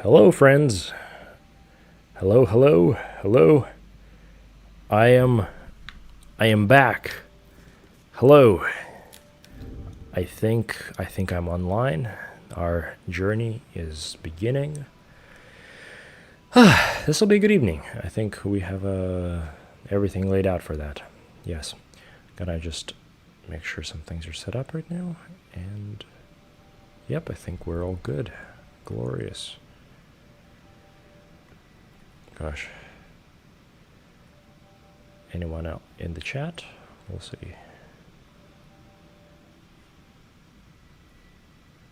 Hello, friends. Hello, hello, hello. I am back. Hello. I think I'm online. Our journey is beginning. This will be a good evening. I think we have everything laid out for that. Yes. Gotta just make sure some things are set up right now. And yep, I think we're all good. Glorious. Gosh. Anyone out in the chat? We'll see.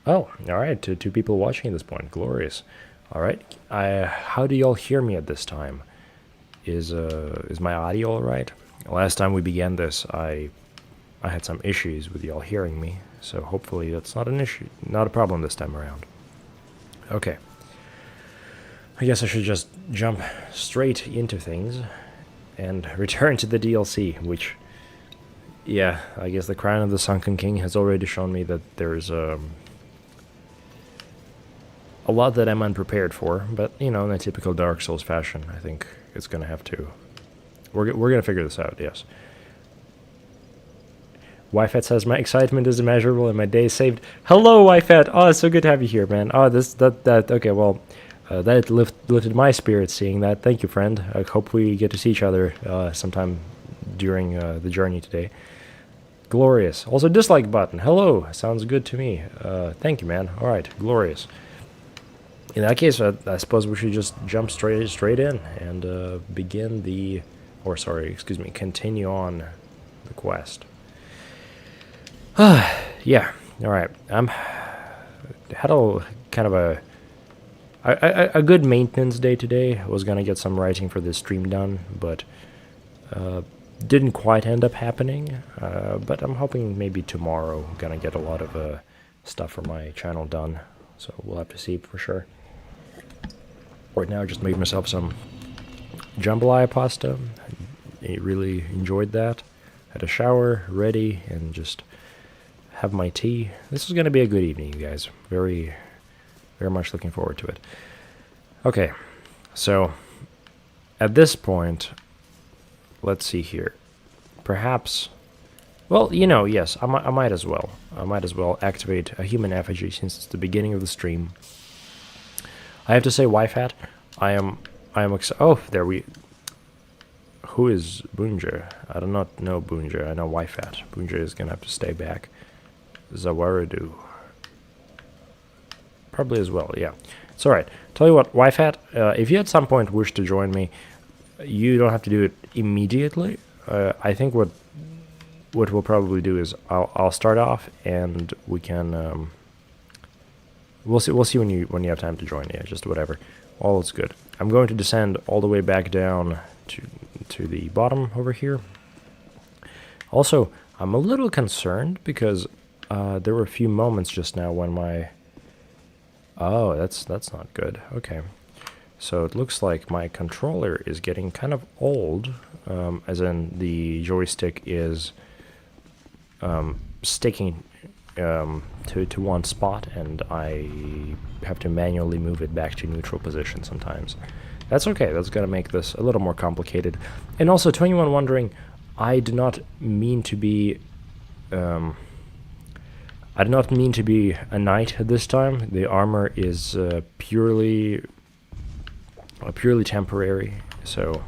Oh, all right. Two people watching at this point. Glorious. All right. How do y'all hear me at this time? Is my audio all right? Last time we began this, I had some issues with y'all hearing me, so hopefully that's not an issue, not a problem this time around. Okay. I guess I should just jump straight into things and return to the DLC, which, yeah, I guess the Crown of the Sunken King has already shown me that there's a lot that I'm unprepared for, but, you know, in a typical Dark Souls fashion, I think it's going to have to... We're going to figure this out, yes. Wyfet says, my excitement is immeasurable and my day is saved. Hello, Wyfet! Oh, it's so good to have you here, man. Oh, okay, well... that lifted my spirits seeing that. Thank you, friend. I hope we get to see each other sometime during the journey today. Glorious. Also, dislike button. Hello. Sounds good to me. Thank you, man. All right. Glorious. In that case, I suppose we should just jump straight in and begin the... Or, sorry, excuse me, continue on the quest. Yeah. All right. Had a kind of a good maintenance day today. I was going to get some writing for this stream done, but didn't quite end up happening. But I'm hoping maybe tomorrow I'm going to get a lot of stuff for my channel done. So we'll have to see for sure. Right now I just made myself some jambalaya pasta. I really enjoyed that. Had a shower, ready, and just have my tea. This is going to be a good evening, you guys. Very much looking forward to it. Okay, so at this point, let's see here. Perhaps, well, you know, yes, I might as well. I might as well activate a human effigy since it's the beginning of the stream. I have to say, Wyfat, I am excited. Oh, there we. Who is Bunja? I do not know Bunja. I know Wyfat. Bunja is gonna have to stay back. Zawaradu. Probably as well, yeah. It's alright. Tell you what, Wyfat, if you at some point wish to join me, you don't have to do it immediately. I think what we'll probably do is I'll start off and we can we'll see when you have time to join. Yeah, just whatever. All is good. I'm going to descend all the way back down to the bottom over here. Also, I'm a little concerned because there were a few moments just now when my... Oh, that's not good. Okay. So it looks like my controller is getting kind of old, as in the joystick is sticking to one spot, and I have to manually move it back to neutral position sometimes. That's okay. That's going to make this a little more complicated. And also, to anyone wondering, I do not mean to be... I do not mean to be a knight this time. The armor is purely temporary. So,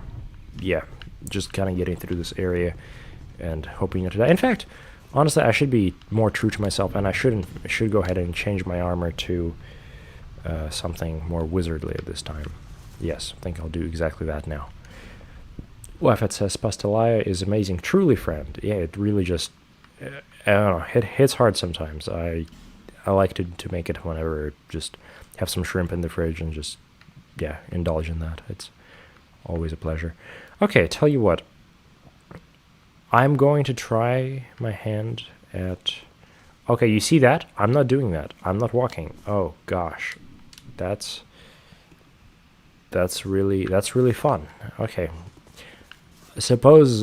yeah, just kind of getting through this area and hoping not to die. In fact, honestly, I should be more true to myself, and I should go ahead and change my armor to something more wizardly at this time. Yes, I think I'll do exactly that now. Wyfet says Pastelaya is amazing. Truly, friend. Yeah, it really just... I don't know, it hits hard sometimes. I like to make it whenever, just have some shrimp in the fridge and just, yeah, indulge in that. It's always a pleasure. Okay, tell you what. I'm going to try my hand at... Okay, you see that? I'm not doing that. I'm not walking. Oh, gosh. That's really fun. Okay. Suppose...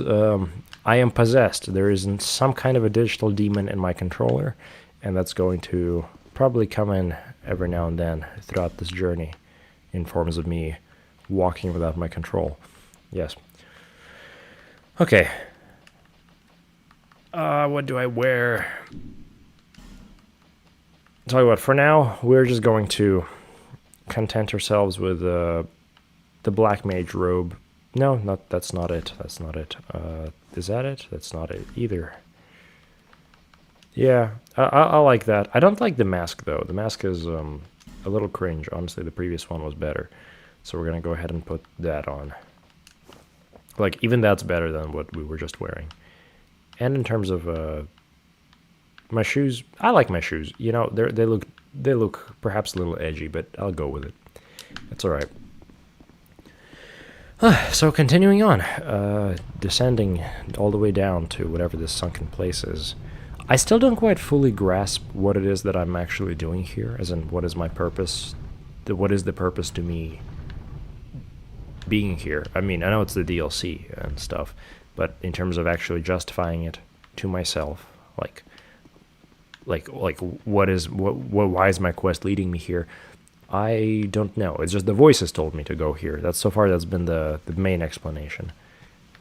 I am possessed. There is some kind of a digital demon in my controller, and that's going to probably come in every now and then throughout this journey. in forms of me walking without my control. Yes. Okay. What do I wear? Tell you what, for now, we're just going to content ourselves with the Black Mage robe. No, that's not it. That's not it. Is that it? That's not it either. Yeah, I like that. I don't like the mask, though. The mask is a little cringe. Honestly, the previous one was better. So we're going to go ahead and put that on. Like, even that's better than what we were just wearing. And in terms of my shoes, I like my shoes. You know, they look perhaps a little edgy, but I'll go with it. That's all right. So continuing on, descending all the way down to whatever this sunken place is. I still don't quite fully grasp what it is that I'm actually doing here, as in what is my purpose, what is the purpose to me being here. I mean, I know it's the DLC and stuff, but in terms of actually justifying it to myself, like why is my quest leading me here? I don't know. It's just the voices told me to go here. That's been the main explanation.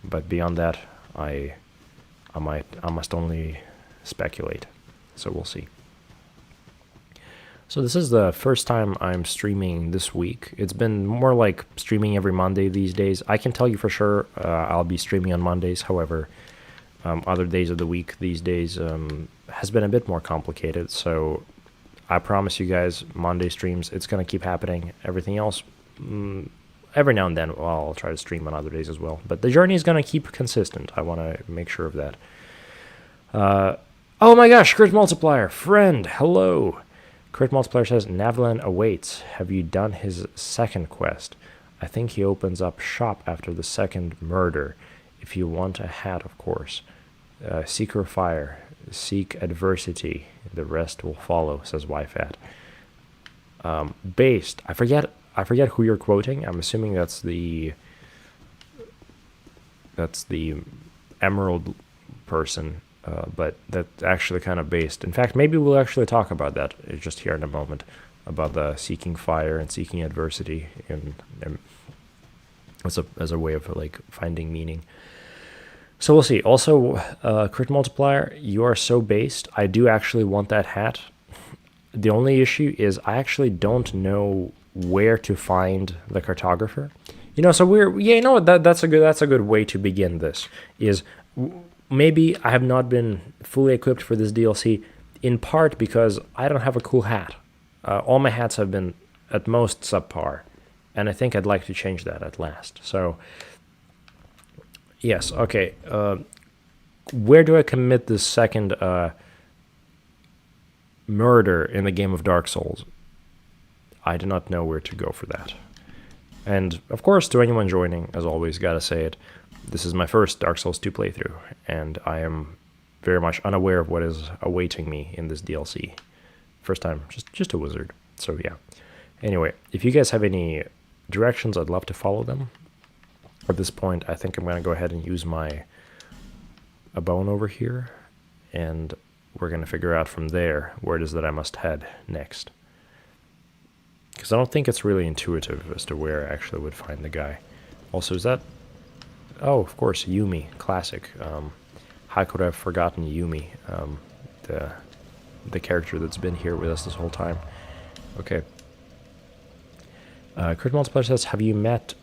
But beyond that, I must only speculate. So we'll see. So this is the first time I'm streaming this week. It's been more like streaming every Monday these days. I can tell you for sure I'll be streaming on Mondays. However, other days of the week these days has been a bit more complicated. So I promise you guys, Monday streams, it's going to keep happening. Everything else, every now and then, well, I'll try to stream on other days as well. But the journey is going to keep consistent. I want to make sure of that. Oh my gosh, Crit Multiplier, friend, hello. Crit Multiplier says, Navlan awaits. Have you done his second quest? I think he opens up shop after the second murder. If you want a hat, of course. Seeker fire. Seek adversity. The rest will follow, says YFAT. Based. I forget who you're quoting. I'm assuming that's the Emerald person. But that's actually kind of based. In fact, maybe we'll actually talk about that just here in a moment, about the seeking fire and seeking adversity, and as a way of like finding meaning. So we'll see. Also, Crit Multiplier, you are so based. I do actually want that hat. The only issue is I actually don't know where to find the cartographer. You know, so that's a good way to begin this. Is maybe I have not been fully equipped for this DLC, in part because I don't have a cool hat. All my hats have been at most subpar, and I think I'd like to change that at last. So, yes, okay. Where do I commit this second murder in the game of Dark Souls? I do not know where to go for that. And, of course, to anyone joining, as always, gotta say it, this is my first Dark Souls 2 playthrough, and I am very much unaware of what is awaiting me in this DLC. First time, just a wizard, so yeah. Anyway, if you guys have any directions, I'd love to follow them. At this point, I think I'm going to go ahead and use a bone over here, and we're going to figure out from there where it is that I must head next. Because I don't think it's really intuitive as to where I actually would find the guy. Also, is that... Oh, of course, Yumi, classic. How could I have forgotten Yumi, the character that's been here with us this whole time? Okay. Crit Multiplier says, have you met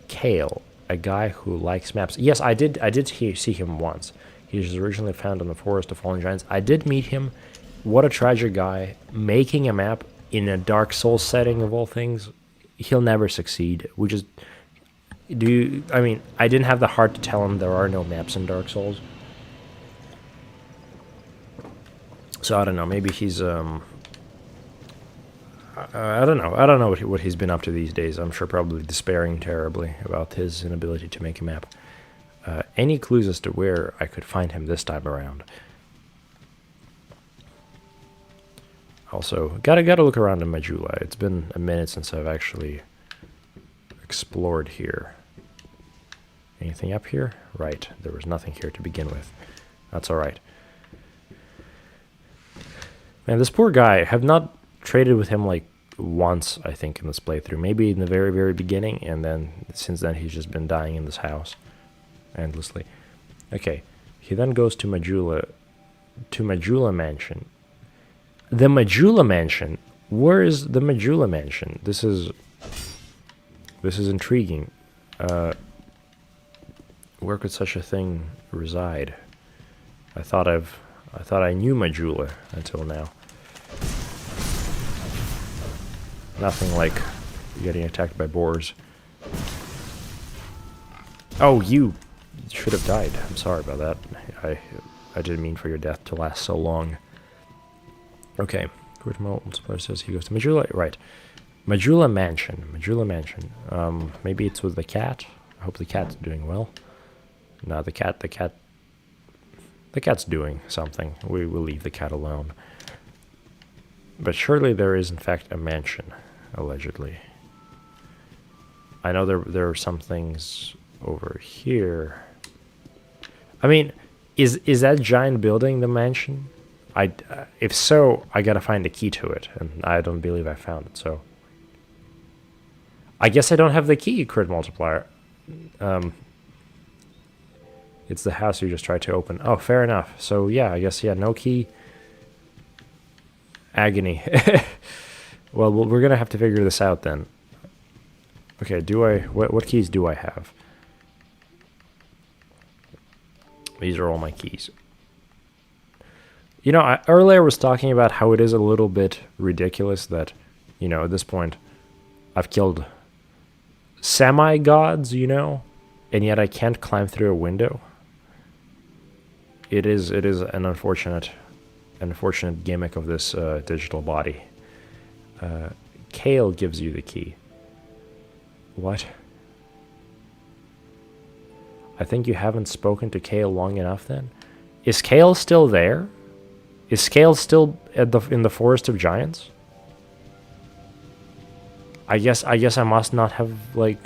Kale, a guy who likes maps? Yes, I did see him once. He was originally found in the Forest of Fallen Giants. I did meet him. What a tragic guy. Making a map in a Dark Souls setting of all things, he'll never succeed. I didn't have the heart to tell him there are no maps in Dark Souls. So I don't know, maybe he's, I don't know what he's been up to these days. I'm sure probably despairing terribly about his inability to make a map. Any clues as to where I could find him this time around? Also, gotta look around in Majula. It's been a minute since I've actually explored here. Anything up here? Right, there was nothing here to begin with. That's alright. Man, this poor guy, I have not traded with him like once, I think, in this playthrough. Maybe in the very, very beginning, and then since then he's just been dying in this house endlessly. Okay, he then goes to Majula Mansion. The Majula Mansion? Where is the Majula Mansion? This is intriguing. Where could such a thing reside? I thought I knew Majula until now. Nothing like getting attacked by boars. Oh, you should have died. I'm sorry about that. I didn't mean for your death to last so long. Okay. Quick multiplier says he goes to Majula. Right. Majula Mansion. Majula Mansion. Maybe it's with the cat. I hope the cat's doing well. No, the cat's doing something. We will leave the cat alone. But surely there is in fact a mansion, allegedly. I know there are some things over here. I mean, is that giant building the mansion? If so, I gotta find the key to it, and I don't believe I found it, so... I guess I don't have the key, crit multiplier. It's the house you just tried to open. Oh, fair enough. So, yeah, I guess, yeah, no key. Agony. Well, we're gonna have to figure this out, then. Okay, what keys do I have? These are all my keys. You know, I earlier was talking about how it is a little bit ridiculous that, you know, at this point, I've killed semi-gods, you know, and yet I can't climb through a window. It is an unfortunate gimmick of this digital body. Kale gives you the key. What? I think you haven't spoken to Kale long enough then? Is Kale still there? Is Kale still in the Forest of Giants? I guess I must not have, like,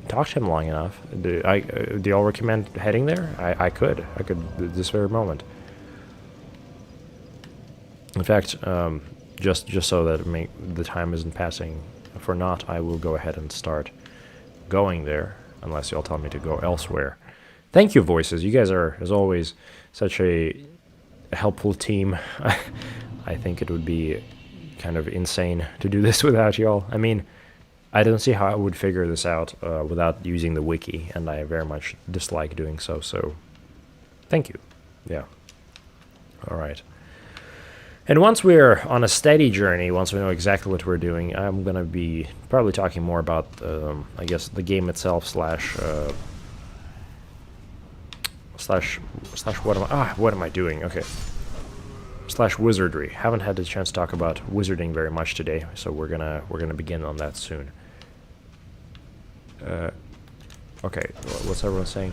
talked to him long enough. Do y'all recommend heading there? I could this very moment. In fact, just so that the time isn't passing for naught, I will go ahead and start going there, unless y'all tell me to go elsewhere. Thank you, Voices. You guys are, as always, such a helpful team. I think it would be kind of insane to do this without y'all. I mean, I don't see how I would figure this out without using the wiki, and I very much dislike doing so, so thank you. Yeah. All right. And once we're on a steady journey, once we know exactly what we're doing, I'm going to be probably talking more about, I guess, the game itself slash what am I doing? Okay. Slash wizardry. Haven't had the chance to talk about wizarding very much today, so we're gonna begin on that soon. Okay, what's everyone saying?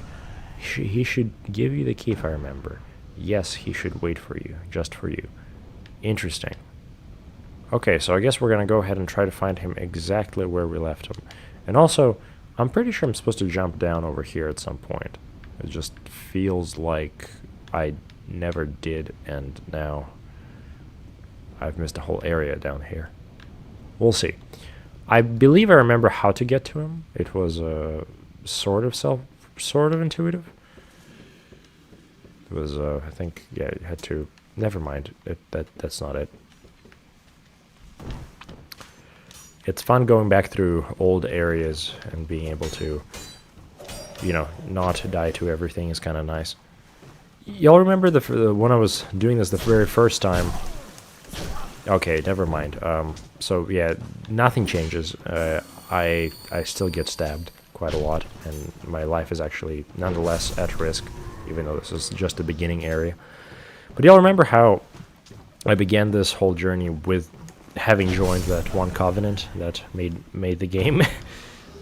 He should give you the key if I remember. Yes, he should wait for you, just for you. Interesting. Okay, so I guess we're gonna go ahead and try to find him exactly where we left him. And also, I'm pretty sure I'm supposed to jump down over here at some point. It just feels like I never did, and now I've missed a whole area down here. We'll see. I believe I remember how to get to him. It was sort of intuitive. It was I think, yeah, you had to. Never mind. That's not it. It's fun going back through old areas and being able to, you know, not die to everything is kind of nice. Y'all remember when I was doing this the very first time? Okay, never mind. So yeah, nothing changes. I still get stabbed quite a lot, and my life is actually nonetheless at risk, even though this is just the beginning area. But y'all remember how I began this whole journey with having joined that one covenant that made the game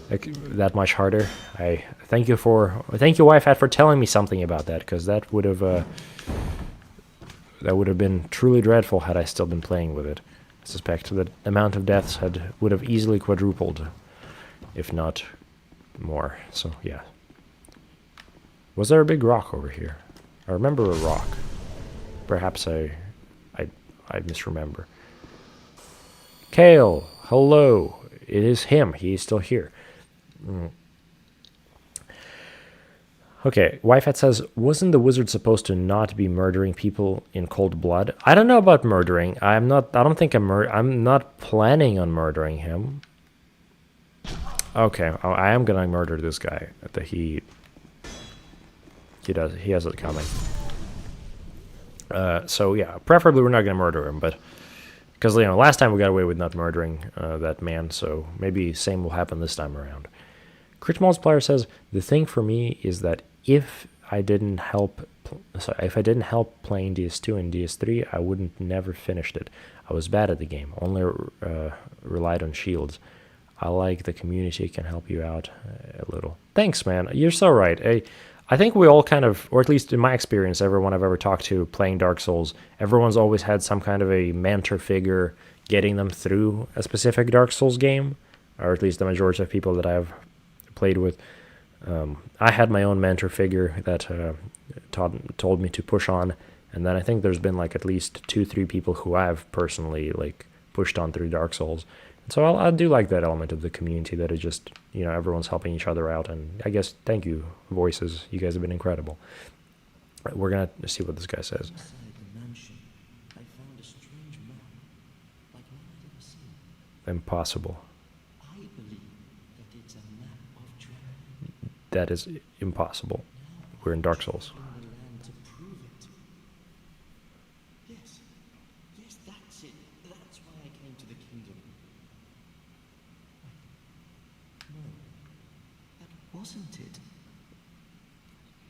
like, that much harder? I thank you, Wi-Fi, for telling me something about that, because that would have been truly dreadful had I still been playing with it. I suspect the amount of deaths would have easily quadrupled, if not more. So yeah. Was there a big rock over here? I remember a rock. Perhaps I misremember. Kale, hello. It is him. He's still here. Okay, Wi-Fi says, wasn't the wizard supposed to not be murdering people in cold blood? I don't know about murdering. I don't think I'm not planning on murdering him. Okay, I am gonna murder this guy. He has it coming. So yeah, preferably we're not gonna murder him, but because last time we got away with not murdering that man, so maybe same will happen this time around. Crit Multiplier says, the thing for me is that if I didn't help playing DS2 and DS3, I wouldn't never finished it. I was bad at the game, only relied on shields. I like the community can help you out a little. Thanks, man. You're so right. I think we all kind of, or at least in my experience, everyone I've ever talked to playing Dark Souls, everyone's always had some kind of a mentor figure getting them through a specific Dark Souls game, or at least the majority of people that I've played with. I had my own mentor figure that told me to push on, and then I think there's been like at least 2-3 people who I've personally like pushed on through Dark Souls. And so I do like that element of the community, that it just everyone's helping each other out. And I guess thank you, voices. You guys have been incredible. We're gonna see what this guy says. Impossible. That is impossible. We're in Dark Souls. Yes, that's it. That's why I came to the kingdom. No, that wasn't it.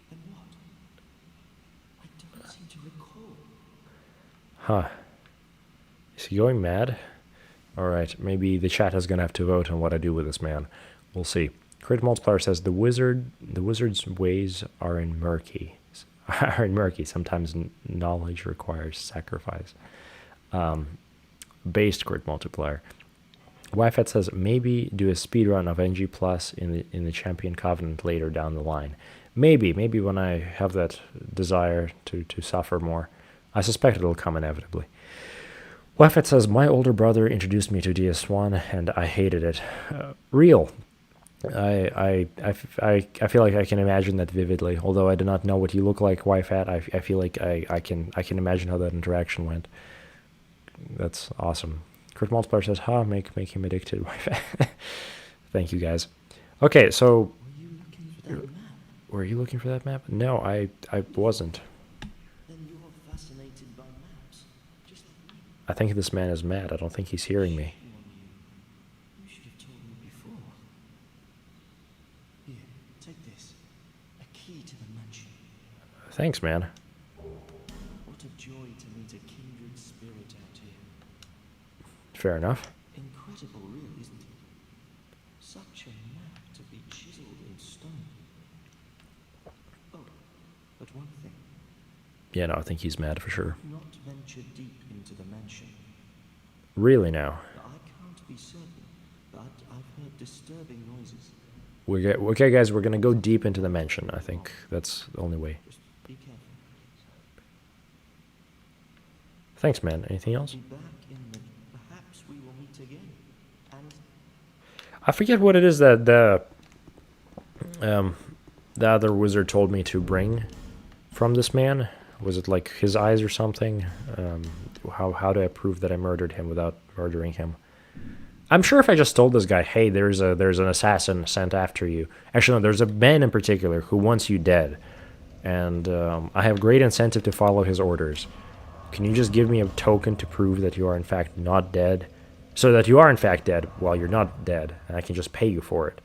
Then what? I don't seem to recall. Huh. Is he going mad? Alright, maybe the chat is gonna have to vote on what I do with this man. We'll see. Crit Multiplier says the wizard's ways are in murky. Sometimes knowledge requires sacrifice. Based Crit Multiplier. Wi-Fi says maybe do a speedrun of NG Plus in the Champion Covenant later down the line. Maybe when I have that desire to suffer more. I suspect it'll come inevitably. Wi-Fi says my older brother introduced me to DS1 and I hated it. Real. I feel like I can imagine that vividly. Although I do not know what you look like, Wi-Fi, I feel like I can imagine how that interaction went. That's awesome. Crit Multiplier says, make him addicted, Wi-Fi. Thank you, guys. Okay, so were you looking for that map? No, I wasn't. Then you're fascinated by maps, just like me. I think this man is mad. I don't think he's hearing me. You should have told me before. Here, take this. A key to the mansion. Thanks, man. What a joy to meet a kindred spirit out here. Fair enough. Incredible, really, isn't it? Such a map to be chiseled in stone. Oh, but one thing. Yeah, no, I think he's mad for sure. Not venture deep into the mansion. Really now? I can't be certain, but I've heard disturbing noises. Okay, guys, we're going to go deep into the mansion. I think that's the only way. Just be careful. Thanks, man. Anything else? Be back in the... Perhaps we will meet again. And I forget what it is that the other wizard told me to bring from this man. Was it like his eyes or something? How do I prove that I murdered him without murdering him? I'm sure if I just told this guy, hey, there's an assassin sent after you. Actually, no, there's a man in particular who wants you dead. And I have great incentive to follow his orders. Can you just give me a token to prove that you are in fact not dead? So that you are in fact dead while you're not dead, and I can just pay you for it.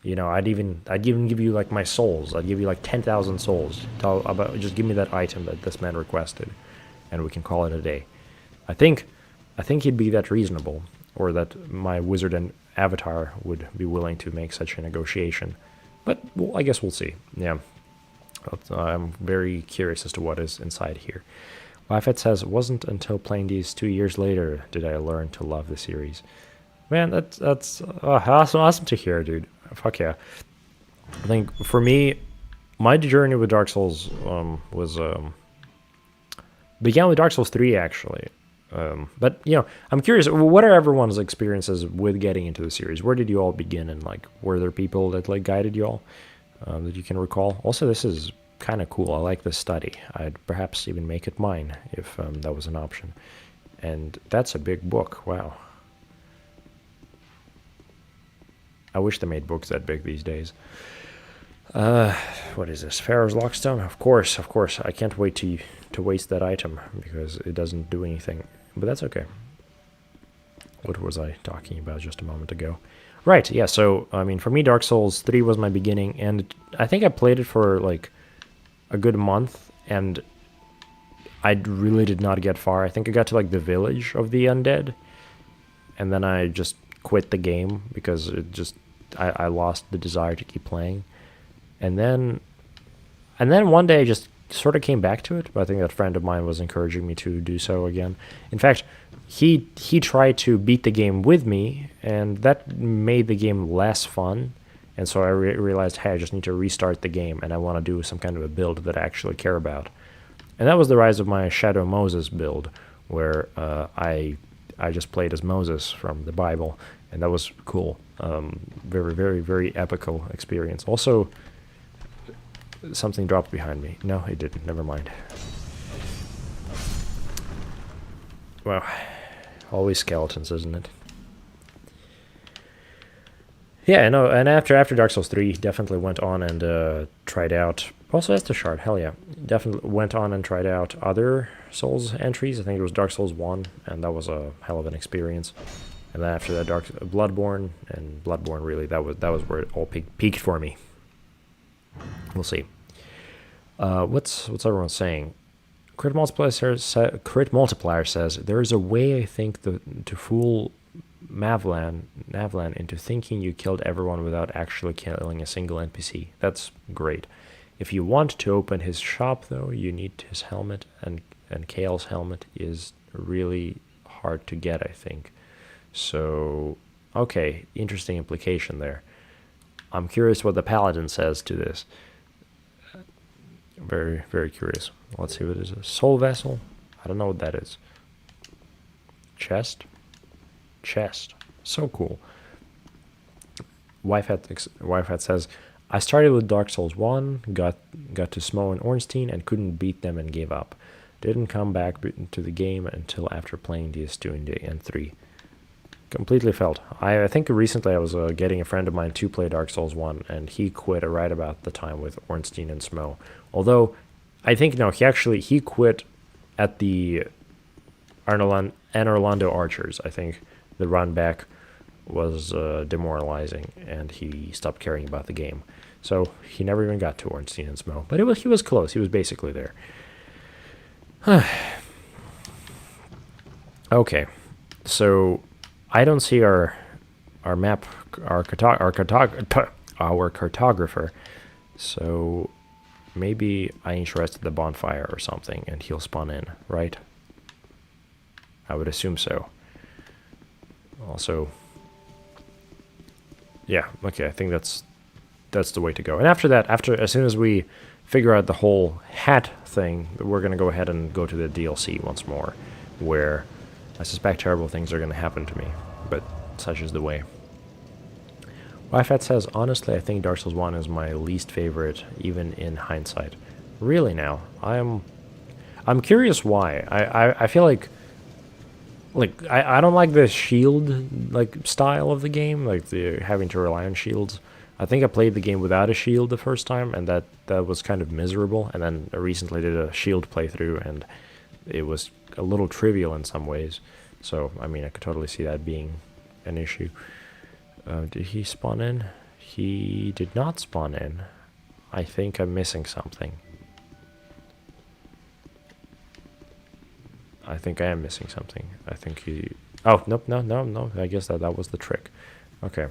I'd even give you like my souls. I'd give you like 10,000 souls. Just give me that item that this man requested, and we can call it a day. I think he'd be that reasonable, or that my wizard and avatar would be willing to make such a negotiation. But well, I guess we'll see. Yeah, I'm very curious as to what is inside here. Wifet says, it wasn't until playing these 2 years later did I learn to love the series. Man, that's awesome to hear, dude. Fuck yeah. I think for me, my journey with Dark Souls began with Dark Souls 3, actually. But I'm curious. What are everyone's experiences with getting into the series? Where did you all begin, and like, were there people that like guided you all that you can recall? Also, this is kind of cool. I like this study. I'd perhaps even make it mine if that was an option. And that's a big book. Wow. I wish they made books that big these days. What is this? Pharaoh's Lockstone? Of course. I can't wait to waste that item because it doesn't do anything. But that's okay. What was I talking about just a moment ago? Right, yeah, so, I mean, for me, Dark Souls 3 was my beginning, and I think I played it for, like, a good month, and I really did not get far. I think I got to, like, the village of the undead, and then I just quit the game because I lost the desire to keep playing. And then one day I just sort of came back to it, but I think that friend of mine was encouraging me to do so again. In fact, he tried to beat the game with me, and that made the game less fun. And so I realized, hey, I just need to restart the game, and I want to do some kind of a build that I actually care about. And that was the rise of my Shadow Moses build, where I just played as Moses from the Bible, and that was cool. Very, very, very epical experience. Also, something dropped behind me. No, it didn't. Never mind. Well, always skeletons, isn't it? Yeah, no, and after Dark Souls 3, definitely went on and tried out... Also, that's the shard, hell yeah. Definitely went on and tried out other Souls entries. I think it was Dark Souls 1, and that was a hell of an experience. And then after that, Bloodborne, and Bloodborne really, that was where it all peaked for me. We'll see. What's everyone saying? Crit Multiplier says, there is a way, I think, to fool Navlan into thinking you killed everyone without actually killing a single NPC. That's great. If you want to open his shop, though, you need his helmet, and Kale's helmet is really hard to get, I think. So, okay, interesting implication there. I'm curious what the Paladin says to this. Very, very curious. Let's see what it is. A soul vessel? I don't know what that is. Chest? Chest. So cool. Wifehat says, I started with Dark Souls 1, got to Smo and Ornstein, and couldn't beat them and gave up. Didn't come back to the game until after playing DS2 and 3. Completely felt. I think recently I was getting a friend of mine to play Dark Souls 1, and he quit right about the time with Ornstein and Smo. Although, I think, no, he quit at the Orlando Archers. I think the run back was demoralizing, and he stopped caring about the game. So he never even got to Ornstein and Smo. But he was close. He was basically there. Okay, so I don't see our map, our cartographer. So maybe I interested the bonfire or something, and he'll spawn in, right? I would assume so. Also, yeah, okay, I think that's the way to go. And after that, as soon as we figure out the whole hat thing, we're going to go ahead and go to the DLC once more, where I suspect terrible things are going to happen to me, but such is the way. Wifat says, honestly, I think Dark Souls 1 is my least favorite, even in hindsight. Really now? I'm curious why. I feel like I don't like the shield style of the game, like the having to rely on shields. I think I played the game without a shield the first time, and that was kind of miserable. And then I recently did a shield playthrough, and it was a little trivial in some ways. So, I mean, I could totally see that being an issue. Did he spawn in? He did not spawn in. I think I'm missing something. I think I am missing something. I think he... Oh, nope, no. I guess that was the trick. Okay.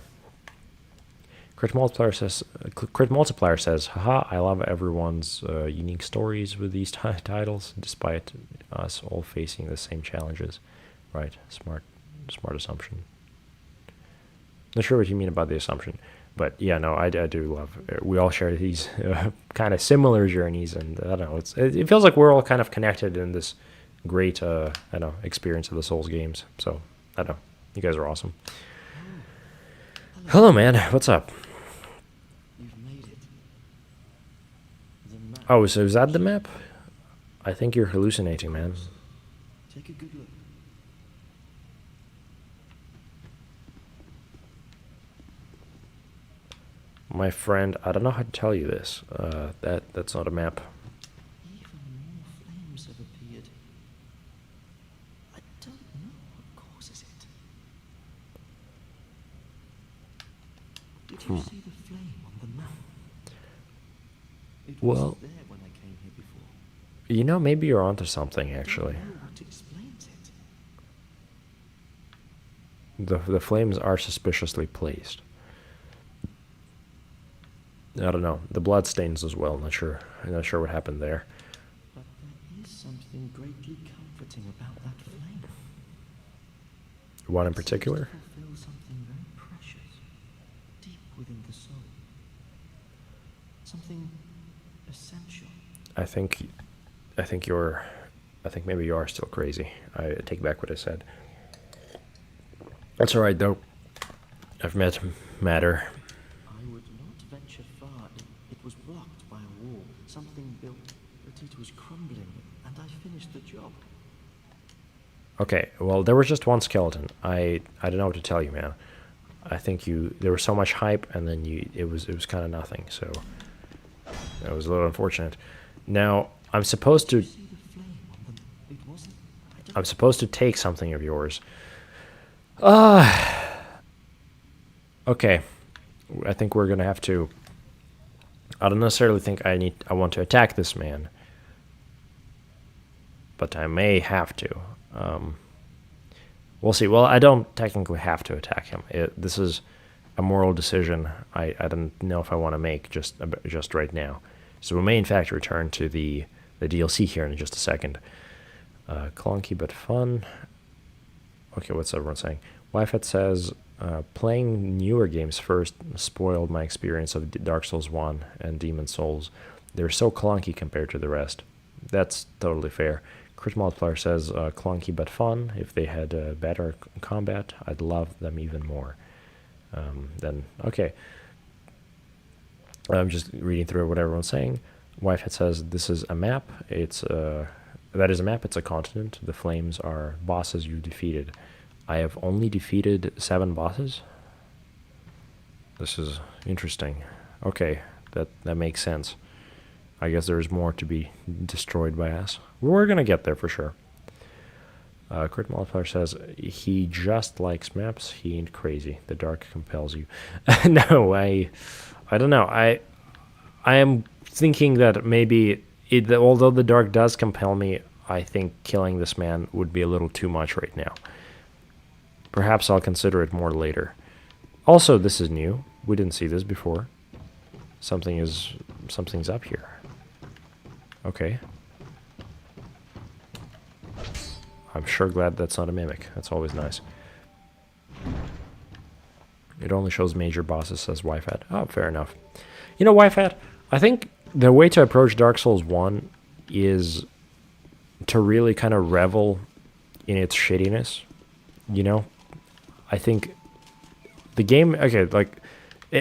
Crit Multiplier says, haha, I love everyone's unique stories with these titles, despite us all facing the same challenges. Right, smart assumption. Not sure what you mean about the assumption, but yeah, no, I do love. We all share these kind of similar journeys, and I don't know. It feels like we're all kind of connected in this great, I don't know, experience of the Souls games. So, I don't know. You guys are awesome. Hello, man. What's up? You've made it. The map. Oh, so is that the map? I think you're hallucinating, man. Take a good look. My friend, I don't know how to tell you this. That's not a map. Even more flames have appeared. I don't know what causes it. Did you see the flame on the map? It Well- wasn't there when I came here before. You know, maybe you're onto something, actually. I don't know what explains it. The flames are suspiciously placed. I don't know. The blood stains as well. I'm not sure what happened there. But there is something greatly comforting about that flame. One in It seems particular? to fulfill something very precious, deep within the soul. Something essential. I think maybe you are still crazy. I take back what I said. That's all right though. I've met matter. I would not venture far. It was blocked by a wall, something built, but it was crumbling, and I finished the job. Okay, well there was just one skeleton. I don't know what to tell you, man. I think there was so much hype, and then it was kind of nothing. So that was a little unfortunate. Now I'm supposed to See the flame on the... It wasn't... I don't... I'm supposed to take something of yours. Okay. I think we're gonna have to. I don't necessarily think I want to attack this man, but I may have to. We'll see. Well, I don't technically have to attack him. This is a moral decision I don't know if I want to make just right now. So we may in fact return to the DLC here in just a second. Clunky but fun. Okay, what's everyone saying? Wi-Fi says, playing newer games first spoiled my experience of Dark Souls 1 and Demon Souls. They're so clunky compared to the rest. That's totally fair. Crit Multiplier says, clunky but fun. If they had better combat, I'd love them even more. Then, okay. I'm just reading through what everyone's saying. Wi-Fi says, this is a map. That is a map. It's a continent. The flames are bosses you defeated. I have only defeated 7 bosses. This is interesting. Okay, that makes sense. I guess there's more to be destroyed by us. We're gonna get there for sure. Crit Multiplier says he just likes maps. He ain't crazy. The dark compels you. No, I don't know. I am thinking that maybe although the dark does compel me, I think killing this man would be a little too much right now. Perhaps I'll consider it more later. Also, this is new. We didn't see this before. Something's up here. Okay. I'm sure glad that's not a mimic. That's always nice. It only shows major bosses, says Wi-Fi. Oh, fair enough. You know, Wi-Fi, I think the way to approach Dark Souls 1 is to really kind of revel in its shittiness. You know? I think the game, okay, like,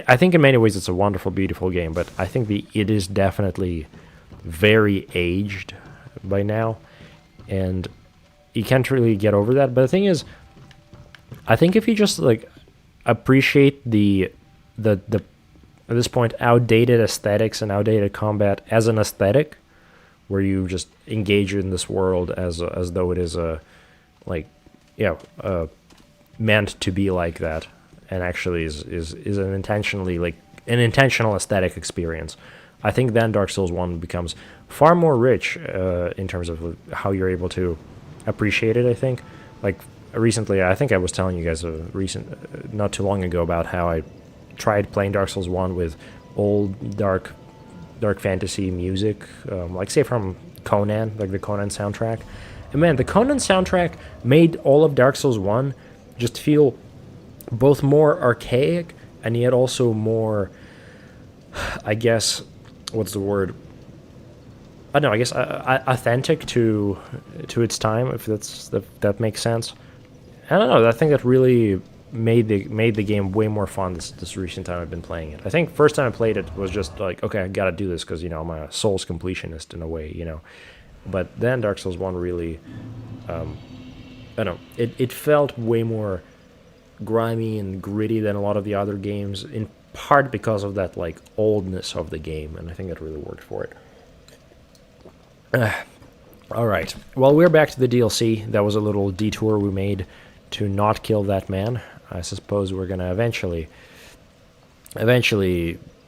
I think in many ways it's a wonderful, beautiful game, but I think it is definitely very aged by now, and you can't really get over that. But the thing is, I think if you just, like, appreciate the at this point, outdated aesthetics and outdated combat as an aesthetic, where you just engage in this world as though it is meant to be like that, and actually is an intentional aesthetic experience. I think then Dark Souls 1 becomes far more rich in terms of how you're able to appreciate it. I think, like, recently, I think I was telling you guys not too long ago about how I tried playing Dark Souls 1 with old dark fantasy music, like say from Conan, like the Conan soundtrack. And man, the Conan soundtrack made all of Dark Souls 1 just feel both more archaic and yet also more, I guess, what's the word? I don't know. I guess authentic to its time, if that makes sense. I don't know. I think that really made the game way more fun this recent time I've been playing it. I think first time I played it was just like, okay, I gotta do this because I'm a Souls completionist in a way. But then Dark Souls 1 really, I don't know, it felt way more grimy and gritty than a lot of the other games, in part because of that like oldness of the game, and I think that really worked for it. All right. Well, we're back to the DLC. That was a little detour we made to not kill that man. I suppose we're gonna eventually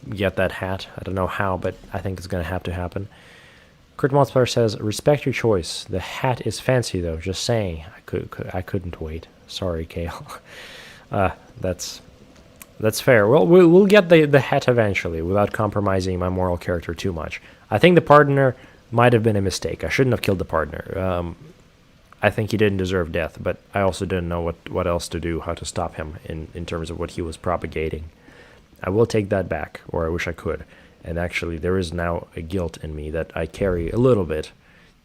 get that hat. I don't know how, but I think it's gonna have to happen. Crit Multiplier says, "Respect your choice. The hat is fancy, though. Just saying. I couldn't wait. Sorry, Kale." That's fair. Well, we'll get the hat eventually, without compromising my moral character too much. I think the partner might have been a mistake. I shouldn't have killed the partner. I think he didn't deserve death, but I also didn't know what else to do, how to stop him in terms of what he was propagating. I will take that back, or I wish I could. And actually, there is now a guilt in me that I carry a little bit,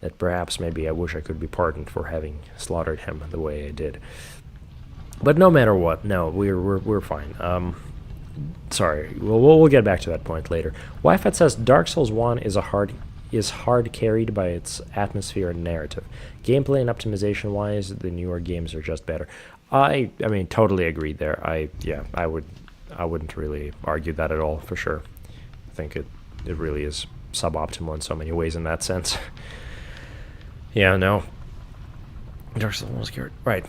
that perhaps maybe I wish I could be pardoned for having slaughtered him the way I did. But no matter what, no, we're fine. Sorry, we'll get back to that point later. Wi-Fi says Dark Souls 1 is hard carried by its atmosphere and narrative. Gameplay and optimization wise, the newer games are just better. I mean, totally agree there. I wouldn't really argue that at all, for sure. I think it really is suboptimal in so many ways in that sense. Yeah, no. Dark Souls 1 was carried. Right.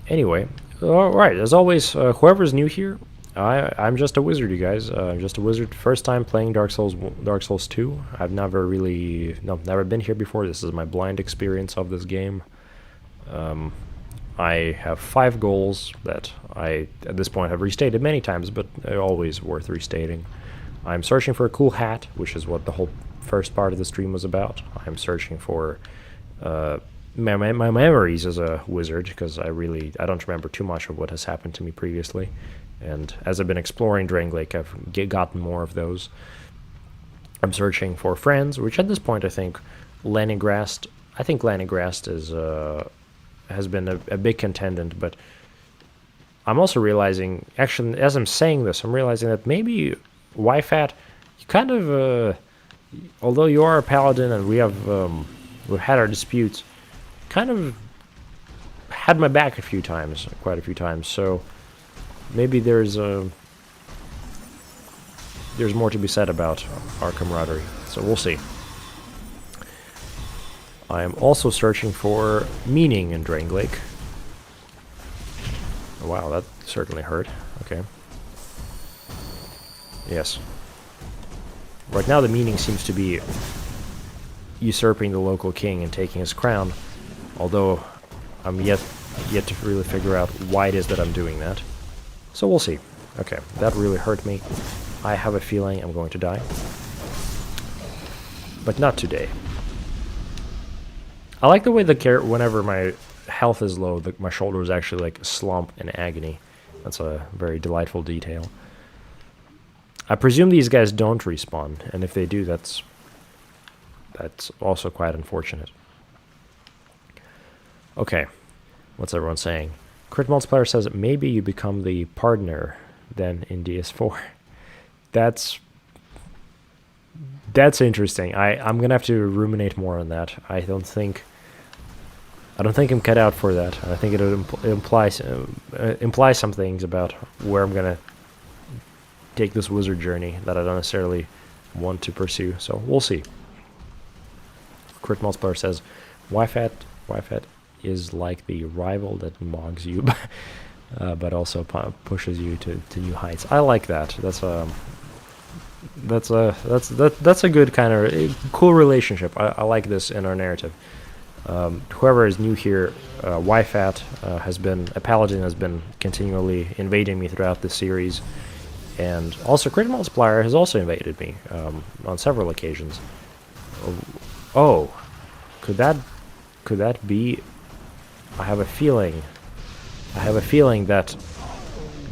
Anyway, all right. As always, whoever's new here, I'm just a wizard, you guys. I'm just a wizard. First time playing Dark Souls 2. I've never been here before. This is my blind experience of this game. I have 5 goals that I, at this point, have restated many times, but they're always worth restating. I'm searching for a cool hat, which is what the whole first part of the stream was about. I'm searching for my memories as a wizard, because I don't remember too much of what has happened to me previously. And as I've been exploring Drangleic, I've gotten more of those. I'm searching for friends, which at this point I think Lanigrast has been a big contendant, but I'm also realizing, actually, as I'm saying this, I'm realizing that maybe Wi-Fat, you kind of, although you are a paladin and we've had our disputes, kind of had my back quite a few times, so maybe there's more to be said about our camaraderie, so we'll see. I am also searching for meaning in Drangleic. Wow, that certainly hurt. Okay. Yes. Right now the meaning seems to be usurping the local king and taking his crown, although I'm yet to really figure out why it is that I'm doing that. So we'll see. Okay, that really hurt me. I have a feeling I'm going to die. But not today. I like the way whenever my health is low, my shoulders actually like slump in agony. That's a very delightful detail. I presume these guys don't respawn, and if they do, that's also quite unfortunate. Okay, what's everyone saying? Crit Multiplier says maybe you become the partner then in DS4. That's interesting. I'm gonna have to ruminate more on that. I don't think I'm cut out for that. I think it implies some things about where I'm gonna take this wizard journey that I don't necessarily want to pursue. So we'll see. Crit Multiplier says Wi-Fi is like the rival that mogs you, but also pushes you to new heights. I like that. That's a good kind of cool relationship. I like this in our narrative. Whoever is new here, Wi-Fi has been a paladin, has been continually invading me throughout this series, and also Crit Multiplier has also invaded me on several occasions. Oh, could that be? I have a feeling that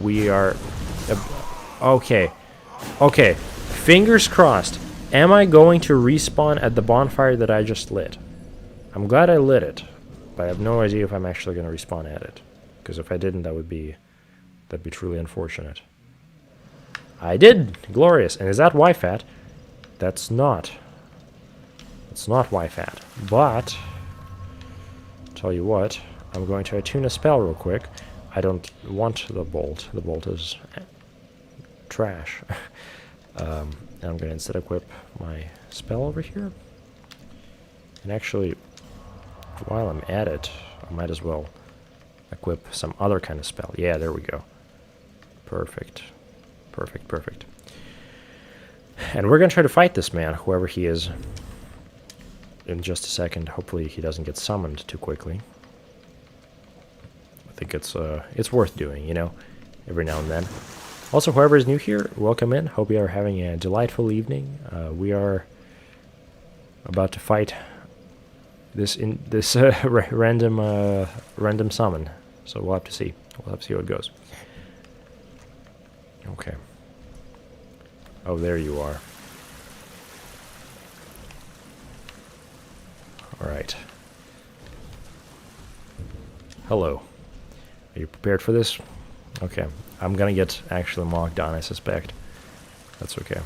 we are okay. Fingers crossed. Am I going to respawn at the bonfire that I just lit? I'm glad I lit it, but I have no idea if I'm actually going to respawn at it. Because if I didn't, that'd be truly unfortunate. I did! Glorious! And is that Y-Fat? That's not. It's not Y-Fat. But, tell you what, I'm going to attune a spell real quick. I don't want the bolt. The bolt is trash. And I'm going to instead equip my spell over here. And actually, while I'm at it, I might as well equip some other kind of spell. Yeah, there we go. Perfect. Perfect, perfect. And we're going to try to fight this man, whoever he is, in just a second. Hopefully he doesn't get summoned too quickly. I think it's worth doing, you know, every now and then. Also, whoever is new here, welcome in. Hope you are having a delightful evening. We are about to fight this random summon. So we'll have to see. We'll have to see how it goes. Okay. Oh, there you are. All right. Hello. Are you prepared for this? Okay. I'm gonna get actually mocked on, I suspect. That's okay.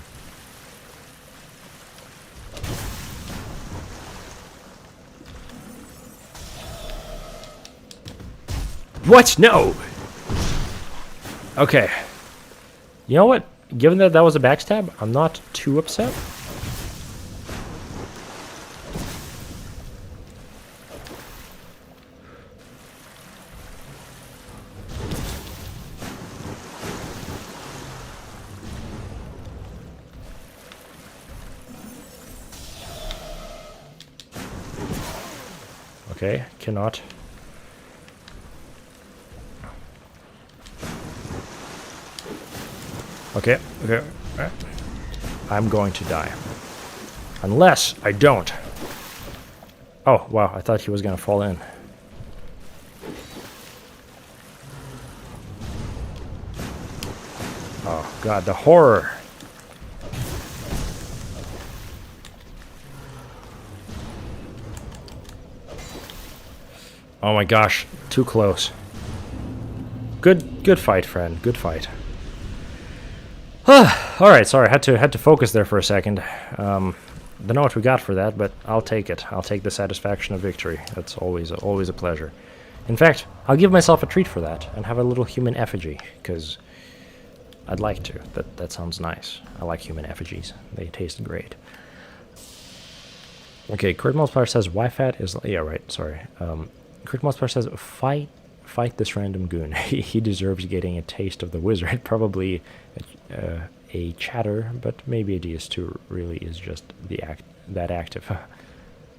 What? No! Okay. You know what? Given that that was a backstab, I'm not too upset. Okay, cannot. Okay, okay. I'm going to die. Unless I don't. Oh, wow, I thought he was going to fall in. Oh, God, the horror. Oh my gosh, too close. Good fight, friend. Good fight. All right, sorry, had to focus there for a second. Don't know what we got for that, but I'll take it. I'll take the satisfaction of victory. That's always a pleasure. In fact, I'll give myself a treat for that and have a little human effigy, because I'd like to. That sounds nice. I like human effigies. They taste great. Okay, Crit Multiplier says Y-Fat is... Yeah, right, sorry. Crit Multiplier says, fight this random goon. He deserves getting a taste of the wizard. Probably a chatter, but maybe a DS2 really is just that active.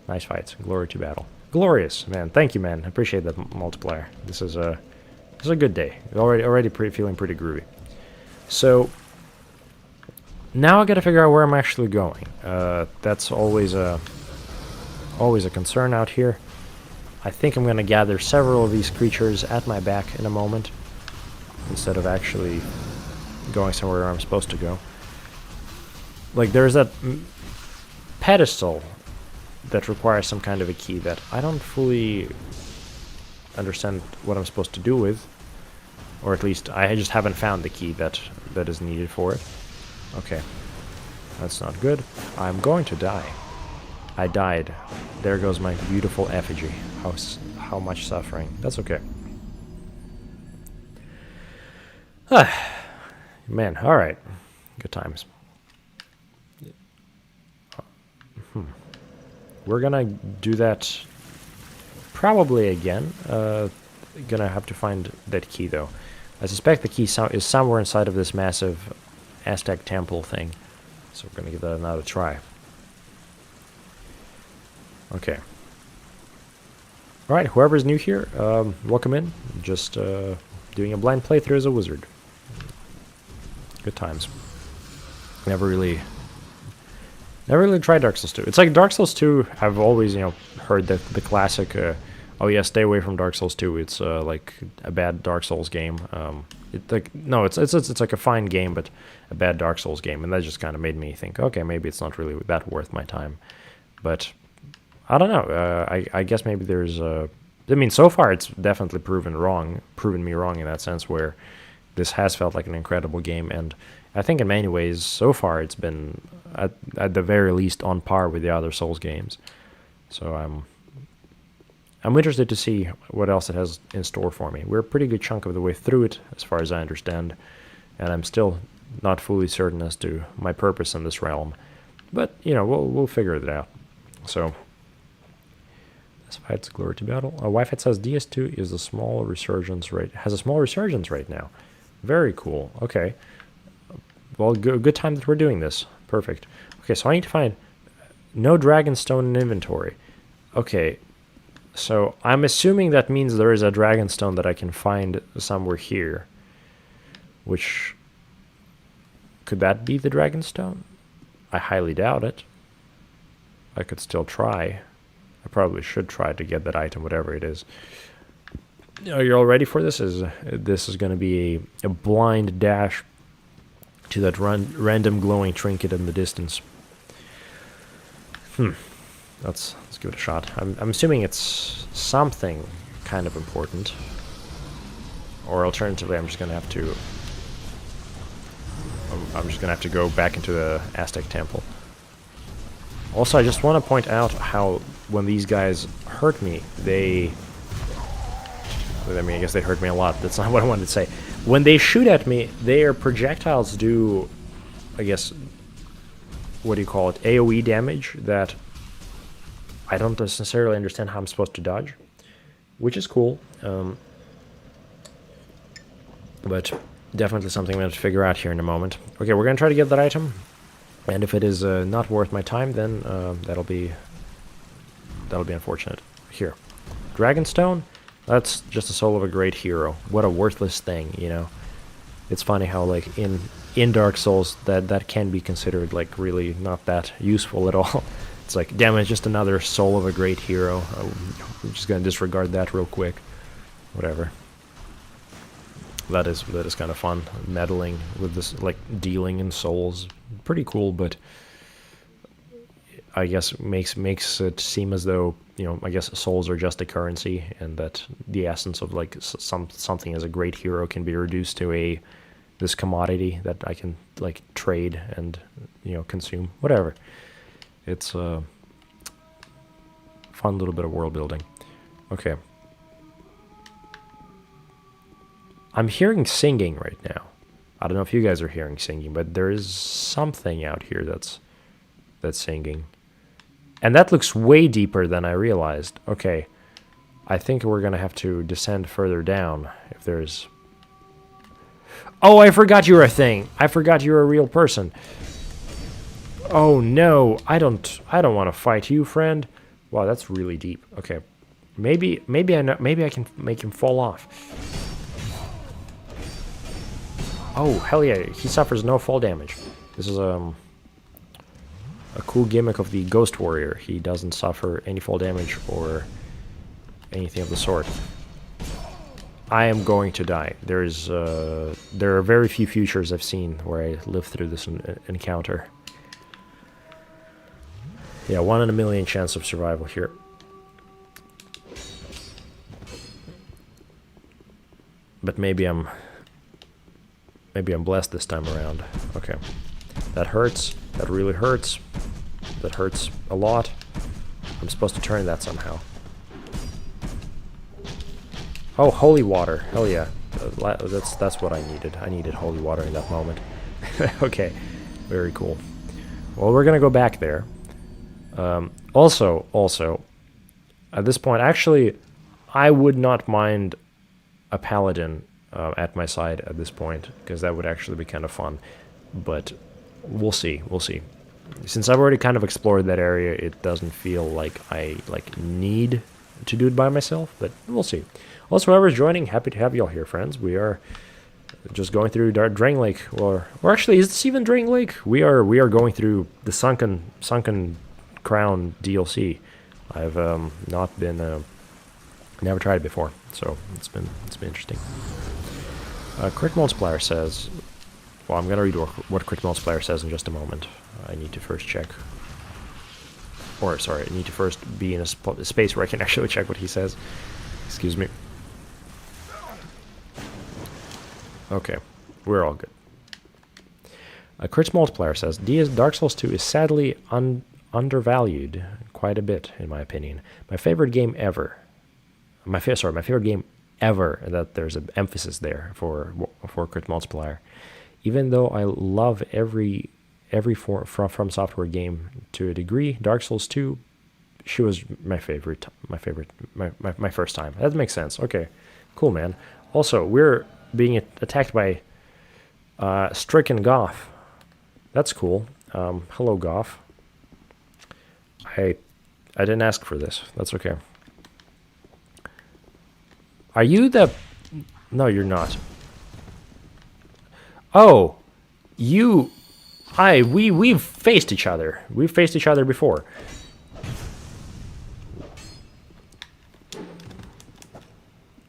Nice fights. Glory to battle. Glorious, man. Thank you, man. Appreciate that multiplier. This is a good day. Already feeling pretty groovy. So now I got to figure out where I'm actually going. That's always a concern out here. I think I'm going to gather several of these creatures at my back in a moment, instead of actually going somewhere where I'm supposed to go. Like, there's that pedestal that requires some kind of a key that I don't fully understand what I'm supposed to do with. Or at least, I just haven't found the key that is needed for it. Okay. That's not good. I'm going to die. I died. There goes my beautiful effigy. How much suffering. That's okay. Man, alright. Good times. We're gonna do that probably again. Gonna have to find that key, though. I suspect the key is somewhere inside of this massive Aztec temple thing. So we're gonna give that another try. Okay. Alright, whoever's new here, welcome in. Just doing a blind playthrough as a wizard. Good times. Never really tried Dark Souls 2. It's like Dark Souls 2, I've always, heard the classic, Oh yeah, stay away from Dark Souls 2. It's like a bad Dark Souls game. It's like a fine game, but a bad Dark Souls game, and that just kind of made me think, okay, maybe it's not really that worth my time. But I don't know. I guess maybe there's I mean, so far it's definitely proven me wrong in that sense, where this has felt like an incredible game, and I think in many ways so far it's been at the very least on par with the other Souls games. So I'm interested to see what else it has in store for me. We're a pretty good chunk of the way through it, as far as I understand, and I'm still not fully certain as to my purpose in this realm. But you know, we'll figure it out. So. Fights glory to battle. Wi-Fi says DS2 is a small resurgence rate. Has a small resurgence rate now. Very cool. Okay. Well, good time that we're doing this. Perfect. Okay, so I need to find no Dragonstone in inventory. Okay, so I'm assuming that means there is a Dragonstone that I can find somewhere here. Which, could that be the Dragonstone? I highly doubt it. I could still try. I probably should try to get that item, whatever it is. Are you all ready for this? This is going to be a blind dash to that random glowing trinket in the distance. Let's give it a shot. I'm assuming it's something kind of important. Or alternatively, I'm just going to have to go back into the Aztec temple. Also, I just want to point out how when these guys hurt me, I mean, I guess they hurt me a lot. That's not what I wanted to say. When they shoot at me, their projectiles do, I guess, what do you call it, AoE damage that I don't necessarily understand how I'm supposed to dodge, which is cool. But definitely something I'm going to figure out here in a moment. Okay, we're going to try to get that item. And if it is not worth my time, then that'll be unfortunate. Here, Dragonstone. That's just the soul of a great hero. What a worthless thing, you know. It's funny how like in Dark Souls that can be considered like really not that useful at all. It's like, damn, it's just another soul of a great hero. I'm just gonna disregard that real quick. Whatever. That is kind of fun, meddling with this, like dealing in souls. Pretty cool, but I guess makes it seem as though, you know, I guess souls are just a currency, and that the essence of like something as a great hero can be reduced to this commodity that I can like trade and, you know, consume. Whatever. It's a fun little bit of world building. Okay. I'm hearing singing right now. I don't know if you guys are hearing singing, but there is something out here that's singing. And that looks way deeper than I realized. Okay. I think we're going to have to descend further down if there's... Oh, I forgot you were a thing. I forgot you were a real person. Oh no, I don't want to fight you, friend. Wow, that's really deep. Okay. Maybe I can make him fall off. Oh, hell yeah, he suffers no fall damage. This is a cool gimmick of the Ghost Warrior. He doesn't suffer any fall damage or anything of the sort. I am going to die. There are very few futures I've seen where I live through this encounter. Yeah, 1 in a million chance of survival here. But maybe I'm blessed this time around. Okay. That hurts. That really hurts. That hurts a lot. I'm supposed to turn that somehow. Oh, holy water. Hell yeah. That's what I needed. I needed holy water in that moment. Okay. Very cool. Well, we're going to go back there. Also, at this point, actually, I would not mind a paladin at my side at this point, because that would actually be kind of fun. But we'll see. Since I've already kind of explored that area, it doesn't feel like I need to do it by myself, but we'll see. Also, whoever's joining, happy to have you all here, friends. We are just going through Drain Lake, or actually, is this even Drain Lake? We are going through the Sunken Crown DLC. I've not been Never tried it before, so it's been interesting. Crit Multiplier says, well, I'm gonna read what Crit Multiplier says in just a moment. I need to first check, or sorry, I need to first be in a space where I can actually check what he says. Excuse me. Okay, we're all good. Crit Multiplier says, Dark Souls 2 is sadly undervalued quite a bit, in my opinion. My favorite game ever. My favorite game ever. That there's an emphasis there for Crit Multiplier. Even though I love every From Software game to a degree, Dark Souls 2, she was my first time. That makes sense. Okay, cool, man. Also, we're being attacked by Stricken Goth. That's cool. Hello, Goth. I didn't ask for this. That's okay. Are you the... No, you're not. Oh, you... We've faced each other. We've faced each other before.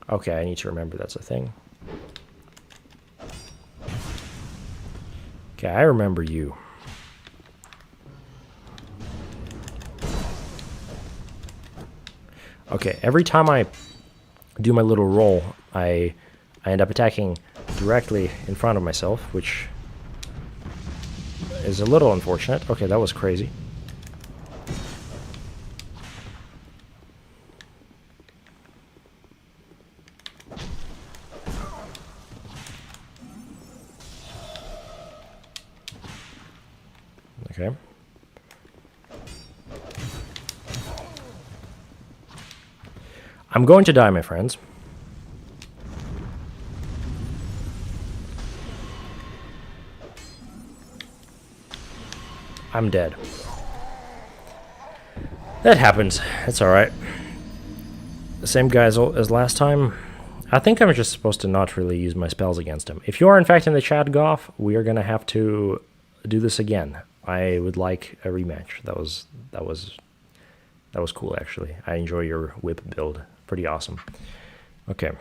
Okay, I need to remember that's a thing. Okay, I remember you. Okay, every time I do my little roll, I end up attacking directly in front of myself, which is a little unfortunate. Okay, that was crazy. Okay. I'm going to die, my friends. I'm dead. That happens. It's alright. The same guy as last time. I think I'm just supposed to not really use my spells against him. If you are in fact in the chat, Goff, we are going to have to do this again. I would like a rematch. That was cool, actually. I enjoy your whip build. Pretty awesome. Okay.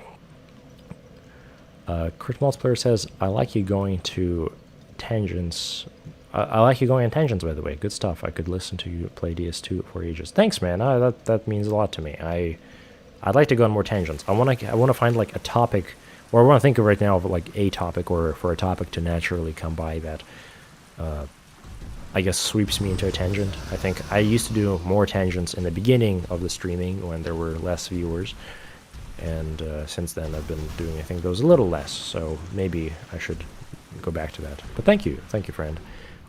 Crit Multiplier says, I like you going to tangents. I like you going on tangents, by the way. Good stuff. I could listen to you play DS2 for ages. Thanks, man. That means a lot to me. I'd like to go on more tangents. I want to find like a topic, or I want to think of right now of like a topic, or for a topic to naturally come by that I guess sweeps me into a tangent. I think I used to do more tangents in the beginning of the streaming when there were less viewers, and since then I've been doing, I think, those a little less, so maybe I should go back to that. But thank you, friend.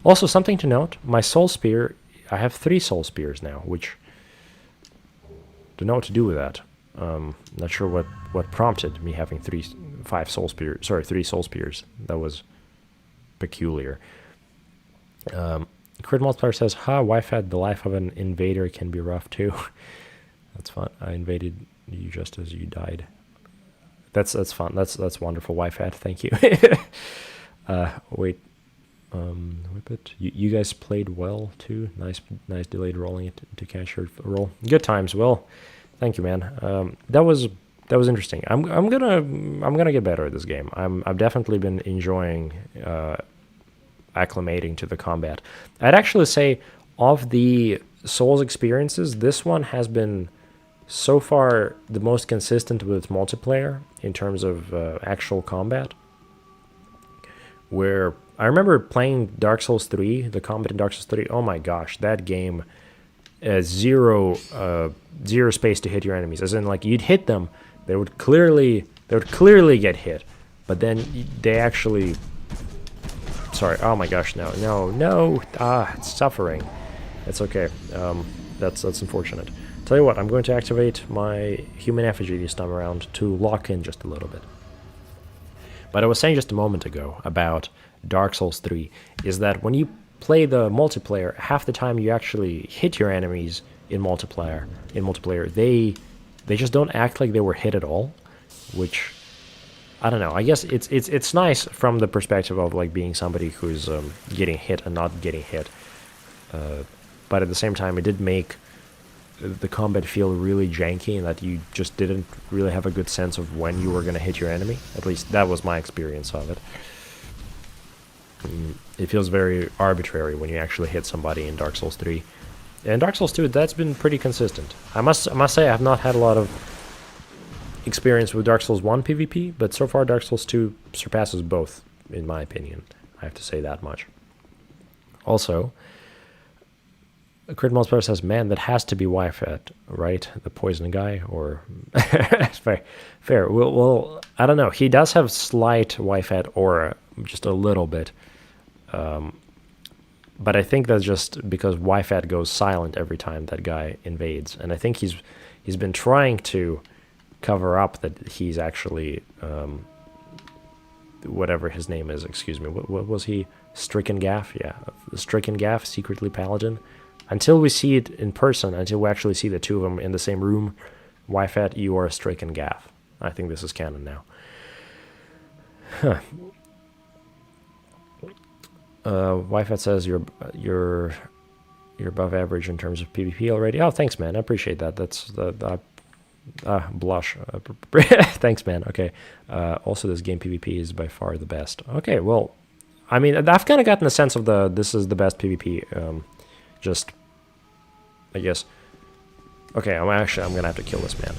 Also, something to note, my soul spear, I have 3 soul spears now, which don't know what to do with that. Not sure what prompted me having 3 soul spears. That was peculiar. Crit Multiplier says, Wi-Fi, the life of an invader can be rough too. That's fun. I invaded you just as you died. That's fun. That's wonderful, Wi-Fi. Thank you. Wait. Whip it. You guys played well too. Nice delayed rolling it to catch your roll. Good times. Well, thank you, man. That was interesting. I'm gonna get better at this game. I've definitely been enjoying acclimating to the combat. I'd actually say of the Souls experiences, this one has been so far the most consistent with multiplayer in terms of actual combat. Where I remember playing Dark Souls 3, the combat in Dark Souls 3. Oh my gosh, that game, zero space to hit your enemies. As in, like, you'd hit them, they would clearly get hit, but then they actually. Sorry. Oh my gosh, no. It's suffering. It's okay. That's unfortunate. Tell you what, I'm going to activate my human effigy this time around to lock in just a little bit. But I was saying just a moment ago about Dark Souls 3 is that when you play the multiplayer, half the time you actually hit your enemies in multiplayer. They just don't act like they were hit at all, which I don't know. I guess it's nice from the perspective of like being somebody who's getting hit and not getting hit. But at the same time, it did make the combat feel really janky and that you just didn't really have a good sense of when you were going to hit your enemy. At least that was my experience of it. It feels very arbitrary when you actually hit somebody in Dark Souls 3. And Dark Souls 2, that's been pretty consistent. I must say I have not had a lot of experience with Dark Souls 1 PvP, but so far Dark Souls 2 surpasses both, in my opinion. I have to say that much. Also, Crit Multiplier says, man, that has to be Wi-Fi, right? The poison guy, or... fair. Well, I don't know. He does have slight Wi-Fi aura, just a little bit. But I think that's just because Wi-Fi goes silent every time that guy invades. And I think he's been trying to cover up that he's actually... whatever his name is, excuse me. What was he? Stricken Gaff? Yeah. Stricken Gaff, secretly Paladin. Until we see it in person, until we actually see the two of them in the same room, Wi-Fi, you are a Stricken Gaff. I think this is canon now. Huh. Wi-Fi says you're above average in terms of PvP already. Oh, thanks, man. I appreciate that. That's blush. Thanks, man. Okay. Also, this game PvP is by far the best. Okay, well, I mean, I've kind of gotten a sense of this is the best PvP. Just, I guess. Okay, I'm gonna have to kill this man.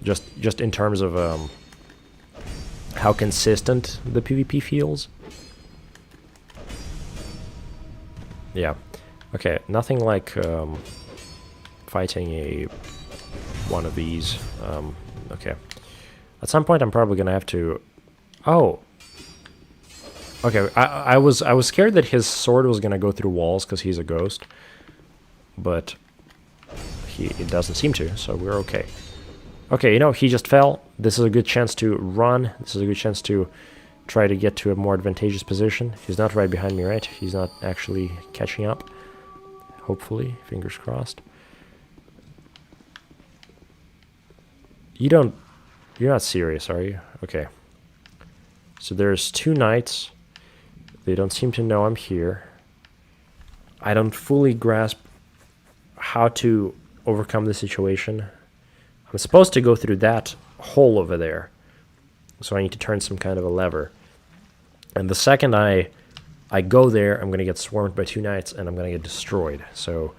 Just in terms of how consistent the PvP feels. Yeah. Okay, nothing like fighting one of these. Okay. At some point, I'm probably gonna have to. Oh. Okay, I was scared that his sword was gonna go through walls because he's a ghost, but it doesn't seem to, so we're okay. Okay, you know, he just fell. This is a good chance to run. This is a good chance to try to get to a more advantageous position. He's not right behind me, right? He's not actually catching up. Hopefully, fingers crossed. You're not serious, are you? Okay. So there's two knights. They don't seem to know I'm here. I don't fully grasp how to overcome the situation. I'm supposed to go through that hole over there. So I need to turn some kind of a lever. And the second I go there, I'm going to get swarmed by two knights and I'm going to get destroyed. So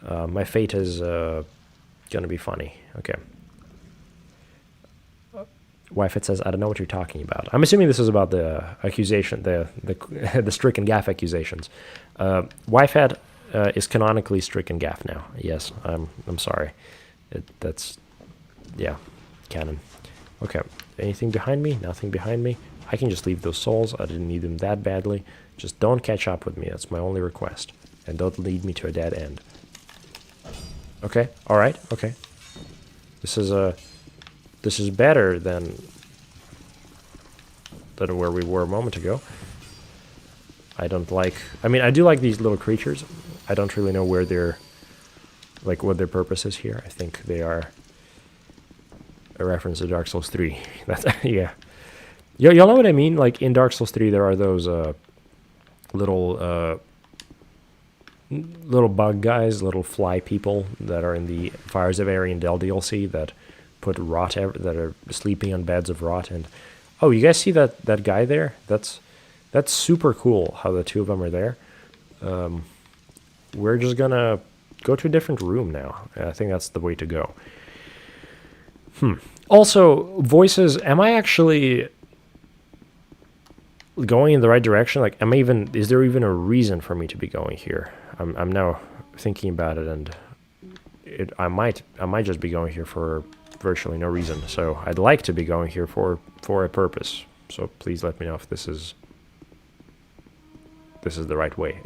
my fate is going to be funny. Okay. Wi-Fi says, I don't know what you're talking about. I'm assuming this is about the accusation, the Stricken Gaff accusations. Wi-Fi is canonically Stricken Gaff now. Yes, I'm sorry. That's, yeah, canon. Okay, anything behind me? Nothing behind me. I can just leave those souls. I didn't need them that badly. Just don't catch up with me. That's my only request. And don't lead me to a dead end. Okay, alright, okay. This is better than where we were a moment ago. I mean, I do like these little creatures. I don't really know where they're, like, what their purpose is here. I think they are a reference to Dark Souls 3. That's, yeah. Y'all know what I mean? Like, in Dark Souls 3, there are those little bug guys, little fly people that are in the Fires of Ariandel DLC that put rot that are sleeping on beds of rot. And oh, you guys see that guy there? That's super cool how the two of them are there. We're just gonna go to a different room now. I think that's the way to go. Also, voices, am I actually going in the right direction? Like, is there even a reason for me to be going here? I'm now thinking about it, and I might just be going here for virtually no reason. So I'd like to be going here for a purpose. So please let me know if this is the right way.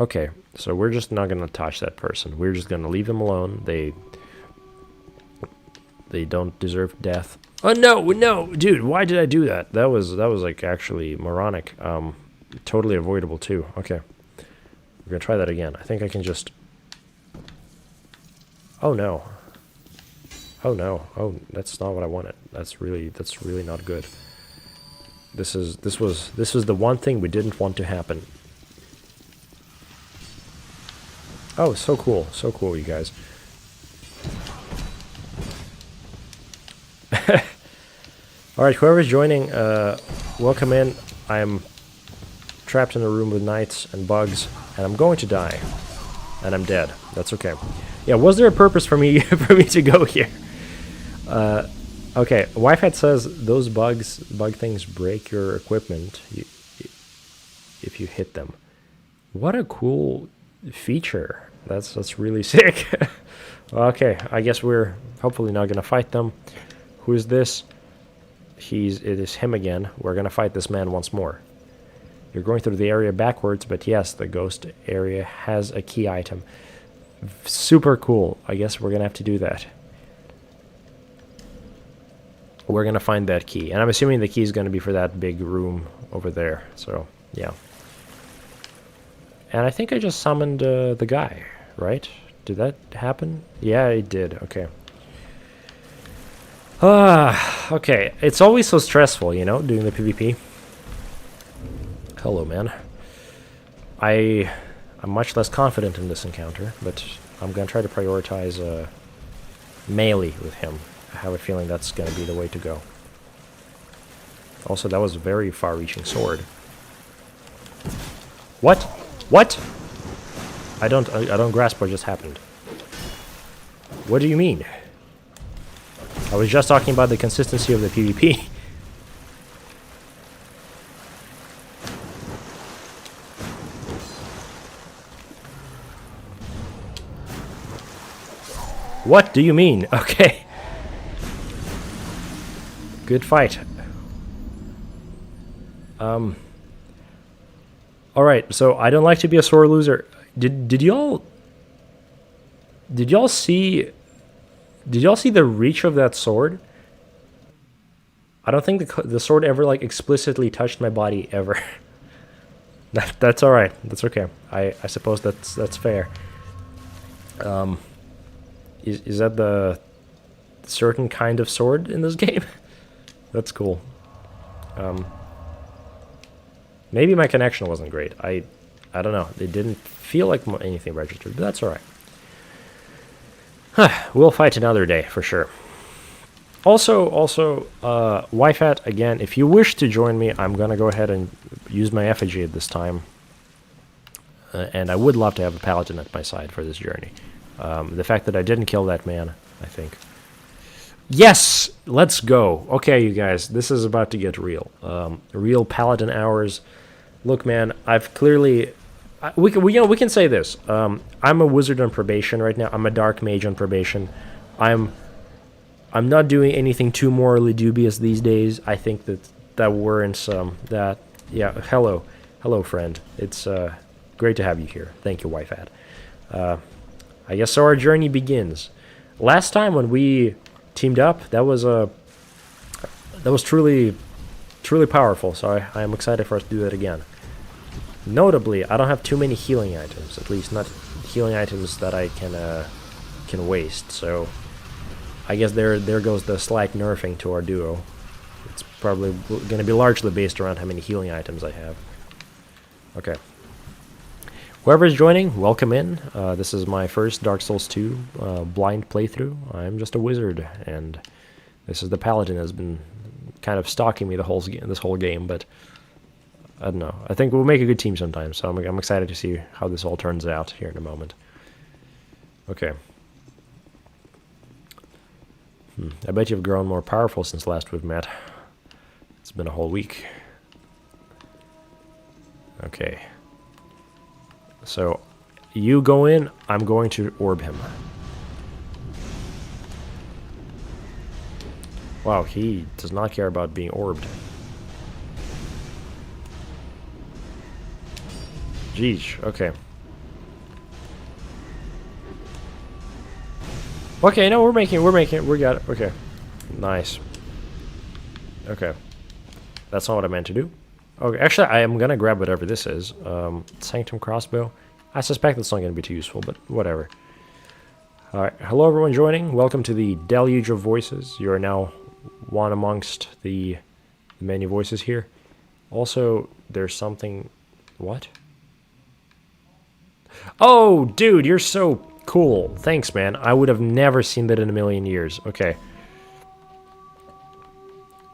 Okay, so we're just not gonna touch that person. We're just gonna leave them alone. They don't deserve death. Oh no, dude, why did I do that? That was like actually moronic. Totally avoidable too. Okay. We're gonna try that again. I think I can just... Oh no. Oh no. Oh, that's not what I wanted. That's really not good. This was the one thing we didn't want to happen. Oh, so cool. So cool, you guys. Alright, whoever's joining, welcome in. I'm trapped in a room with knights and bugs, and I'm going to die. And I'm dead. That's okay. Yeah, was there a purpose for me for me to go here? Okay, Wi-Fi says those bug things break your equipment if you hit them. What a cool feature. That's really sick. Okay, I guess we're hopefully not gonna fight them. Who is this? It is him again. We're gonna fight this man once more. You're going through the area backwards, but yes, the ghost area has a key item. Super cool. I guess we're gonna have to do that. We're gonna find that key, and I'm assuming the key is gonna be for that big room over there. So yeah. And I think I just summoned the guy, right? Did that happen? Yeah, it did. Okay. Okay. It's always so stressful, you know, doing the PvP. Hello, man. I'm much less confident in this encounter, but I'm gonna try to prioritize melee with him. I have a feeling that's gonna be the way to go. Also, that was a very far-reaching sword. What? What? I don't grasp what just happened. What do you mean? I was just talking about the consistency of the PvP. What do you mean? Okay. Good fight. Alright, so I don't like to be a sore loser. Did y'all see the reach of that sword? I don't think the sword ever like explicitly touched my body ever. That's alright. That's okay. I suppose that's fair. Is that the certain kind of sword in this game? That's cool. Maybe my connection wasn't great. I don't know. It didn't feel like anything registered, but that's alright. We'll fight another day, for sure. Also, Wi-Fi, again, if you wish to join me, I'm gonna go ahead and use my effigy at this time. And I would love to have a paladin at my side for this journey. The fact that I didn't kill that man, I think. Yes! Let's go! Okay, you guys, this is about to get real. Real paladin hours. Look, man, I've clearly... we can say this. I'm a wizard on probation right now. I'm a dark mage on probation. I'm not doing anything too morally dubious these days. I think that warrants that. Yeah. Hello, friend. It's great to have you here. Thank you, Wi-Fi. I guess so. Our journey begins. Last time when we teamed up, that was truly powerful. So I am excited for us to do that again. Notably, I don't have too many healing items, at least not healing items that I can waste, so I guess there goes the slight nerfing to our duo. It's probably going to be largely based around how many healing items I have. Okay. Whoever's joining, welcome in. This is my first Dark Souls 2 blind playthrough. I'm just a wizard, and this is the paladin that's been kind of stalking me this whole game, but I don't know. I think we'll make a good team sometimes, so I'm excited to see how this all turns out here in a moment. Okay. I bet you've grown more powerful since last we've met. It's been a whole week. Okay. So, you go in, I'm going to orb him. Wow, he does not care about being orbed. Jeez, okay. Okay, no, we're making it, we got it, okay. Nice. Okay. That's not what I meant to do. Okay, actually, I am gonna grab whatever this is. Sanctum crossbow. I suspect that's not gonna be too useful, but whatever. Alright, hello everyone joining. Welcome to the Deluge of Voices. You are now one amongst the many voices here. Also, there's something... What? Oh, dude, you're so cool. Thanks, man. I would have never seen that in a million years. Okay.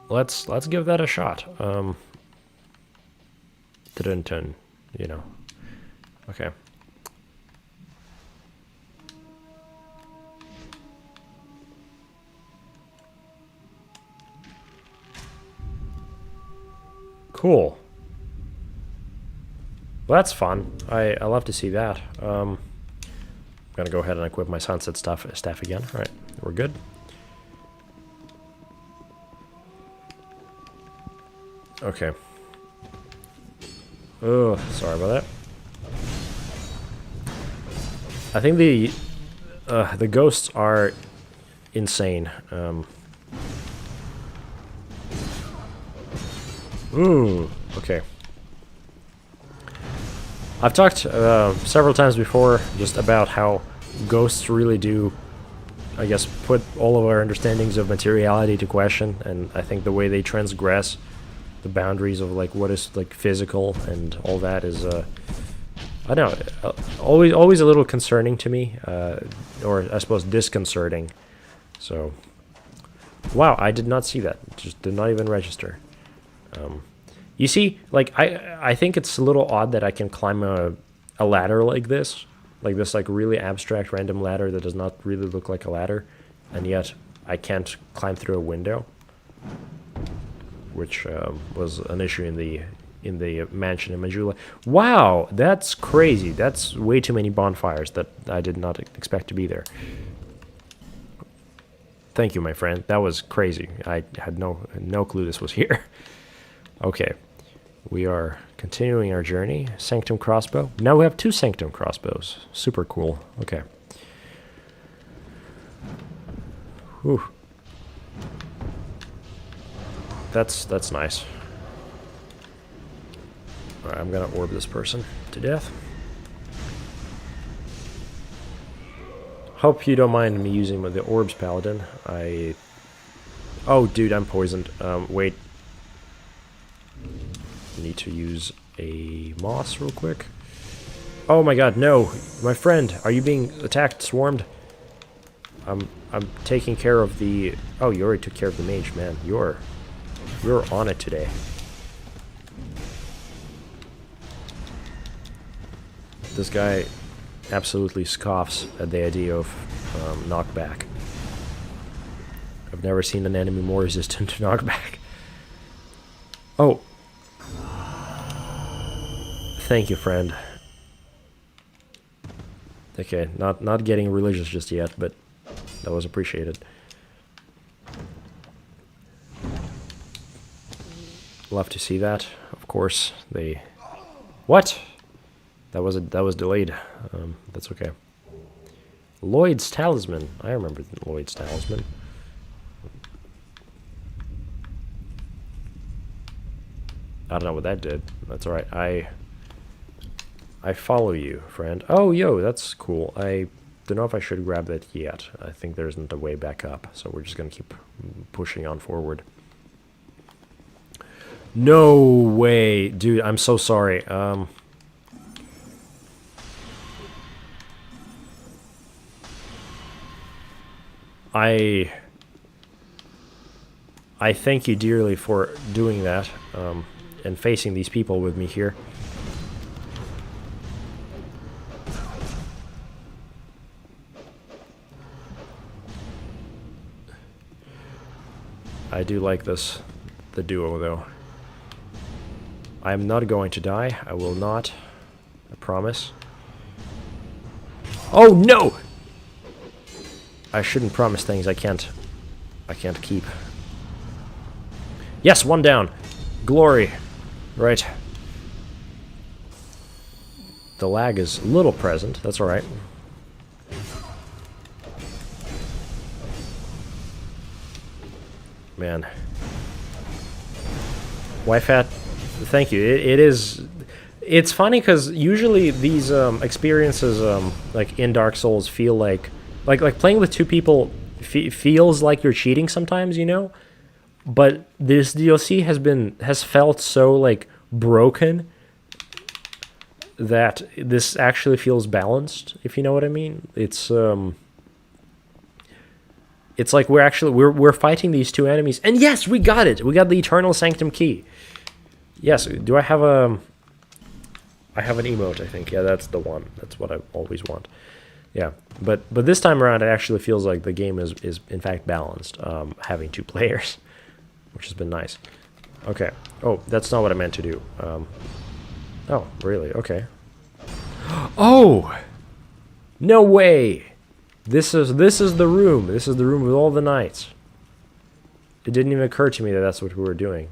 Let's give that a shot. Dun, you know. Okay. Cool. Well, that's fun. I love to see that. I'm gonna go ahead and equip my sunset staff again. All right, we're good. Okay. Oh, sorry about that. I think the ghosts are insane. Okay. I've talked several times before just about how ghosts really do, I guess, put all of our understandings of materiality to question, and I think the way they transgress the boundaries of like what is like physical and all that is, I don't know, always a little concerning to me, or I suppose disconcerting. So, wow, I did not see that. Just did not even register. You see, like, I think it's a little odd that I can climb a ladder like this like really abstract random ladder that does not really look like a ladder, and yet I can't climb through a window, which was an issue in the mansion in Majula. Wow, that's crazy. That's way too many bonfires that I did not expect to be there. Thank you, my friend. That was crazy. I had no clue this was here. Okay, we are continuing our journey. Sanctum crossbow. Now we have 2 sanctum crossbows. Super cool. Okay. Whew. That's nice. Alright, I'm gonna orb this person to death. Hope you don't mind me using the orbs, paladin. Oh, dude, I'm poisoned. Wait. Need to use a moss real quick. Oh my god, no. My friend, are you being attacked, swarmed? I'm taking care of the... Oh, you already took care of the mage, man. You're on it today. This guy absolutely scoffs at the idea of knockback. I've never seen an enemy more resistant to knockback. Oh. Thank you, friend. Okay, not getting religious just yet, but that was appreciated. Love to see that. Of course, they... What? That was delayed. That's okay. Lloyd's talisman. I remember Lloyd's talisman. I don't know what that did. That's alright. I follow you, friend. Oh, yo, that's cool. I don't know if I should grab that yet. I think there isn't a way back up, so we're just gonna keep pushing on forward. No way, dude. I'm so sorry. I thank you dearly for doing that, and facing these people with me here. I do like the duo, though. I am not going to die. I will not. I promise. Oh, no! I shouldn't promise things I can't keep. Yes, one down. Glory. Right. The lag is a little present. That's alright. Man. Wi-Fi, thank you. It is... It's funny because usually these experiences, like in Dark Souls, feel like playing with 2 people feels like you're cheating sometimes, you know? But this DLC has felt so, like, broken that this actually feels balanced, if you know what I mean. It's like we're fighting these two enemies, and yes, we got it. We got the Eternal Sanctum key. Yes, do I have a... I have an emote, I think. Yeah, that's the one. That's what I always want. Yeah, but this time around, it actually feels like the game is in fact balanced, having two players, which has been nice. Okay. Oh, that's not what I meant to do. Oh, really? Okay. Oh! No way! This is the room. This is the room with all the knights. It didn't even occur to me that that's what we were doing.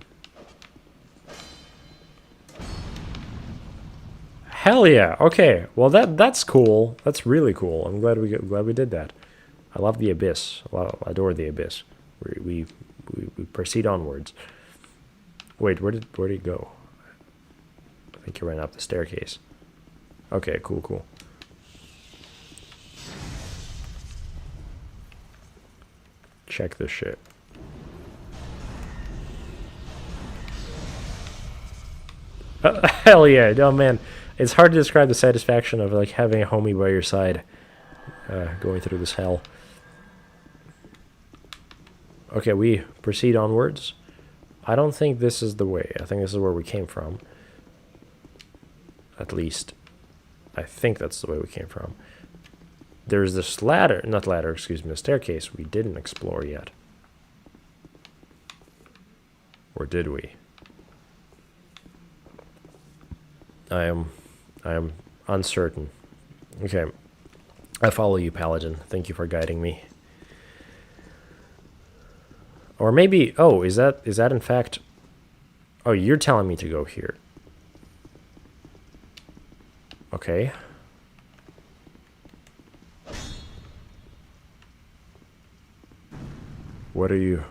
Hell yeah! Okay, well that's cool. That's really cool. I'm glad we did that. I love the abyss. Well, I adore the abyss. We proceed onwards. Wait, where did he go? I think he ran up the staircase. Okay, cool. Check this shit. Hell yeah! Oh man, it's hard to describe the satisfaction of like having a homie by your side, going through this hell. Okay, we proceed onwards. I don't think this is the way. I think this is where we came from. At least, I think that's the way we came from. There's this ladder, not ladder, excuse me, a staircase we didn't explore yet. Or did we? I am uncertain. Okay. I follow you, Paladin. Thank you for guiding me. Or maybe, oh, is that in fact... Oh, you're telling me to go here. Okay. What are you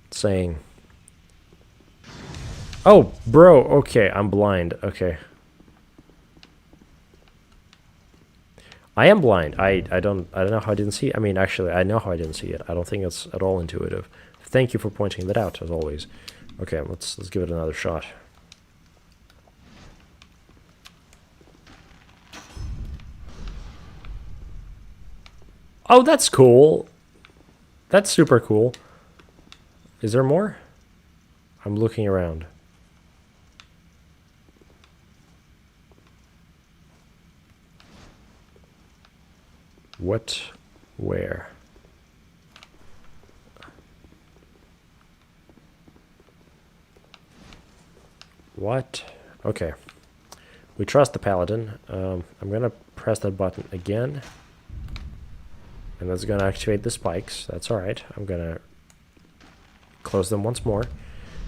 saying? Oh, bro, okay, I'm blind. Okay. I am blind. I don't know how I didn't see it. I mean, actually, I know how I didn't see it. I don't think it's at all intuitive. Thank you for pointing that out, as always. Okay, let's give it another shot. Oh, that's cool. That's super cool. Is there more? I'm looking around. What? Where? What? Okay. We trust the Paladin. I'm gonna press that button again. And that's gonna activate the spikes. That's alright. I'm gonna close them once more.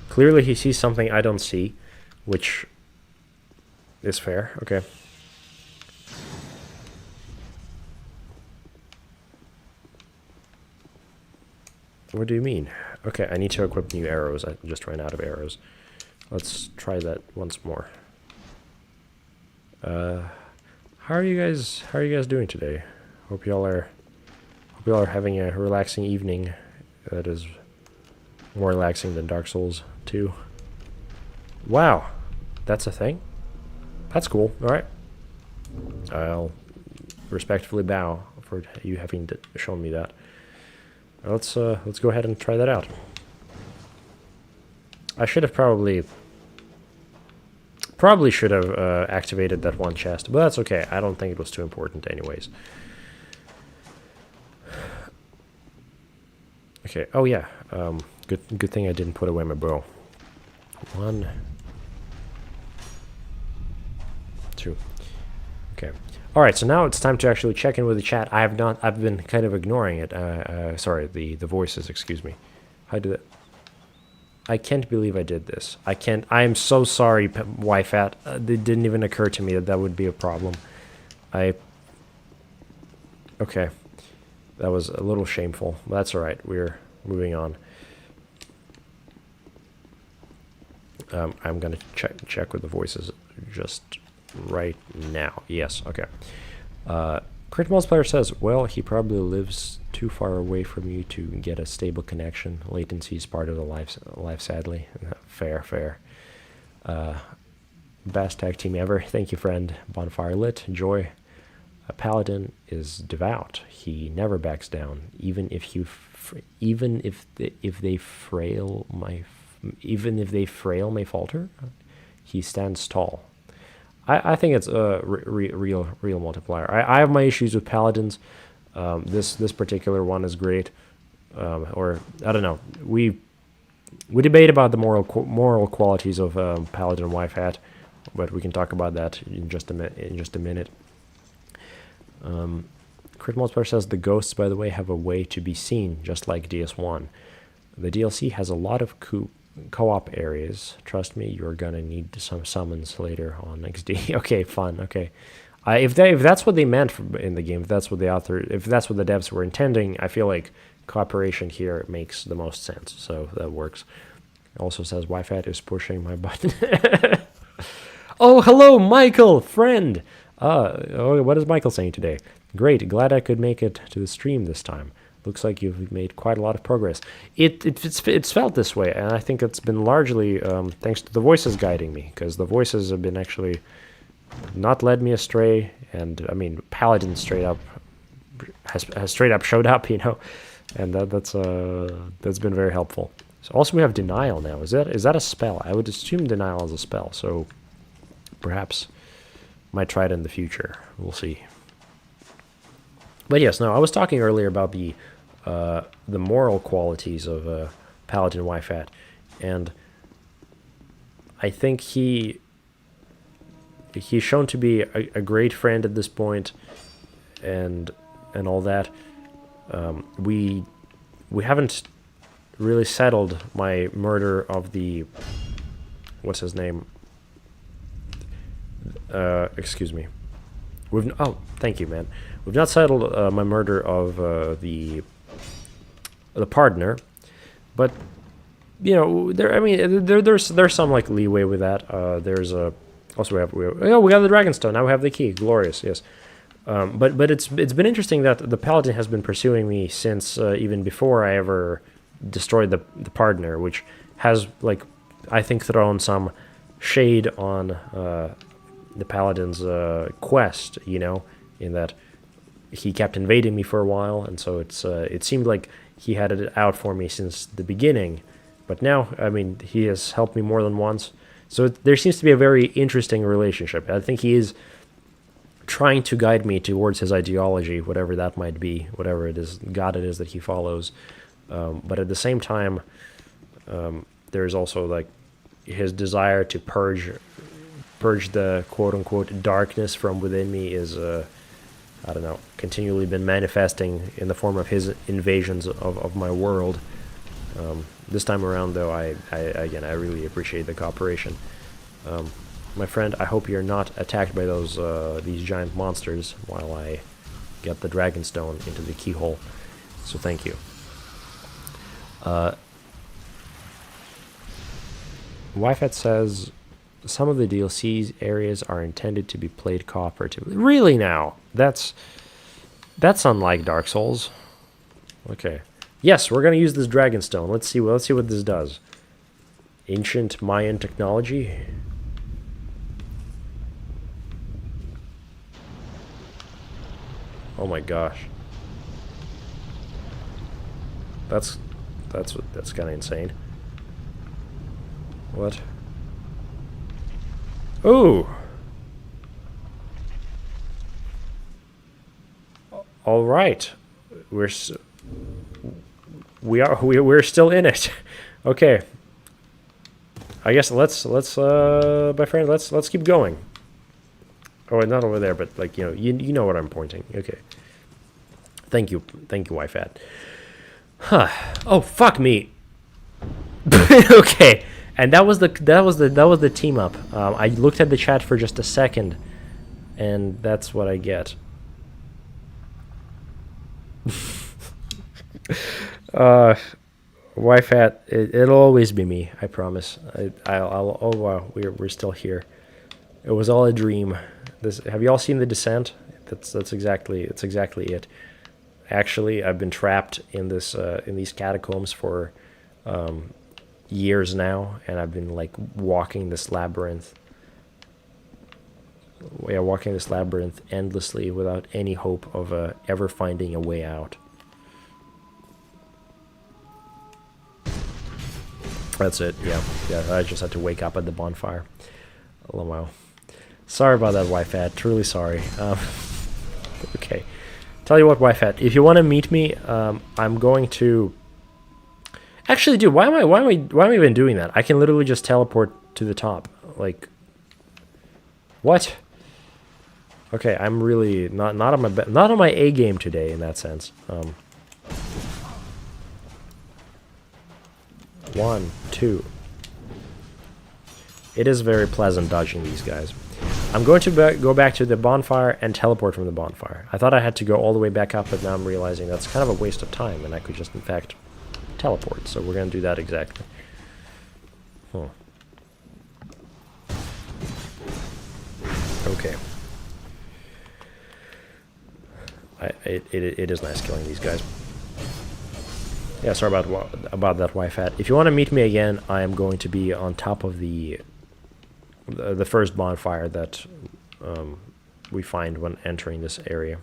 Clearly he sees something I don't see, which is fair. Okay. What do you mean? Okay, I need to equip new arrows. I just ran out of arrows. Let's try that once more. How are you guys doing today? Hope y'all are having a relaxing evening that is more relaxing than Dark Souls 2. Wow. That's a thing? That's cool. Alright. I'll respectfully bow for you having shown me that. Let's go ahead and try that out. I should have probably should have activated that one chest, but that's okay. I don't think it was too important anyways. Okay. Oh yeah. Good thing I didn't put away my bow. 1, 2. Okay. All right. So now it's time to actually check in with the chat. I've been kind of ignoring it. Sorry, the voices. Excuse me. How do that? I can't believe I did this. I can't. I am so sorry, YFAT. It didn't even occur to me that that would be a problem. Okay. That was a little shameful. But that's all right. We're moving on. I'm gonna check with the voices just right now. Yes. Okay. Crit Multiplayer says, well, he probably lives too far away from you to get a stable connection. Latency is part of the life sadly. Fair. Best tag team ever. Thank you, friend. Bonfire lit. Joy. A paladin is devout. He never backs down, even if they frail may falter. He stands tall. I think it's a real multiplier. I have my issues with paladins. This particular one is great. Or I don't know. We debate about the moral qualities of paladin wife hat, but we can talk about that in just a minute. Crit Multiplier says the ghosts, by the way, have a way to be seen, just like DS1. The DLC has a lot of co-op areas. Trust me, you're gonna need some summons later on XD. Okay, fun. Okay, if that's what they meant in the game, if that's what the devs were intending, I feel like cooperation here makes the most sense. So that works. Also says Wi-Fi is pushing my button. Oh, hello, Michael, friend. What is Michael saying today? Great, glad I could make it to the stream this time. Looks like you've made quite a lot of progress. It's felt this way, and I think it's been largely thanks to the voices guiding me, because the voices have been actually not led me astray, and I mean, Paladin straight up has straight up showed up, you know, and that's been very helpful. So also we have Denial now. Is that a spell? I would assume Denial is a spell, so perhaps might try it in the future. We'll see. But yes, no, I was talking earlier about the moral qualities of Paladin Wi-Fat, and I think he's shown to be a great friend at this point, and all that. We haven't really settled my murder of the what's his name? Excuse me. Oh, thank you, man. We've not settled my murder of the partner, but you know, there's some like leeway with that. Also we got the Dragonstone. Now we have the key. Glorious, yes. But it's been interesting that the Paladin has been pursuing me since even before I ever destroyed the partner, which has like I think thrown some shade on the Paladin's quest, you know, in that he kept invading me for a while, and so it seemed like he had it out for me since the beginning. But now, I mean, he has helped me more than once, so there seems to be a very interesting relationship. I think he is trying to guide me towards his ideology, whatever that might be, whatever it is, God it is that he follows. But at the same time, there's also like his desire to purge the quote-unquote darkness from within me is, I don't know, continually been manifesting in the form of his invasions of my world. This time around, though, I really appreciate the cooperation. My friend, I hope you're not attacked by these giant monsters while I get the Dragonstone into the keyhole. So thank you. Wi-Fi says some of the DLC's areas are intended to be played cooperatively. Really now? That's unlike Dark Souls. Okay. Yes, we're gonna use this Dragonstone. Let's see what this does. Ancient Mayan technology. Oh my gosh. That's kind of insane. What? Ooh. All right. We're still in it. Okay. I guess let's my friend, let's keep going. Oh, not over there, but like, you know what I'm pointing. Okay. Thank you, Wi-Fi. Huh. Oh, fuck me. Okay. And that was the team up. I looked at the chat for just a second, and that's what I get. Wi-Fi, it'll always be me. I promise. I'll. Oh wow, we're still here. It was all a dream. Have you all seen The Descent? That's exactly it. Actually, I've been trapped in these catacombs for years now, and I've been like walking this labyrinth yeah, walking this labyrinth endlessly without any hope of ever finding a way out. That's it. Yeah, I just had to wake up at the bonfire. Oh wow. Sorry about that, Wi-Fi. Truly sorry. Okay. Tell you what, Wi-Fi. If you want to meet me, I'm going to. Actually, dude, why am I even doing that? I can literally just teleport to the top. Like, what? Okay, I'm really not on my A game today in that sense. 1, 2. It is very pleasant dodging these guys. I'm going to go back to the bonfire and teleport from the bonfire. I thought I had to go all the way back up, but now I'm realizing that's kind of a waste of time, and I could just, in fact, teleport. So we're going to do that exactly. Huh. Okay. It is nice killing these guys. Yeah, sorry about that, Wi-Fi. If you want to meet me again, I am going to be on top of the first bonfire that we find when entering this area.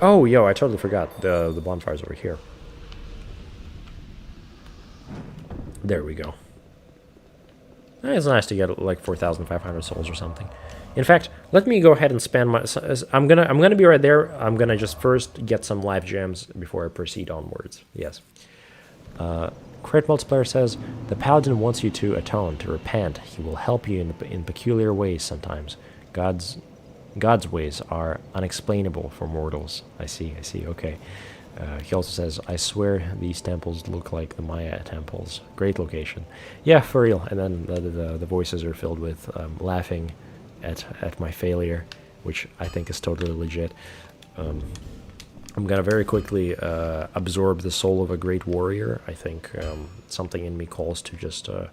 Oh, yo, I totally forgot. The bonfire's over here. There we go. It's nice to get like 4,500 souls or something. In fact, let me go ahead and spend my. I'm gonna be right there. I'm gonna just first get some life gems before I proceed onwards. Yes. Crit Multiplayer says the Paladin wants you to atone, to repent. He will help you in peculiar ways sometimes. God's ways are unexplainable for mortals. I see. Okay. He also says, I swear these temples look like the Maya temples. Great location. Yeah, for real. And then the voices are filled with laughing at my failure, which I think is totally legit. I'm going to very quickly absorb the soul of a great warrior. I think something in me calls to just... oh,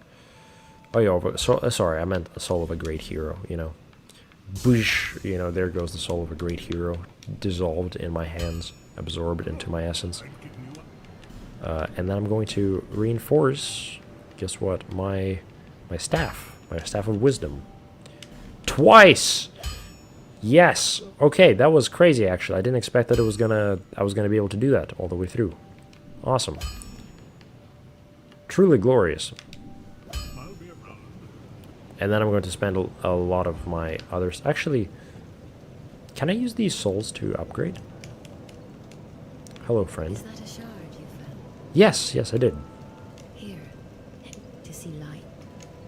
yeah, sorry, I meant the soul of a great hero, you know. Boosh! You know, there goes the soul of a great hero, dissolved in my hands. Absorbed into my essence. And then I'm going to reinforce, guess what, my staff of wisdom. Twice! Yes! Okay, that was crazy actually. I didn't expect that I was gonna be able to do that all the way through. Awesome. Truly glorious. And then I'm going to spend a lot of my others. Actually, can I use these souls to upgrade? Hello, friend. Is that a shard you found? Yes, I did. Here, to see light,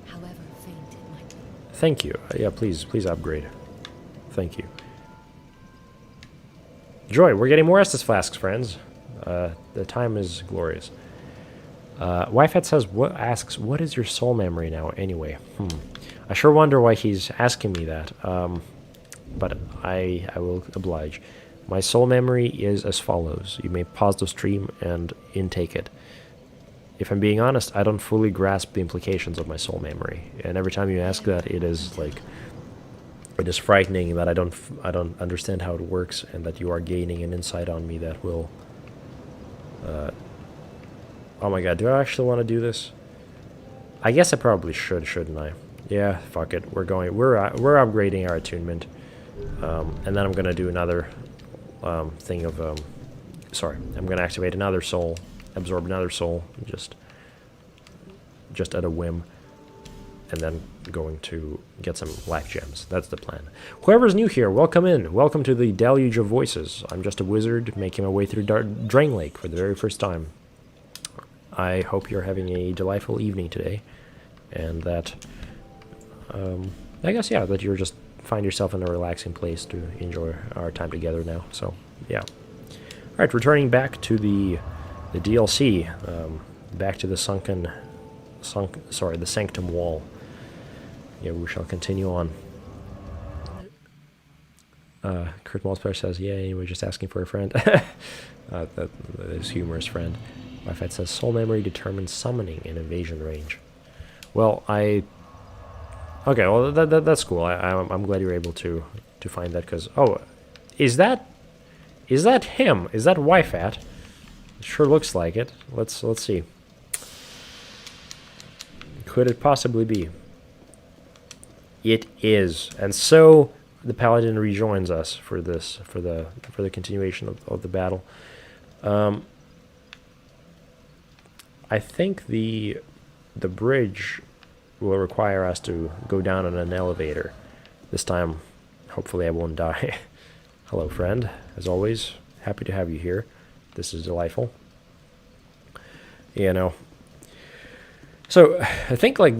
however faint it might be. Thank you. Yeah, please upgrade. Thank you. Joy, we're getting more Estus flasks, friends. The time is glorious. Wi-Fi says, asks, what is your soul memory now, anyway? I sure wonder why he's asking me that. But I will oblige. My soul memory is as follows. You may pause the stream and intake it. If I'm being honest, I don't fully grasp the implications of my soul memory. And every time you ask that, it is like... It is frightening that I don't understand how it works, and that you are gaining an insight on me that will... oh my god, do I actually want to do this? I guess I probably should, shouldn't I? Yeah, fuck it. We're upgrading our attunement. And then I'm gonna do another... thing of sorry, I'm gonna activate another soul, absorb another soul, just at a whim, and then going to get some life gems. That's the plan. Whoever's new here, welcome in. Welcome to the deluge of voices. I'm just a wizard making my way through Drain Lake for the very first time. I hope you're having a delightful evening today, and that I guess, yeah, that you're just find yourself in a relaxing place to enjoy our time together now. So, yeah. Alright, returning back to the DLC, back to the the Sanctum Wall. Yeah, we shall continue on. Kurt Multiplayer says, yeah, anyway, just asking for a friend. That is humorous friend. Wi-Fi says, soul memory determines summoning and evasion range. Well, okay, well, that's cool. I'm glad you're able to find that, because... Oh, is that him? Is that Wi-Fi? It sure looks like it. Let's see. could it possibly be? It is. And so the paladin rejoins us for this, for the continuation of the battle. I think the bridge will require us to go down on an elevator. This time, hopefully I won't die. Hello, friend. As always, happy to have you here. This is delightful. You know. So, I think, like,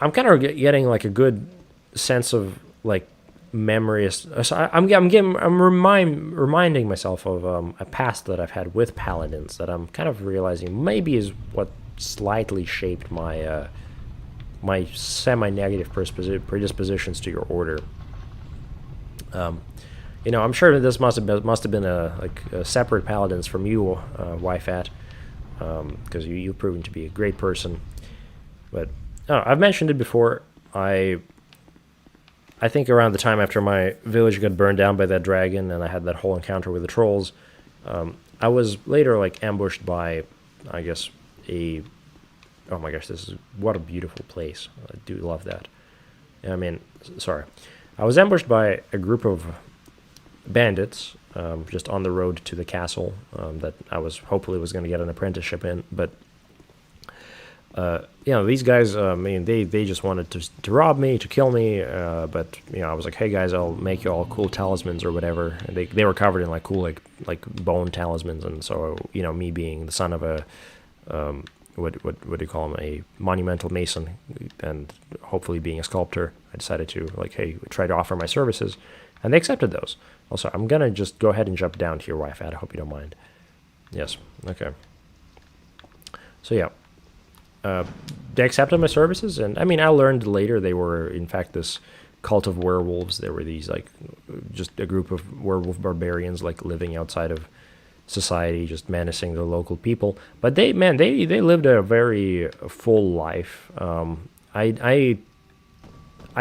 I'm kind of getting, like, a good sense of, like, memories. So I'm reminding myself of a past that I've had with paladins that I'm kind of realizing maybe is what slightly shaped my my semi-negative predispositions to your order. You know, I'm sure that this must have been a separate paladins from you, Wyfat, because you've proven to be a great person. But I've mentioned it before. I think around the time after my village got burned down by that dragon and I had that whole encounter with the trolls, I was later, like, ambushed by, I guess, oh my gosh, what a beautiful place. I do love that. I mean, sorry. I was ambushed by a group of bandits just on the road to the castle that I hopefully was going to get an apprenticeship in, but you know, these guys, I mean, they just wanted to rob me, to kill me, but, you know, I was like, hey guys, I'll make you all cool talismans or whatever. And they were covered in, like, cool, like bone talismans, and so, you know, me being the son of a, what do you call him, a monumental mason, and hopefully being a sculptor, I decided to, like, hey, try to offer my services, and they accepted those. Also, I'm gonna just go ahead and jump down to your wife, I hope you don't mind. Yes, okay. So yeah. They accepted my services, and I mean, I learned later they were, in fact, this cult of werewolves. There were these, like, just a group of werewolf barbarians, like, living outside of society, just menacing the local people. But they lived a very full life. I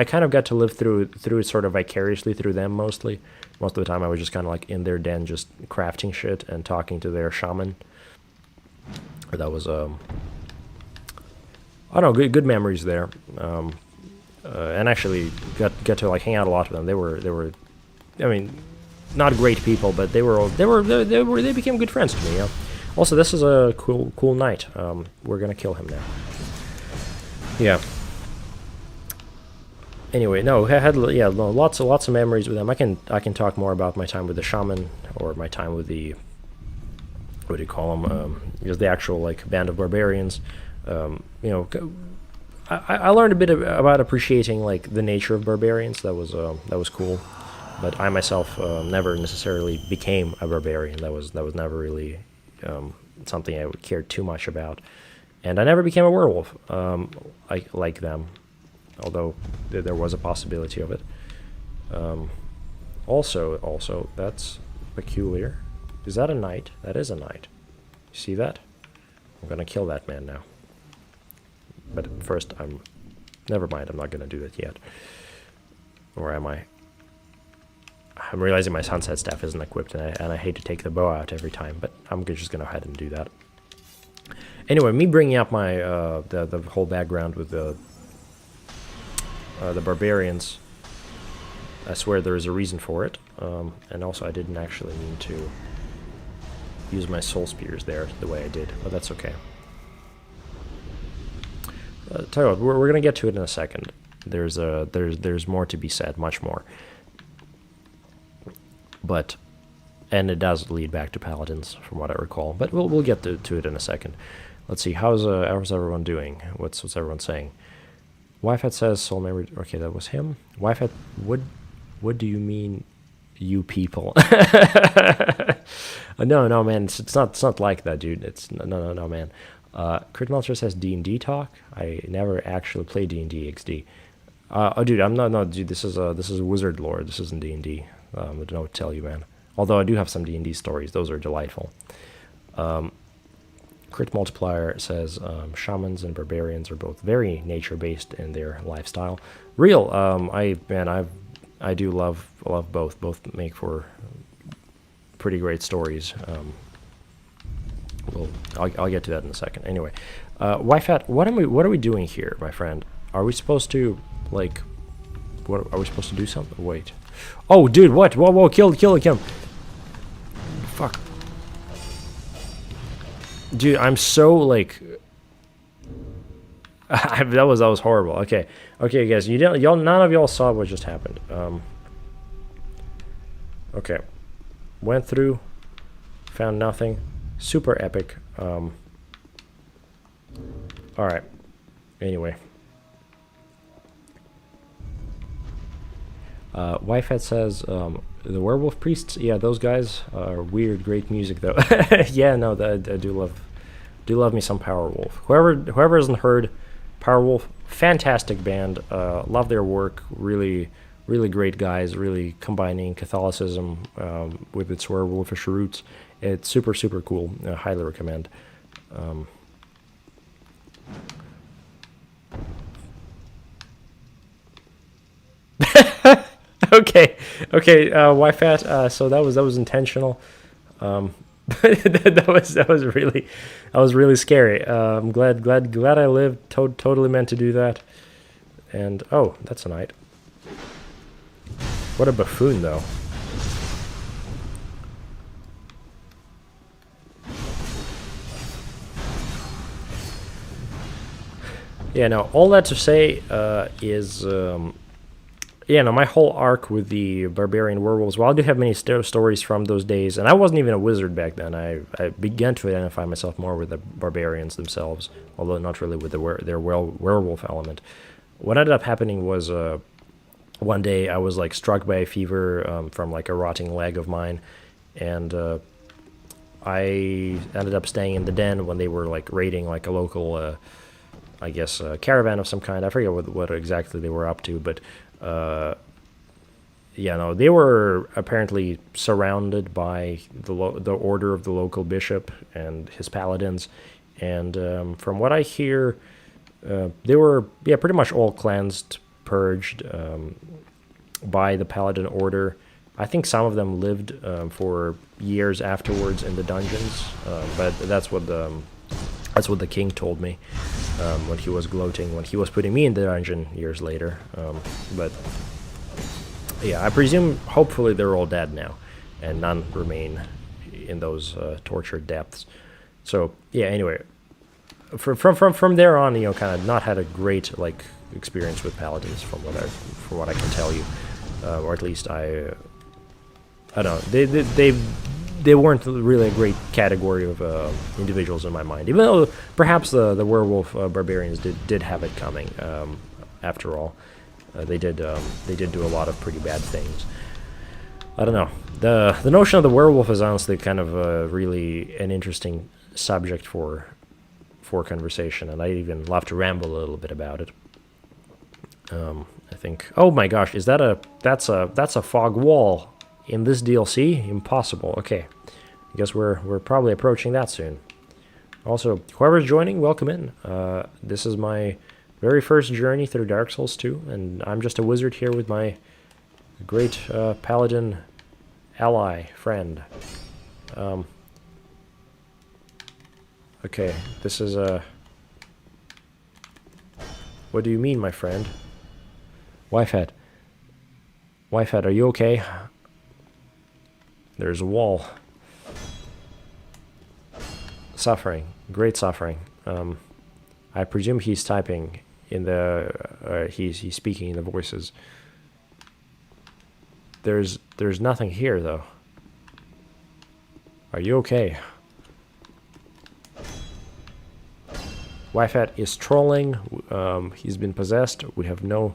kind of got to live through it sort of vicariously through them mostly. Most of the time, I was just kind of, like, in their den, just crafting shit and talking to their shaman. That was I don't know, good memories there, and actually got to, like, hang out a lot with them. They were, I mean, not great people, but they became good friends to me. You know? Also, this is a cool knight. We're gonna kill him now. Yeah. Anyway, no, I had lots of memories with them. I can talk more about my time with the shaman or my time with the, what do you call them? Just the actual, like, band of barbarians. You know, I learned a bit about appreciating, like, the nature of barbarians. That was cool, but I myself never necessarily became a barbarian. That was never really something I cared too much about, and I never became a werewolf like them, although there was a possibility of it. Also, that's peculiar. Is that a knight? That is a knight. You see that? I'm gonna kill that man now. But first, never mind, I'm not going to do that yet. Or am I? I'm realizing my sunset staff isn't equipped, and I hate to take the bow out every time, but I'm just going to go ahead and do that. Anyway, me bringing up my the whole background with the barbarians, I swear there is a reason for it, and also I didn't actually mean to use my soul spears there the way I did, but that's okay. Tell you what, we're gonna get to it in a second. There's more to be said, much more. And it does lead back to paladins, from what I recall. But we'll get to it in a second. Let's see, how's everyone doing? What's everyone saying? Wyfat says soul memory. Okay, that was him. Wyfat, what do you mean, you people? No, man, it's not like that, dude. It's no, man. Crit Monster says D&D talk. I never actually play D&D XD. Oh, dude, dude. This is a Wizard lore. This isn't D&D. I don't know what to tell you, man. Although I do have some D&D stories. Those are delightful. Crit Multiplier says shamans and barbarians are both very nature-based in their lifestyle. Real. I do love both. Both make for pretty great stories. Well, I'll get to that in a second. Anyway, Wi-Fi, what are we doing here, my friend? Are we supposed to, like, what are we supposed to do something? Wait. Oh, dude, what? Whoa, kill him. Fuck. Dude, I'm so, like... that was horrible. Okay, guys, none of y'all saw what just happened. Okay, went through, found nothing. Super epic. All right. Anyway, Wi-Fi says the werewolf priests. Yeah, those guys are weird. Great music though. Yeah, no, I do love me some Powerwolf. Whoever hasn't heard Powerwolf, fantastic band. Love their work. Really great guys. Really combining Catholicism with its werewolfish roots. It's super cool. Highly recommend. Okay, Wi-Fi. So that was intentional. that was really scary. I'm glad I lived. Totally meant to do that. And oh, that's a knight. What a buffoon, though. Yeah, no, all that to say is, yeah, no, my whole arc with the barbarian werewolves, well, I do have many stories from those days, and I wasn't even a wizard back then. I began to identify myself more with the barbarians themselves, although not really with their werewolf element. What ended up happening was, one day I was, like, struck by a fever from, like, a rotting leg of mine, and I ended up staying in the den when they were, like, raiding, like, a local... I guess a caravan of some kind. I forget what exactly they were up to, but yeah, no, they were apparently surrounded by the order of the local bishop and his paladins, and from what I hear, they were pretty much all cleansed, purged by the paladin order. I think some of them lived for years afterwards in the dungeons, but that's what the king told me when he was gloating, when he was putting me in the dungeon years later. But yeah, I presume, hopefully, they're all dead now, and none remain in those tortured depths. So yeah, anyway, from there on, kind of not had a great experience with paladins from what I can tell you, or at least I don't know. They weren't really a great category of individuals in my mind, even though perhaps the werewolf barbarians did have it coming. After all, they did do a lot of pretty bad things. I don't know. The notion of the werewolf is honestly kind of really an interesting subject for conversation, and I even love to ramble a little bit about it. I think. Oh my gosh, that's a fog wall in this DLC? Impossible. Okay, I guess we're probably approaching that soon. Also, whoever's joining, welcome in. This is my very first journey through Dark Souls 2, and I'm just a wizard here with my great paladin ally friend. Okay, this is a... What do you mean, my friend? Wi-Fi, are you okay? There's a wall. Suffering. Great suffering. I presume he's typing in the... he's speaking in the voices. There's nothing here, though. Are you okay? Wi-Fi is trolling. He's been possessed. We have no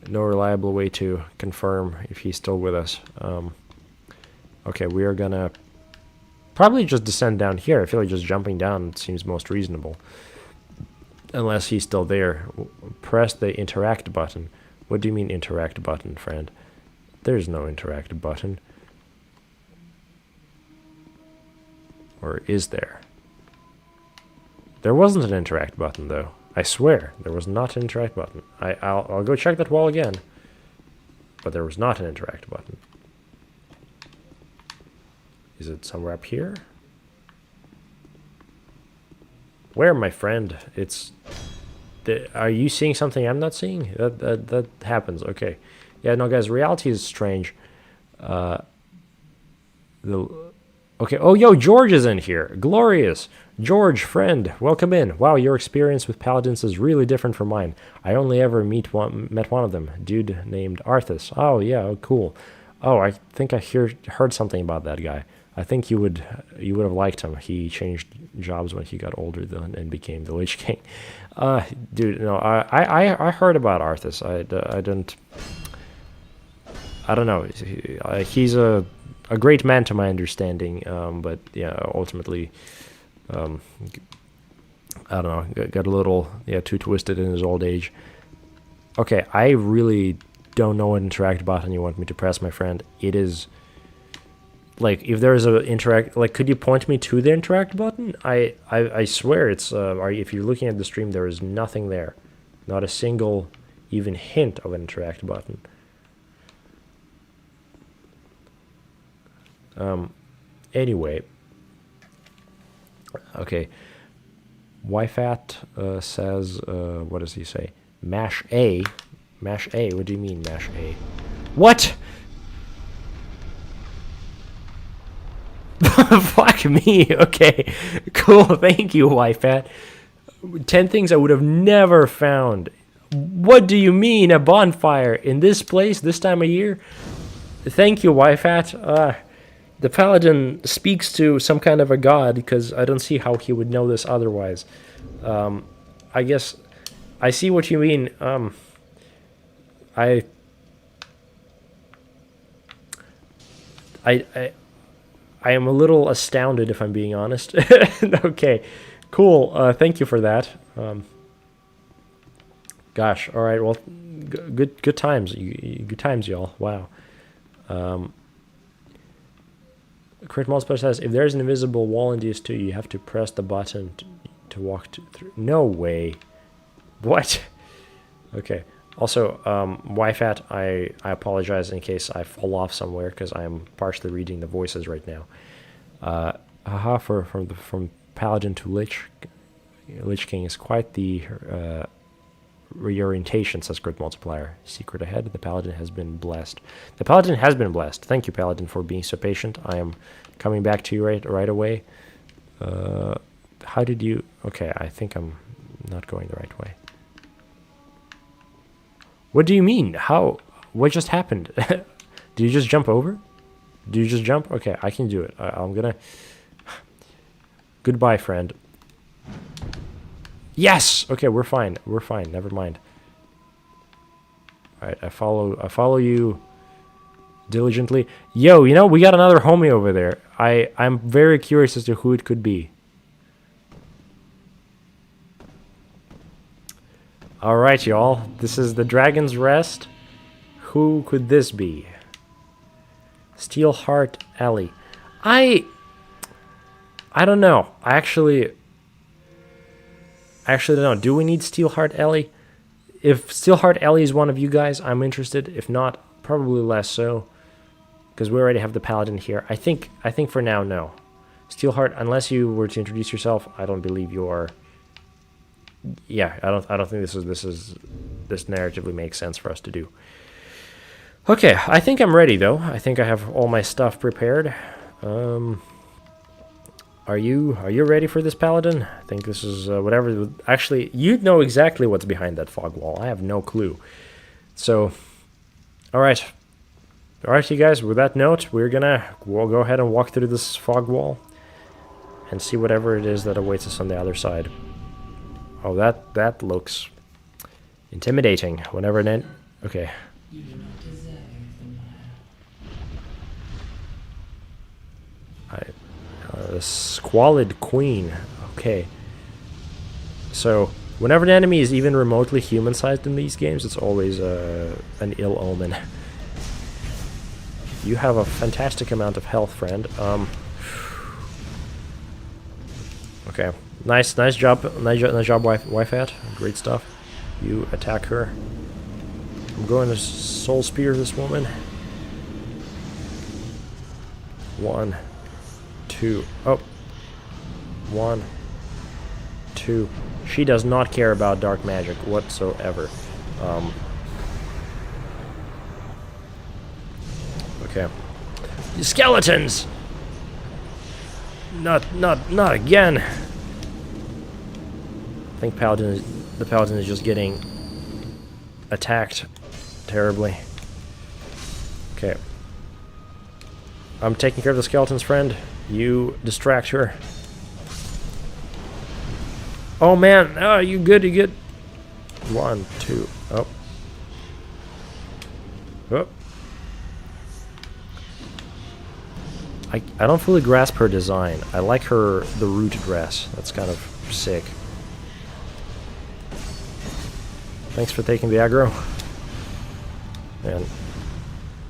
reliable way to confirm if he's still with us. Okay, we are gonna probably just descend down here. I feel like just jumping down seems most reasonable. Unless he's still there. Press the interact button. What do you mean interact button, friend? There's no interact button. Or is there? There wasn't an interact button, though. I swear, there was not an interact button. I'll go check that wall again. But there was not an interact button. Is it somewhere up here? Where, my friend? Are you seeing something I'm not seeing? That happens. Okay. Yeah, no, guys, reality is strange. Okay. Oh, yo, George is in here. Glorious. George, friend, welcome in. Wow, your experience with paladins is really different from mine. I only ever met one of them, dude named Arthas. Oh, yeah, cool. Oh, I think I heard something about that guy. I think you would have liked him. He changed jobs when he got older and became the Lich King. Dude, no, I heard about Arthas. I don't know. He's a great man to my understanding, but yeah, ultimately, I don't know, got a little too twisted in his old age. Okay, I really don't know what interact button you want me to press, my friend. It is like, if there's a interact, like, could you point me to the interact button? I swear it's if you're looking at the stream, there is nothing there, not a single even hint of an interact button. Anyway, okay. YFAT says, what does he say? Mash A. Mash A. What do you mean, mash A? What? Fuck me. Okay. Cool. Thank you, YFAT. 10 things I would have never found. What do you mean, a bonfire in this place, this time of year? Thank you, YFAT. The paladin speaks to some kind of a god, because I don't see how he would know this otherwise. I guess I see what you mean. I am a little astounded, if I'm being honest. Okay, cool. Thank you for that. Gosh, all right. Well, good times. Good times, y'all. Wow. Crit Multiplier says, if there's an invisible wall in DS2, you have to press the button to walk through. No way. What? Okay. Also, YFAT, I apologize in case I fall off somewhere, because I'm partially reading the voices right now. From Paladin to Lich King is quite the reorientation, says Crit Multiplier. Secret ahead, the Paladin has been blessed. The Paladin has been blessed. Thank you, Paladin, for being so patient. I am coming back to you right away. How did you... Okay, I think I'm not going the right way. What do you mean? How? What just happened? Did you just jump over? Did you just jump? Okay, I can do it. I'm gonna... Goodbye, friend. Yes! Okay, we're fine. We're fine. Never mind. Alright, I follow you diligently. Yo, you know, we got another homie over there. I'm very curious as to who it could be. Alright, y'all. This is the Dragon's Rest. Who could this be? Steelheart Alley. I don't know. I actually don't know. Do we need Steelheart Alley? If Steelheart Alley is one of you guys, I'm interested. If not, probably less so, because we already have the Paladin here. I think for now, no. Steelheart, unless you were to introduce yourself, I don't believe you are. Yeah, I don't think this narratively makes sense for us to do. Okay, I think I'm ready though. I think I have all my stuff prepared. Are you ready for this, Paladin? I think this is whatever. Actually, you know exactly what's behind that fog wall. I have no clue. So, all right, you guys. With that note, we'll go ahead and walk through this fog wall and see whatever it is that awaits us on the other side. Oh, that looks intimidating. Whenever it ends. Okay. The Squalid Queen. Okay. So, whenever an enemy is even remotely human-sized in these games, it's always an ill omen. You have a fantastic amount of health, friend. Okay. Nice job, YFAT. Great stuff. You attack her. I'm going to soul spear this woman. 1, 2. Oh. 1, 2. She does not care about dark magic whatsoever. Okay. You skeletons! Not again! I think the paladin is just getting attacked terribly. Okay. I'm taking care of the skeletons, friend. You distract her. Oh man, oh, you good, you good. 1, 2, oh. Oh. I don't fully grasp her design. I like the root dress. That's kind of sick. Thanks for taking the aggro. And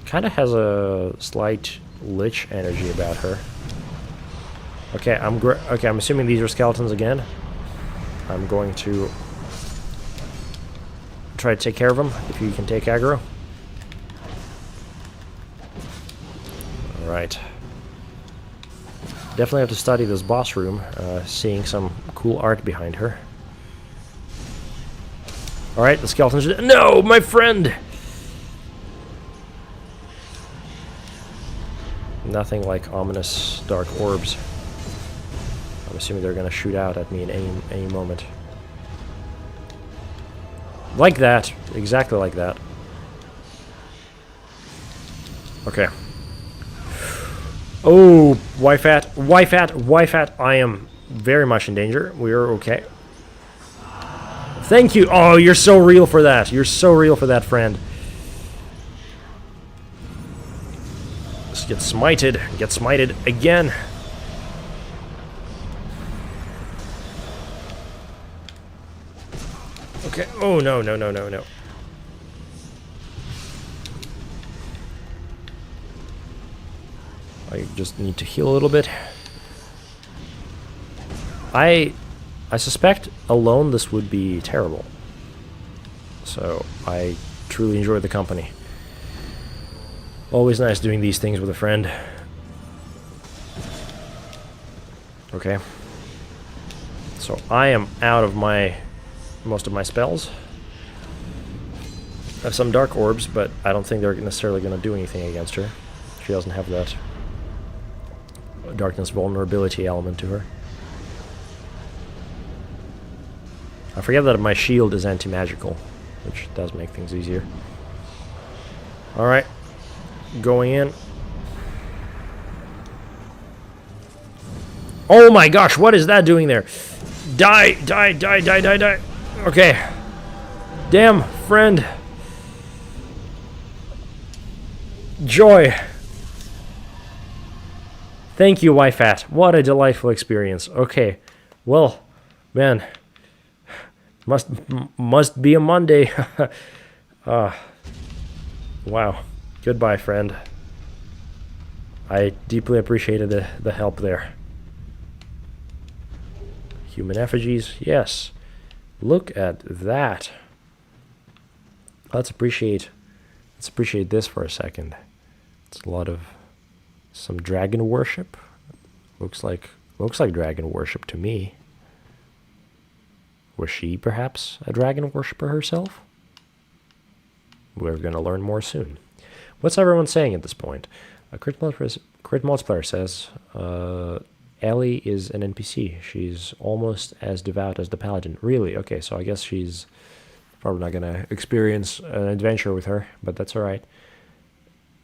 kind of has a slight lich energy about her. Okay, I'm assuming these are skeletons again. I'm going to try to take care of them if you can take aggro. Alright. Definitely have to study this boss room, seeing some cool art behind her. Alright, the skeletons... No, my friend! Nothing like ominous dark orbs. I'm assuming they're going to shoot out at me in any moment. Like that. Exactly like that. Okay. Oh, Y-Fat, Y-Fat, Y-Fat. I am very much in danger. We're okay. Thank you. Oh, you're so real for that. You're so real for that, friend. Let's get smited. Get smited again. Okay. Oh, no, no, no, no, no. I just need to heal a little bit. I suspect alone this would be terrible. So I truly enjoy the company. Always nice doing these things with a friend. Okay. So I am out of most of my spells. I have some dark orbs, but I don't think they're necessarily going to do anything against her. She doesn't have that darkness vulnerability element to her. I forget that my shield is anti-magical, which does make things easier. Alright. Going in. Oh my gosh, what is that doing there? Die, die, die, die, die, die. Okay. Damn, friend. Joy. Thank you, Y-Fat. What a delightful experience. Okay. Well, man. Must be a Monday. Wow. Goodbye, friend. I deeply appreciated the help there. Human effigies, yes. Look at that. Let's appreciate this for a second. It's a lot of some dragon worship. Looks like dragon worship to me. Was she perhaps a dragon worshipper herself? We're going to learn more soon. What's everyone saying at this point? Crit Multiplier says, Ellie is an NPC. She's almost as devout as the paladin. Really? Okay, so I guess she's probably not going to experience an adventure with her, but that's alright.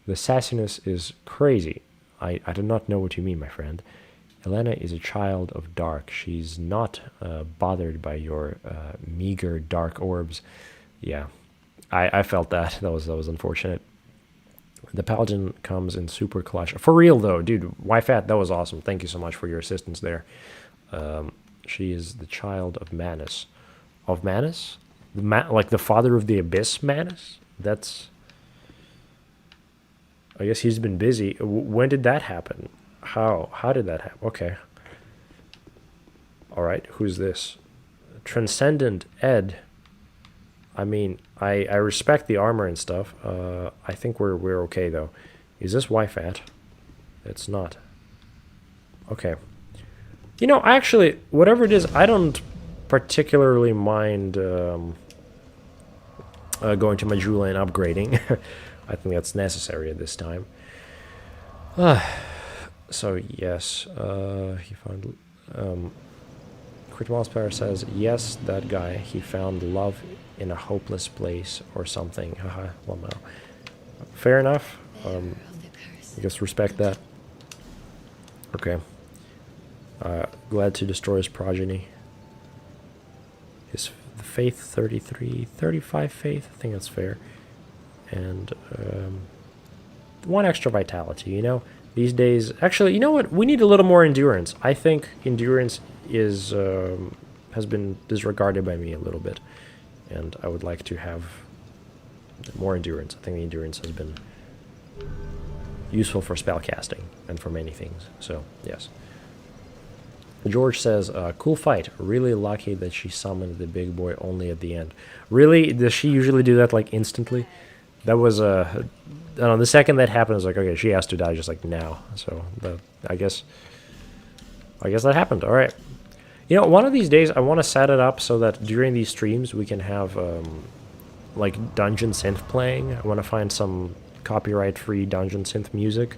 The sassiness is crazy. I do not know what you mean, my friend. Elana is a child of dark. She's not bothered by your meager dark orbs. Yeah, I felt that. That was unfortunate. The paladin comes in super clutch. For real, though, dude, Y-Fat, that was awesome. Thank you so much for your assistance there. She is the child of Manus. Of Manus? Like the father of the abyss, Manus? That's... I guess he's been busy. When did that happen? How did that happen? Okay. Alright, who's this? Transcendent Ed. I mean, I respect the armor and stuff. I think we're okay, though. Is this Y-Fat? It's not. Okay. You know, actually, whatever it is, I don't particularly mind going to Majula and upgrading. I think that's necessary at this time. So yes, he found. Critmalspire says yes, that guy. He found love in a hopeless place or something. Haha. Well, no. Fair enough. I guess respect that. Okay. Glad to destroy his progeny. His faith 33, 35 faith. I think that's fair. And 1 extra vitality. You know, these days. Actually, you know what? We need a little more endurance. I think endurance is has been disregarded by me a little bit, and I would like to have more endurance. I think the endurance has been useful for spellcasting and for many things. So yes. George says, cool fight. Really lucky that she summoned the big boy only at the end. Really? Does she usually do that like instantly? That was I don't know, the second that happened, I was like, okay, she has to die just like now. So I guess that happened. All right. You know, one of these days I want to set it up so that during these streams we can have like dungeon synth playing. I want to find some copyright-free dungeon synth music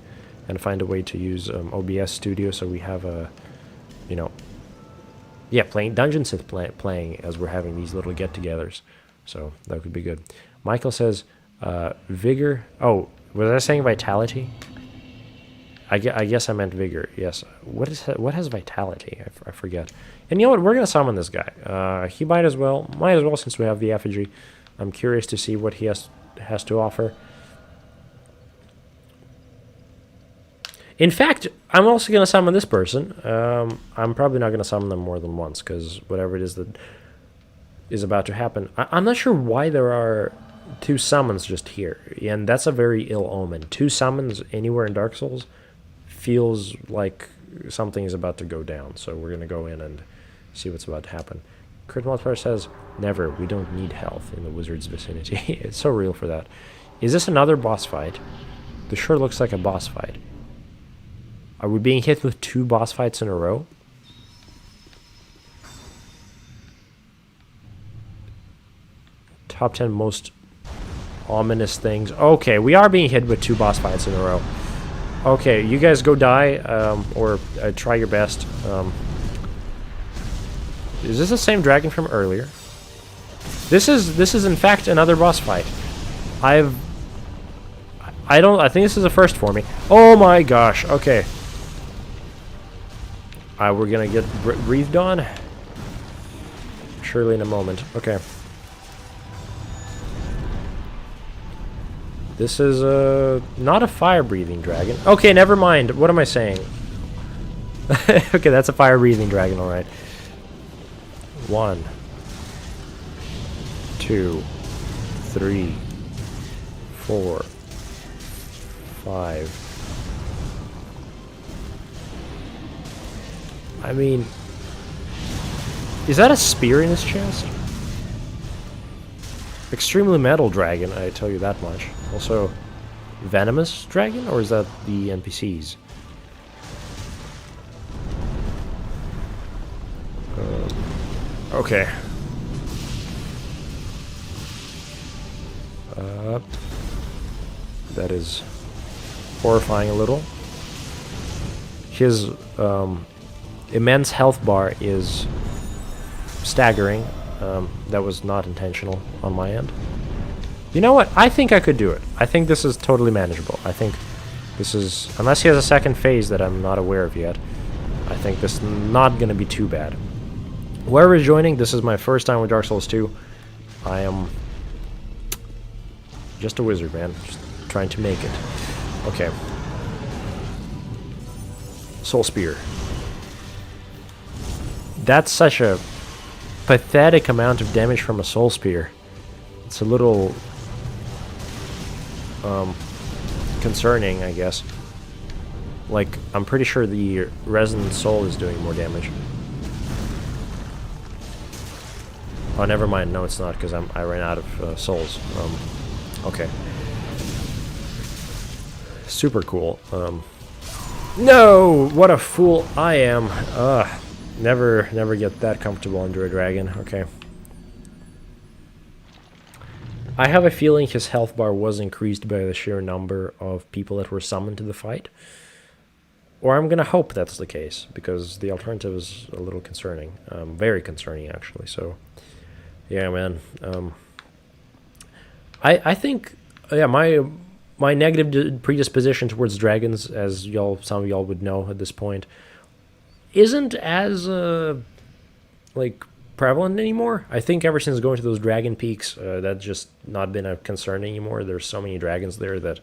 and find a way to use OBS Studio so we have a, you know, yeah, playing dungeon synth playing as we're having these little get-togethers. So that could be good. Michael says, vigor. Oh, was I saying vitality? I guess I meant vigor. Yes. What has vitality? I forget. And you know what? We're gonna summon this guy. He might as well since we have the effigy. I'm curious to see what he has to offer. In fact, I'm also gonna summon this person. I'm probably not gonna summon them more than once because whatever it is that is about to happen. I'm not sure why there are 2 summons just here, and that's a very ill omen. 2 summons anywhere in Dark Souls feels like something is about to go down, so we're going to go in and see what's about to happen. Crit Multiplier says, never, we don't need health in the wizard's vicinity. It's so real for that. Is this another boss fight? This sure looks like a boss fight. Are we being hit with 2 boss fights in a row? Top 10 most ominous things. Okay, we are being hit with 2 boss fights in a row. Okay, you guys go die, or try your best. Is this the same dragon from earlier? This is in fact another boss fight. I think this is a first for me. Oh my gosh, okay. We're gonna get breathed on. Surely in a moment. Okay. This is not a fire-breathing dragon. Okay, never mind. What am I saying? Okay, that's a fire-breathing dragon, alright. 1, 2, 3, 4, 5. I mean, is that a spear in his chest? Extremely metal dragon, I tell you that much. Also, venomous dragon, or is that the NPCs? Okay. That is horrifying a little. His immense health bar is staggering. That was not intentional on my end. You know what? I think I could do it. I think this is totally manageable. I think this is... Unless he has a second phase that I'm not aware of yet, I think this is not going to be too bad. Whoever is joining, this is my first time with Dark Souls 2. I am just a wizard, man. Just trying to make it. Okay. Soul Spear. That's such a pathetic amount of damage from a Soul Spear. It's a little concerning, I guess. Like, I'm pretty sure the Resonant Soul is doing more damage. Oh, never mind. No, it's not, because I ran out of souls. Okay. Super cool. No! What a fool I am. Never get that comfortable under a dragon. Okay. I have a feeling his health bar was increased by the sheer number of people that were summoned to the fight. Or I'm gonna hope that's the case, because the alternative is a little concerning. Very concerning, actually. So, yeah, man. I think, yeah, my negative predisposition towards dragons, as some of y'all would know at this point, isn't as like prevalent anymore. I think ever since going to those dragon peaks, that's just not been a concern anymore. There's so many dragons there that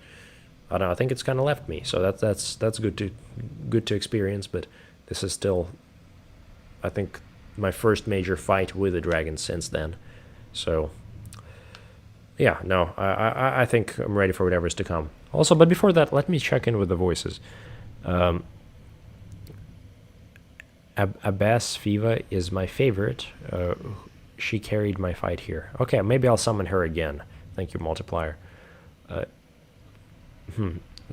I don't know. I think it's kind of left me. So that's good to experience. But this is still, I think, my first major fight with a dragon since then. So yeah, no, I think I'm ready for whatever's to come. Also, but before that, let me check in with the voices. Abbas Fiva is my favorite. She carried my fight here. Okay, maybe I'll summon her again. Thank you, Multiplier.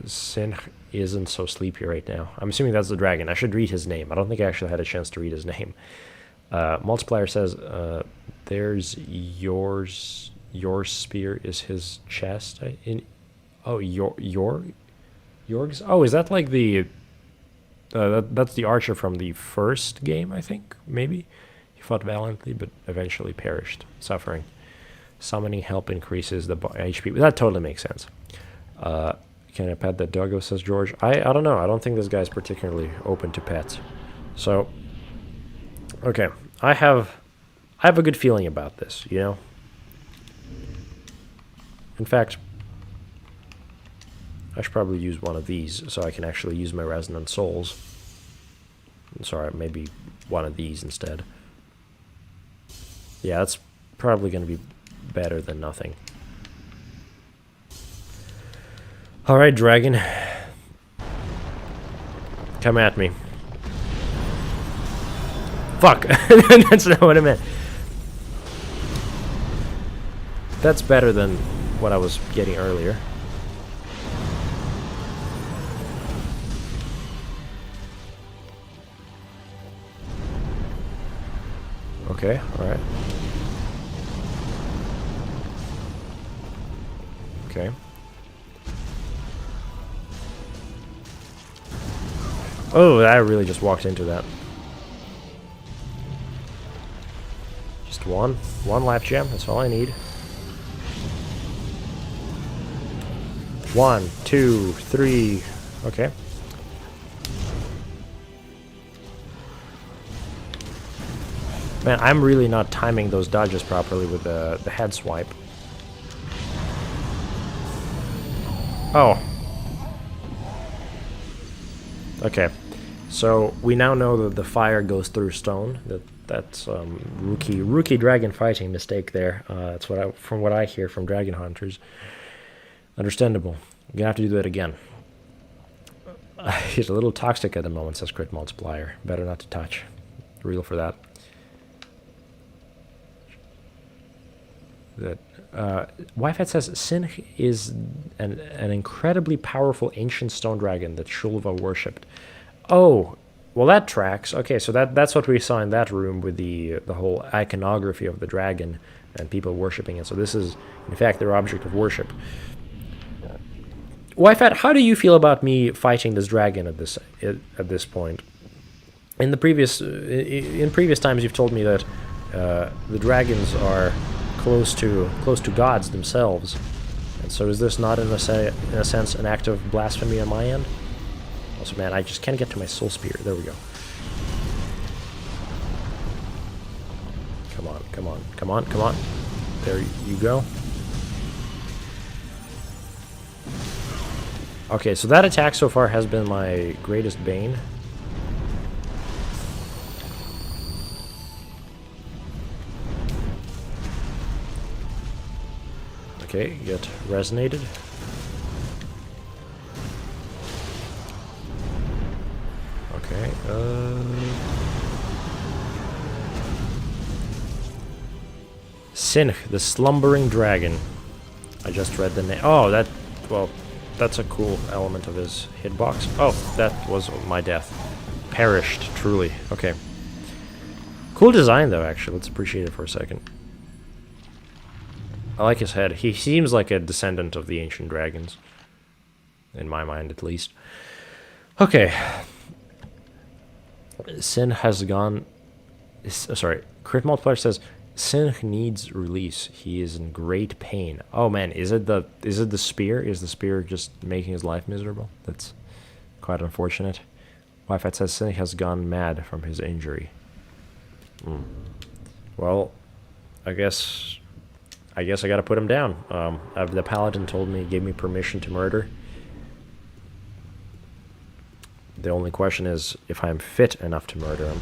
Sinh isn't so sleepy right now. I'm assuming that's the dragon. I should read his name. I don't think I actually had a chance to read his name. Multiplier says, there's yours. Your spear is his chest. Yorg's? Oh, is that like the... that's the archer from the first game, I think, maybe? He fought valiantly, but eventually perished, suffering. Summoning help increases the HP. That totally makes sense. Can I pet that doggo, says George? I don't know. I don't think this guy's particularly open to pets. So, okay. I have a good feeling about this, you know? In fact, I should probably use one of these so I can actually use my Resonant Souls. Sorry, maybe one of these instead. Yeah, that's probably going to be better than nothing. Alright, dragon. Come at me. Fuck! That's not what I meant. That's better than what I was getting earlier. Okay, alright. Okay. Oh, I really just walked into that. Just one life gem, that's all I need. 1, 2, 3, okay. Man, I'm really not timing those dodges properly with the head swipe. Oh. Okay. So we now know that the fire goes through stone. That's rookie dragon fighting mistake there. That's from what I hear from dragon hunters. Understandable. I'm gonna have to do that again. He's a little toxic at the moment, says Crit Multiplier. Better not to touch. Real for that. Wi-Fi says Sinh is an incredibly powerful ancient stone dragon that Shulva worshipped. Oh, well that tracks. Okay, so that's what we saw in that room with the whole iconography of the dragon and people worshipping it. So this is in fact their object of worship. Wi-Fi, how do you feel about me fighting this dragon at this point? In the previous times you've told me that the dragons are close to gods themselves, and so is this not in a sense an act of blasphemy on my end? Also, man, I just can't get to my soul spear. There we go. Come on, come on, come on, come on. There you go. Okay, so that attack so far has been my greatest bane. Okay, get resonated. Okay, Sinh, the slumbering dragon. I just read the name. Oh, that's a cool element of his hitbox. Oh, that was my death. Perished, truly. Okay. Cool design, though, actually. Let's appreciate it for a second. I like his head. He seems like a descendant of the ancient dragons. In my mind, at least. Okay. Sin has gone... Sorry. Crit Multiplier says, Sin needs release. He is in great pain. Oh, man. Is it the spear? Is the spear just making his life miserable? That's quite unfortunate. Wi-Fi says Sin has gone mad from his injury. Well, I guess I gotta put him down. The paladin gave me permission to murder. The only question is if I'm fit enough to murder him.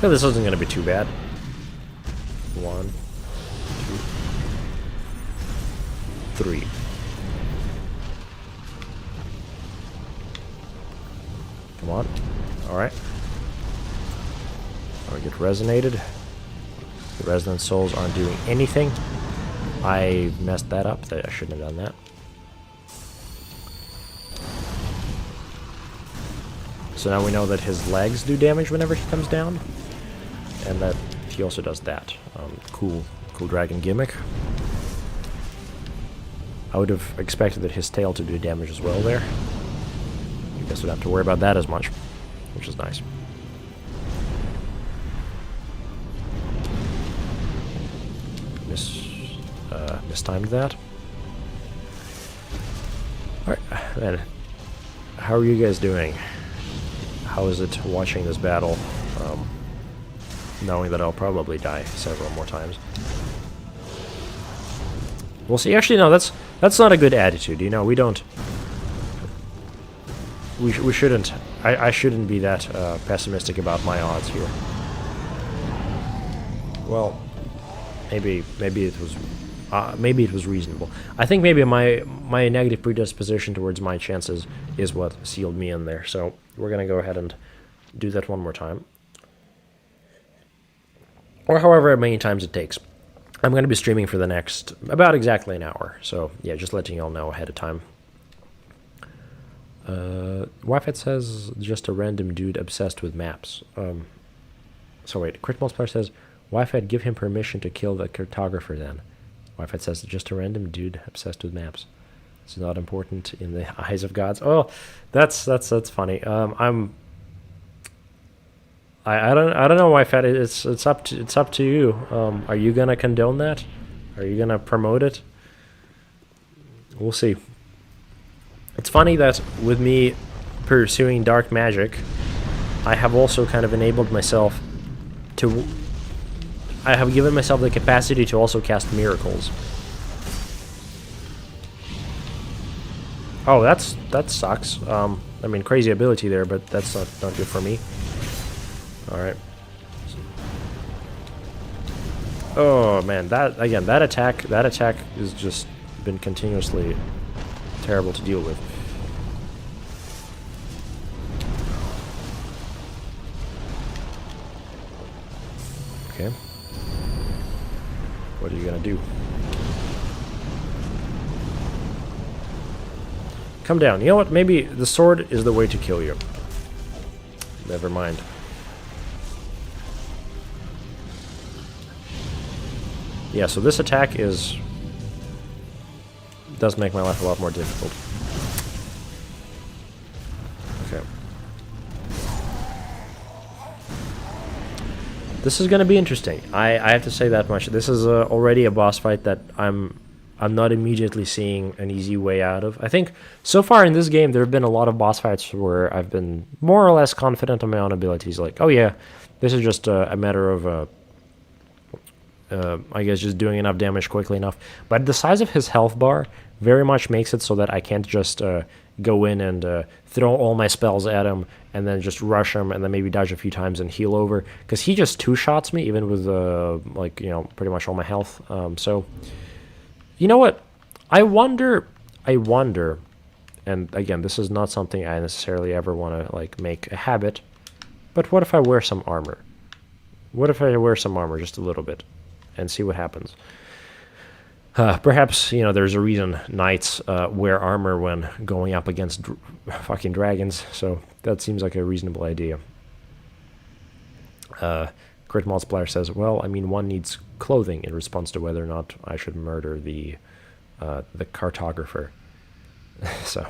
No, this isn't gonna be too bad. 1, 2, 3. Come on. Alright. I get resonated. The resonant souls aren't doing anything. I messed that up. I shouldn't have done that. So now we know that his legs do damage whenever he comes down. And that he also does that. Cool dragon gimmick. I would have expected that his tail to do damage as well there. I guess we don't have to worry about that as much, which is nice. Mistimed that. Alright, man. How are you guys doing? How is it watching this battle? Knowing that I'll probably die several more times. We'll see. Actually, no, that's not a good attitude. You know, we don't... We shouldn't... I shouldn't be that pessimistic about my odds here. Well, maybe it was reasonable. I think maybe my negative predisposition towards my chances is what sealed me in there. So we're gonna go ahead and do that one more time, or however many times it takes. I'm gonna be streaming for the next about exactly an hour. So yeah, just letting y'all know ahead of time. Wi-Fi says just a random dude obsessed with maps. So wait, Crit Multiplier says Wi-Fi give him permission to kill the cartographer then. Wi-Fi says just a random dude obsessed with maps. It's not important in the eyes of gods. Oh, that's funny. I don't know, Wi-Fi. It's up to you. Are you gonna condone that? Are you gonna promote it? We'll see. It's funny that with me pursuing dark magic, I have also kind of enabled myself to... I have given myself the capacity to also cast miracles. Oh, that sucks. I mean, crazy ability there, but that's not good for me. Alright. Oh, man, that attack has just been continuously terrible to deal with. Okay. What are you gonna do? Come down. You know what? Maybe the sword is the way to kill you. Never mind. Yeah, so this attack does make my life a lot more difficult. Okay. This is gonna be interesting. I have to say that much. This is already a boss fight that I'm not immediately seeing an easy way out of. I think so far in this game there have been a lot of boss fights where I've been more or less confident on my own abilities. Like, oh yeah, this is just a matter of I guess just doing enough damage quickly enough. But the size of his health bar very much makes it so that I can't just go in and throw all my spells at him and then just rush him and then maybe dodge a few times and heal over, because he just two-shots me even with like, you know, pretty much all my health. So you know what, I wonder, and again, this is not something I necessarily ever want to like make a habit, but what if I wear some armor? What if I wear some armor just a little bit and see what happens? Perhaps, you know, there's a reason knights wear armor when going up against fucking dragons, so that seems like a reasonable idea. Crit Multiplier says, well, I mean, one needs clothing in response to whether or not I should murder the cartographer. So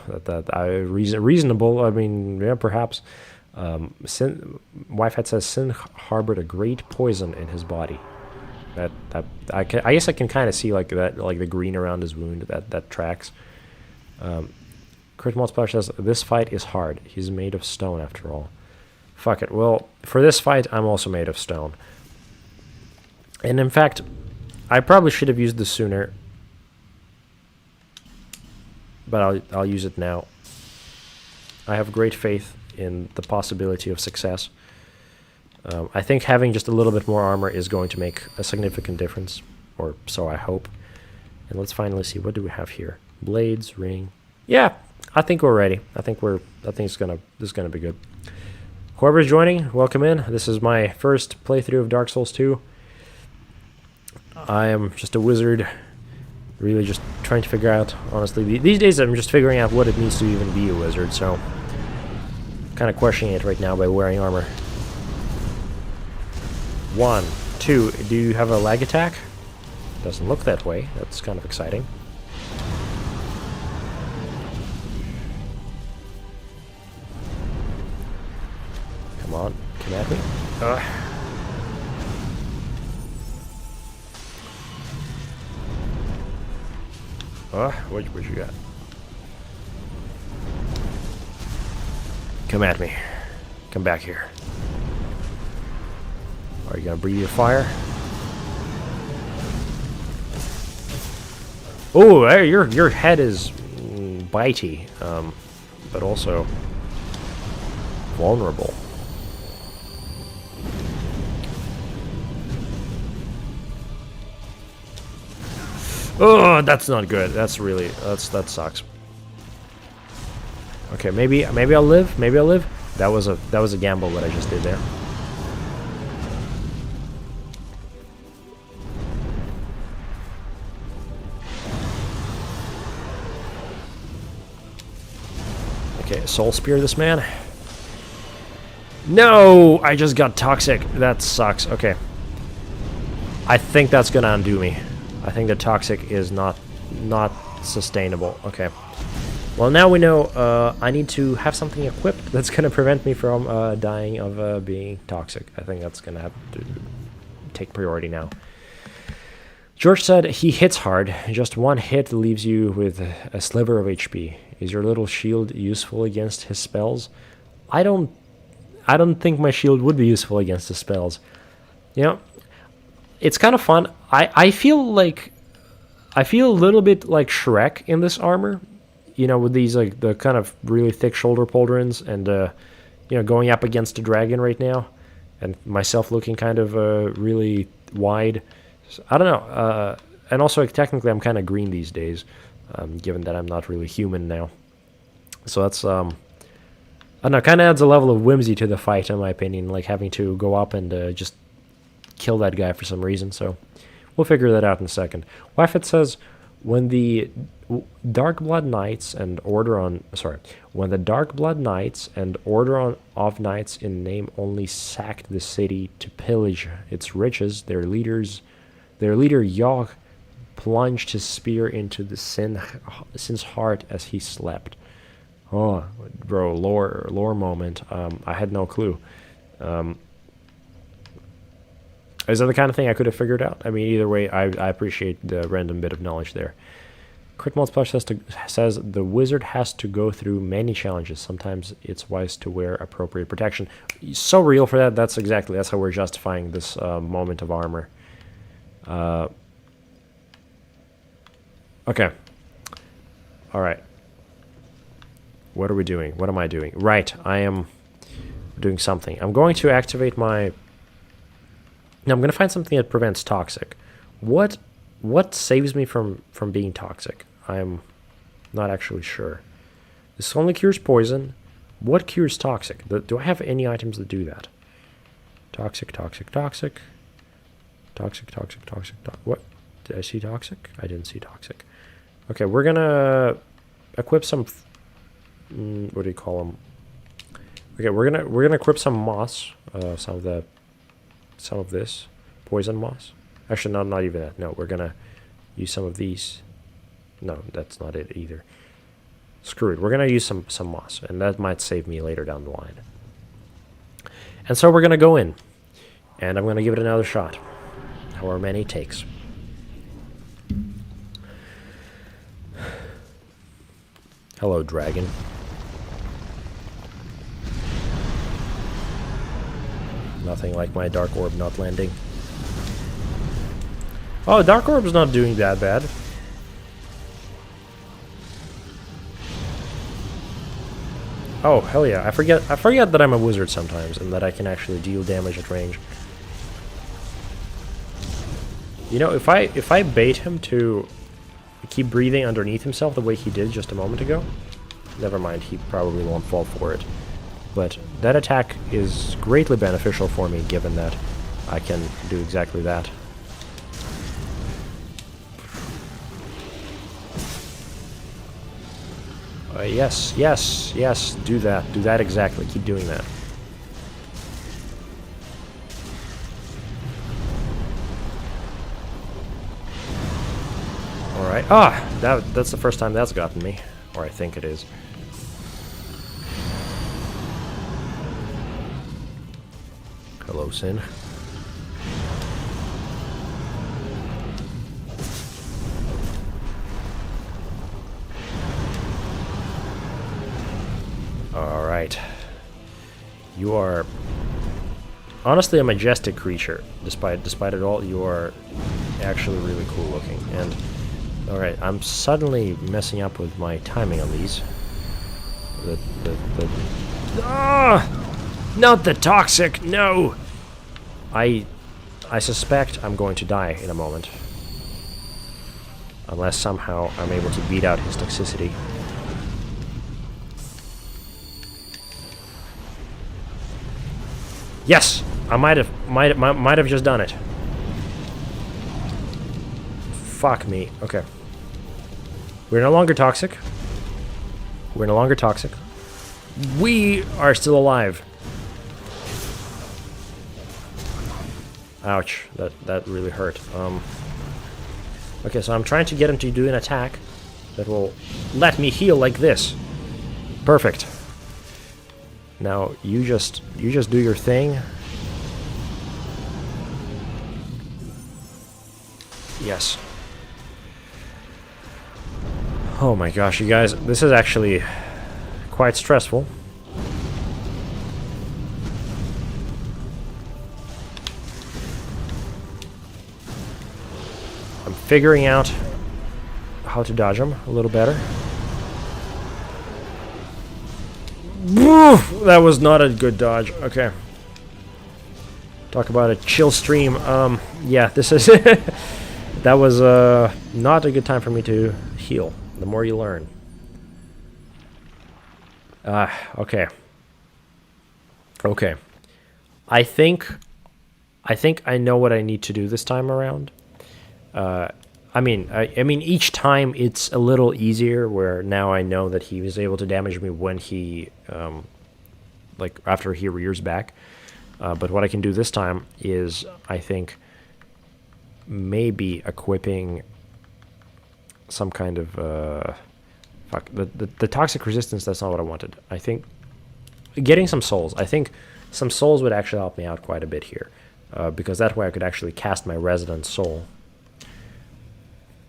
reasonable. I mean, yeah, perhaps. Wi-Fi says Sin harbored a great poison in his body. I guess I can kind of see like that, like the green around his wound. That tracks. Crit Multiplier says this fight is hard. He's made of stone after all. Fuck it. Well, for this fight, I'm also made of stone. And in fact, I probably should have used this sooner. But I'll use it now. I have great faith in the possibility of success. I think having just a little bit more armor is going to make a significant difference. Or so I hope. And let's finally see, what do we have here? Blades, ring. Yeah, I think we're ready. I think this is gonna be good. Whoever's joining, welcome in. This is my first playthrough of Dark Souls 2. I am just a wizard, really just trying to figure out, honestly, these days I'm just figuring out what it means to even be a wizard, so kind of questioning it right now by wearing armor. 1, 2, do you have a lag attack? Doesn't look that way. That's kind of exciting. Come on, come at me. What you got? Come at me. Come back here. Are you gonna breathe your fire? Oh, hey, your head is bitey, but also vulnerable. Oh, that's not good. That's really that sucks. Okay, maybe I'll live. Maybe I'll live. That was a gamble what I just did there. Okay, soul spear this man. No, I just got toxic. That sucks. Okay. I think that's gonna undo me. I think the toxic is not sustainable. Okay. Well, now we know I need to have something equipped that's going to prevent me from dying of being toxic. I think that's going to have to take priority now. George said he hits hard. Just one hit leaves you with a sliver of HP. Is your little shield useful against his spells? I don't think my shield would be useful against his spells. You know, it's kind of fun. I feel a little bit like Shrek in this armor, you know, with these like the kind of really thick shoulder pauldrons and you know, going up against a dragon right now, and myself looking kind of really wide. So, I don't know. And also, like, technically, I'm kind of green these days, given that I'm not really human now. So that's I don't know. Kind of adds a level of whimsy to the fight, in my opinion. Like having to go up and just kill that guy for some reason. So we'll figure that out in a second. Wifet says, when the Dark Blood Knights and Order of Knights in name only sacked the city to pillage its riches, their leader Yogg plunged his spear into the Sin's heart as he slept. Oh, bro, lore moment. I had no clue. Is that the kind of thing I could have figured out? I mean, either way, I appreciate the random bit of knowledge there. Crit Multiplier says the wizard has to go through many challenges. Sometimes it's wise to wear appropriate protection. So real for that. That's how we're justifying this moment of armor. Okay. All right. What are we doing? What am I doing? Right, I am doing something. I'm going to activate my... Now, I'm going to find something that prevents toxic. What saves me from being toxic? I'm not actually sure. This only cures poison. What cures toxic? Do I have any items that do that? Toxic. What? Did I see toxic? I didn't see toxic. Okay, we're going to equip some... what do you call them? Okay, we're gonna equip some moss, some of the some of this poison moss. Actually, no, not even that. No, we're gonna use some of these. No, that's not it either. Screw it. We're gonna use some moss, and that might save me later down the line. And so we're gonna go in, and I'm gonna give it another shot, however many it takes. Hello, dragon. Nothing like my dark orb not landing. Oh, dark orb's not doing that bad. Oh, hell yeah. I forget that I'm a wizard sometimes and that I can actually deal damage at range. You know, if I bait him to keep breathing underneath himself the way he did just a moment ago, never mind, he probably won't fall for it. But that attack is greatly beneficial for me, given that I can do exactly that. Yes, yes, yes, do that. Do that exactly. Keep doing that. Alright. Ah! That's the first time that's gotten me. Or I think it is. Hello, Sin. Alright. You are honestly a majestic creature. Despite it all, you are actually really cool looking. And alright, I'm suddenly messing up with my timing on these. Not the toxic, no! I suspect I'm going to die in a moment. Unless somehow I'm able to beat out his toxicity. Yes! I might have just done it. Fuck me. Okay. We're no longer toxic. We're no longer toxic. We are still alive. Ouch. That really hurt. Okay, so I'm trying to get him to do an attack that will let me heal like this. Perfect. Now you just do your thing. Yes. Oh my gosh, you guys, this is actually quite stressful. I'm figuring out how to dodge them a little better. That was not a good dodge. Okay. Talk about a chill stream. Yeah, this is... That was not a good time for me to heal. The more you learn. Okay. Okay. I think I know what I need to do this time around. I mean, each time it's a little easier, where now I know that he was able to damage me when he, like, after he rears back. But what I can do this time is, I think, maybe equipping some kind of, fuck, the toxic resistance, that's not what I wanted. I think getting some souls. I think some souls would actually help me out quite a bit here. Because that way I could actually cast my Resonant Soul.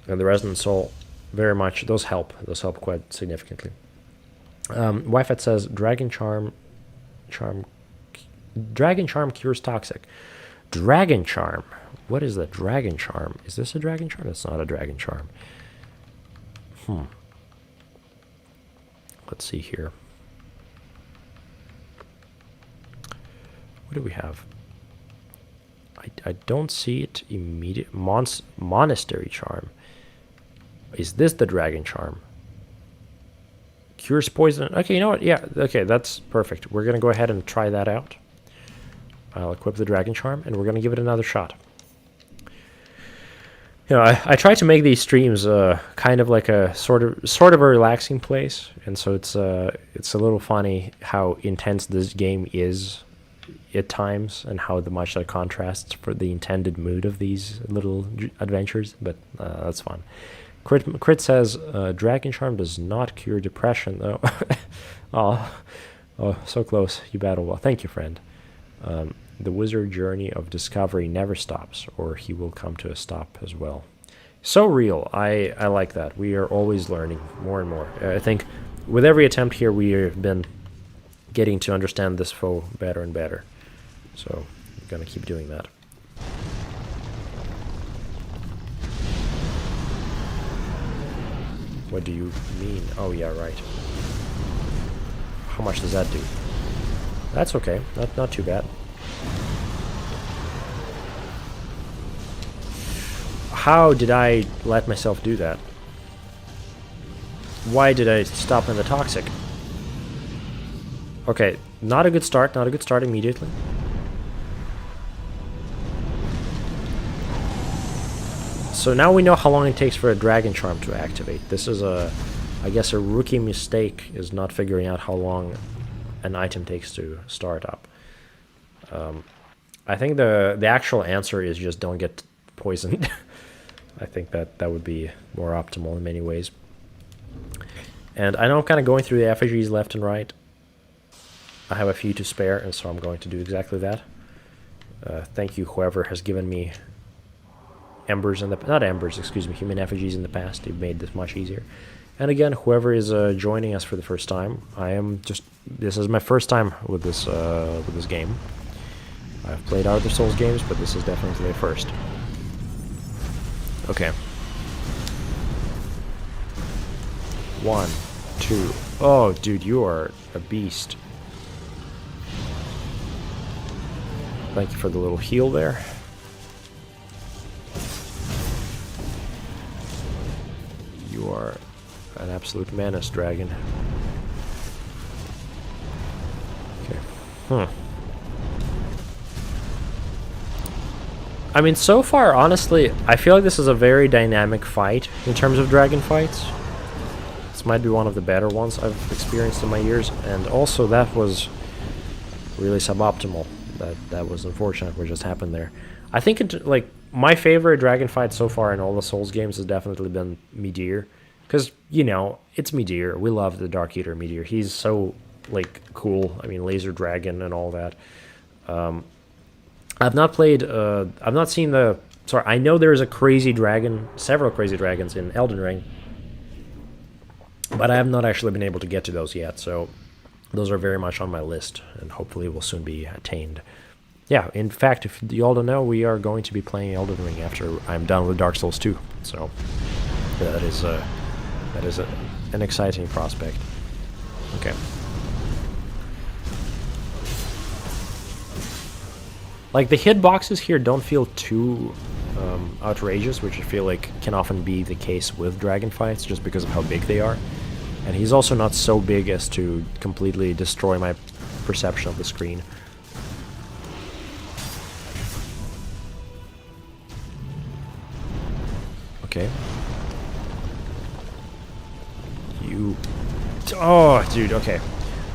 And the Resonant Soul, very much, those help quite significantly. Wi-Fi says, Dragon Charm cures toxic. Dragon Charm? What is that Dragon Charm? Is this a Dragon Charm? That's not a Dragon Charm. Let's see here. What do we have? I don't see it immediate. Monastery Charm. Is this the Dragon Charm? Cures poison. Okay, you know what? Yeah, okay, that's perfect. We're going to go ahead and try that out. I'll equip the Dragon Charm, and we're going to give it another shot. You know, I try to make these streams kind of like a sort of a relaxing place, and so it's a little funny how intense this game is at times, and how much that contrasts for the intended mood of these little adventures, but that's fun. Crit says, Dragon Charm does not cure depression, though. Oh, so close. You battle well. Thank you, friend. The wizard journey of discovery never stops, or he will come to a stop as well. So real. I like that. We are always learning more and more. I think with every attempt here, we have been getting to understand this foe better and better. So I'm going to keep doing that. What do you mean? Oh, yeah, right. How much does that do? That's okay. Not too bad. How did I let myself do that? Why did I stop in the toxic? Okay, not a good start. Not a good start immediately. So now we know how long it takes for a Dragon Charm to activate. This is I guess a rookie mistake is not figuring out how long an item takes to start up. I think the actual answer is just don't get poisoned. I think that would be more optimal in many ways. And I know I'm kind of going through the effigies left and right. I have a few to spare, and so I'm going to do exactly that. Thank you, whoever has given me embers in the... Not embers, excuse me, human effigies in the past. You've made this much easier. And again, whoever is joining us for the first time, this is my first time with this game. I've played other Souls games, but this is definitely a first. Okay. 1, 2. Oh, dude, you are a beast. Thank you for the little heal there. You are an absolute menace, dragon. Okay. I mean, so far, honestly, I feel like this is a very dynamic fight in terms of dragon fights. This might be one of the better ones I've experienced in my years, and also that was really suboptimal. That was unfortunate what just happened there. I think like my favorite dragon fight so far in all the Souls games has definitely been Midir, because it's Midir. We love the Dark Eater Midir. He's so like cool. I mean, laser dragon and all that. I've not played. I've not seen the. Sorry, I know there's a crazy dragon, several crazy dragons in Elden Ring, but I have not actually been able to get to those yet. So those are very much on my list, and hopefully will soon be attained. Yeah, in fact, if you all don't know, we are going to be playing Elden Ring after I'm done with Dark Souls 2. So that is an exciting prospect. Okay. Like, the hitboxes here don't feel too outrageous, which I feel like can often be the case with dragon fights, just because of how big they are. And he's also not so big as to completely destroy my perception of the screen. Okay. Oh, dude, okay.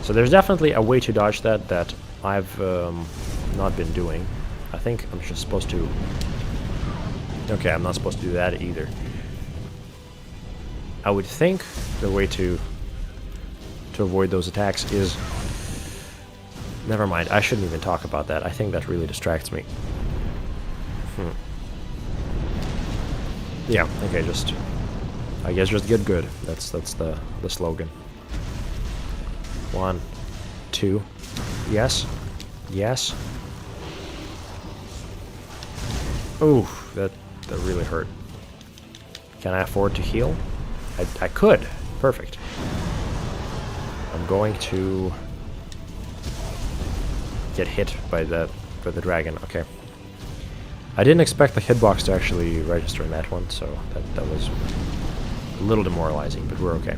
So there's definitely a way to dodge that I've not been doing. I think I'm just supposed to... Okay, I'm not supposed to do that either. I would think the way to avoid those attacks is... Never mind, I shouldn't even talk about that. I think that really distracts me. Yeah, okay, I guess just get good. That's the slogan. 1, 2. Yes. Yes. Ooh, that really hurt. Can I afford to heal? I could. Perfect. I'm going to get hit by the dragon. Okay. I didn't expect the hitbox to actually register in that one, so that was a little demoralizing, but we're okay.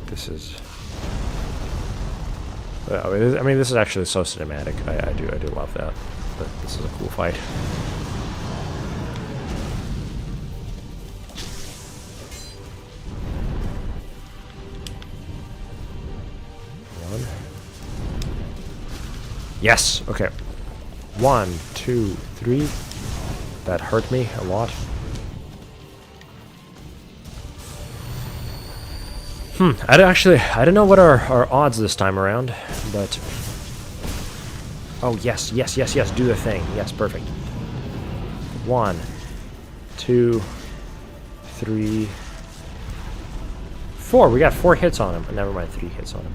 This is... I mean, this is actually so cinematic. I do love that. But this is a cool fight. Yes, okay. 1, 2, 3. That hurt me a lot. I don't know what our odds this time around, but... Oh, yes, yes, yes, yes, do the thing. Yes, perfect. 1, 2, 3, 4. We got 4 hits on him. Never mind, 3 hits on him.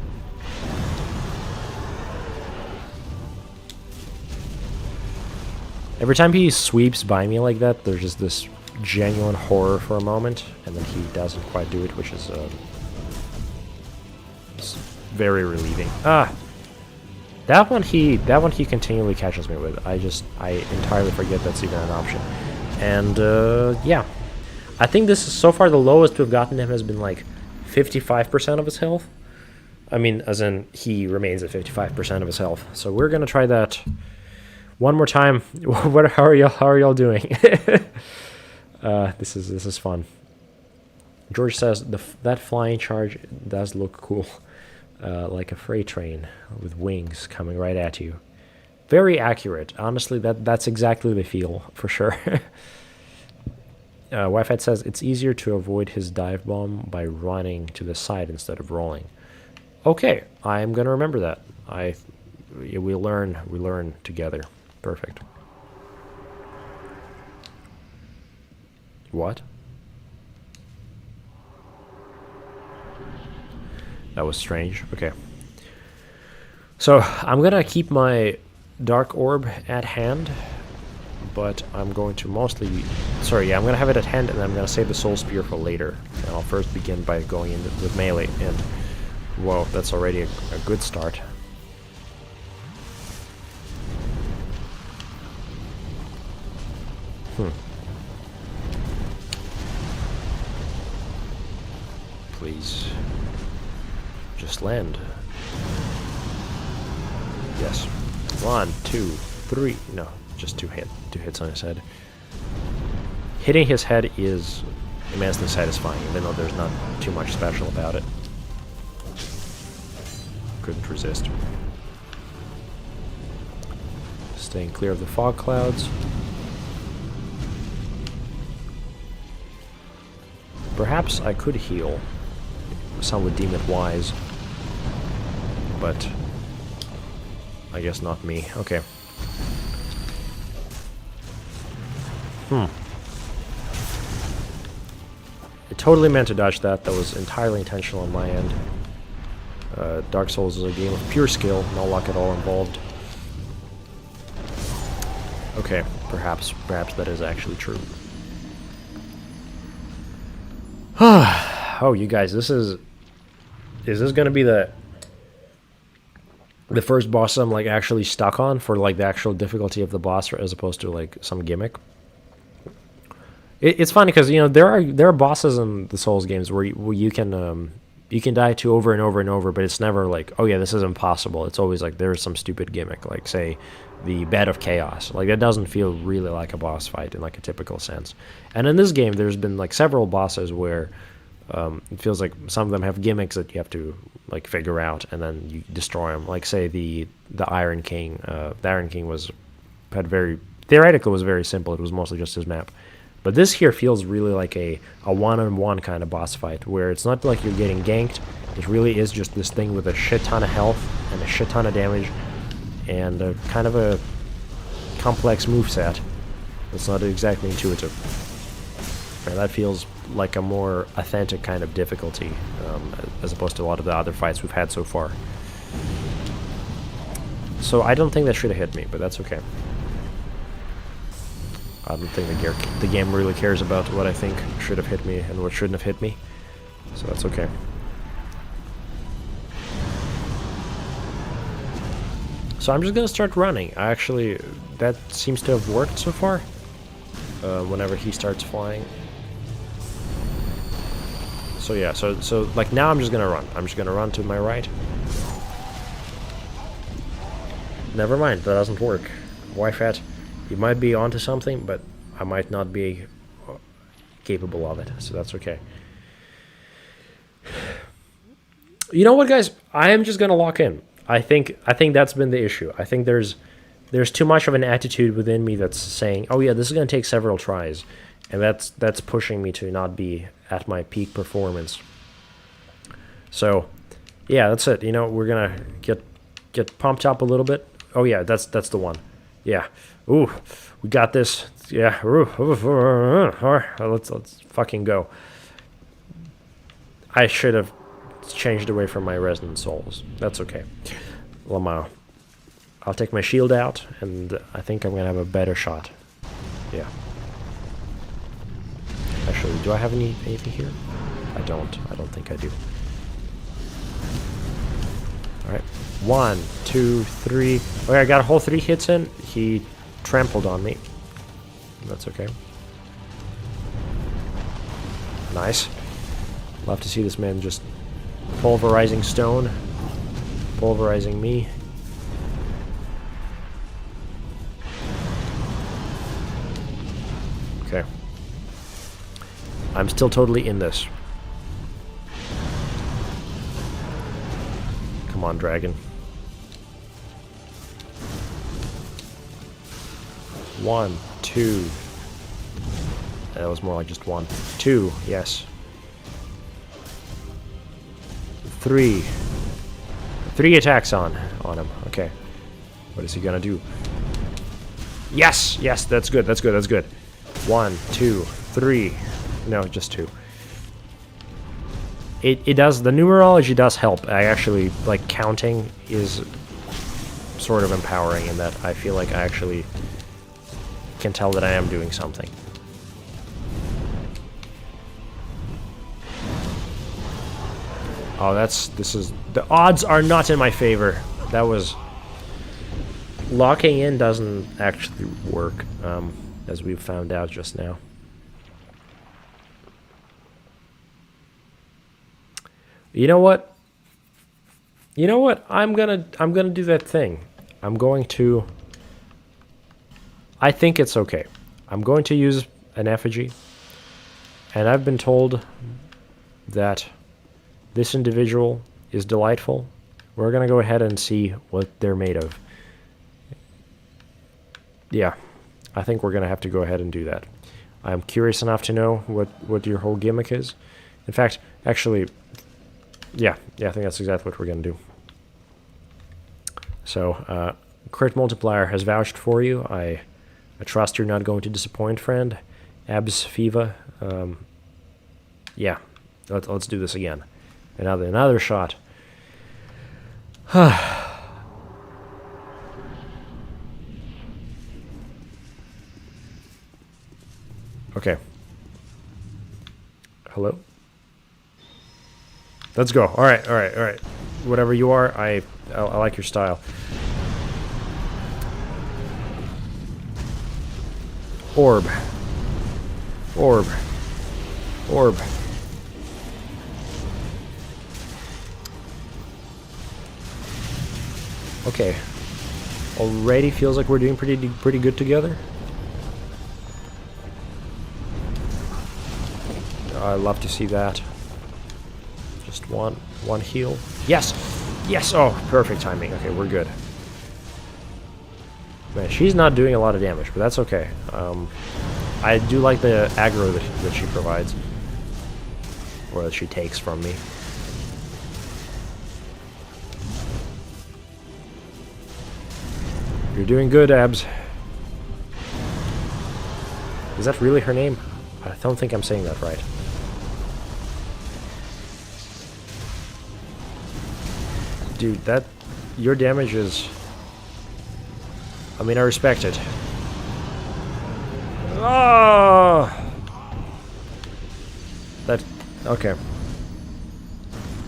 Every time he sweeps by me like that, there's just this genuine horror for a moment, and then he doesn't quite do it, which is it's very relieving. That one he continually catches me with. I entirely forget that's even an option. And yeah, I think this is so far the lowest we've gotten him has been like 55% of his health. I mean, as in he remains at 55% of his health. So we're gonna try that one more time. How are y'all doing? This is fun. George says that flying charge does look cool, like a freight train with wings coming right at you. Very accurate. Honestly, that's exactly the feel for sure. Wi-Fi says it's easier to avoid his dive bomb by running to the side instead of rolling. Okay, I'm gonna remember that. We learn together. Perfect. What? That was strange. Okay. So I'm gonna keep my dark orb at hand, but I'm going to mostly... Sorry, yeah, I'm gonna have it at hand, and then I'm gonna save the soul spear for later. And I'll first begin by going in with melee, and whoa, that's already a good start. Please. Just land. Yes. 1, 2, 3. No, just two hits on his head. Hitting his head is immensely satisfying, even though there's not too much special about it. Couldn't resist. Staying clear of the fog clouds. Perhaps I could heal. Some would deem it wise, but I guess not me. Okay. I totally meant to dodge that. That was entirely intentional on my end. Dark Souls is a game of pure skill, no luck at all involved. Okay, perhaps that is actually true. Oh, you guys, is this gonna be the first boss I'm like actually stuck on for like the actual difficulty of the boss, as opposed to like some gimmick? It's funny because, you know, there are bosses in the Souls games where you can die to over and over and over, but it's never like, oh yeah, this is impossible. It's always like there's some stupid gimmick, like say the Bed of Chaos. Like that doesn't feel really like a boss fight in like a typical sense. And in this game, there's been like several bosses where it feels like some of them have gimmicks that you have to like figure out, and then you destroy them. Like say the Iron King. The Iron King was theoretically was very simple. It was mostly just his map. But this here feels really like a one-on-one kind of boss fight, where it's not like you're getting ganked. It really is just this thing with a shit ton of health and a shit ton of damage, and a kind of a complex moveset. It's not exactly intuitive. And that feels like a more authentic kind of difficulty, as opposed to a lot of the other fights we've had so far. So I don't think that should have hit me, but that's okay. I don't think the game really cares about what I think should have hit me and what shouldn't have hit me, so that's okay. So I'm just gonna start running. That seems to have worked so far. Whenever he starts flying. So yeah, so like now I'm just gonna run. I'm just gonna run to my right. Never mind, that doesn't work. Wi-Fi, you might be onto something, but I might not be capable of it, so that's okay. You know what, guys? I am just gonna lock in. I think that's been the issue. I think there's too much of an attitude within me that's saying, "Oh yeah, this is going to take several tries," and that's pushing me to not be at my peak performance. So, yeah, that's it. You know, we're gonna get pumped up a little bit. Oh yeah, that's the one. Yeah. Ooh, we got this. Yeah. All right, let's fucking go. I should have changed away from my resonant souls. That's okay. Lamau. I'll take my shield out, and I think I'm gonna have a better shot. Yeah. Actually, do I have anything here? I don't think I do. Alright. 1, 2, 3. Okay, I got a whole 3 hits in. He trampled on me. That's okay. Nice. Love to see this man just pulverizing stone. Pulverizing me. Okay. I'm still totally in this. Come on, dragon. 1, 2. That was more like just 1. 2, yes. 3. 3 attacks on him. Okay. What is he gonna do? Yes! Yes, that's good, that's good, that's good. 1, 2, 3. No, just 2. It does, the numerology does help. I actually, like, counting is sort of empowering in that I feel like I actually can tell that I am doing something. Oh, the odds are not in my favor. That was, locking in doesn't actually work, as we found out just now. You know what? You know what? I'm gonna do that thing. I think it's okay. I'm going to use an effigy, and I've been told that this individual is delightful. We're gonna go ahead and see what they're made of. Yeah, I think we're gonna have to go ahead and do that. I'm curious enough to know what your whole gimmick is. In fact, actually, yeah, I think that's exactly what we're gonna do. So, crit multiplier has vouched for you. I trust you're not going to disappoint, friend. Abs Fiva. Yeah, let's do this again. Another shot. Okay. Hello? Let's go. All right. Whatever you are, I like your style. Orb. Okay. Already feels like we're doing pretty good together. I love to see that. Just one heal. Yes! Yes! Oh, perfect timing. Okay, we're good. Man, she's not doing a lot of damage, but that's okay. I do like the aggro that she provides. Or that she takes from me. You're doing good, Abs. Is that really her name? I don't think I'm saying that right. Dude, your damage is... I mean, I respect it. Oh! Okay.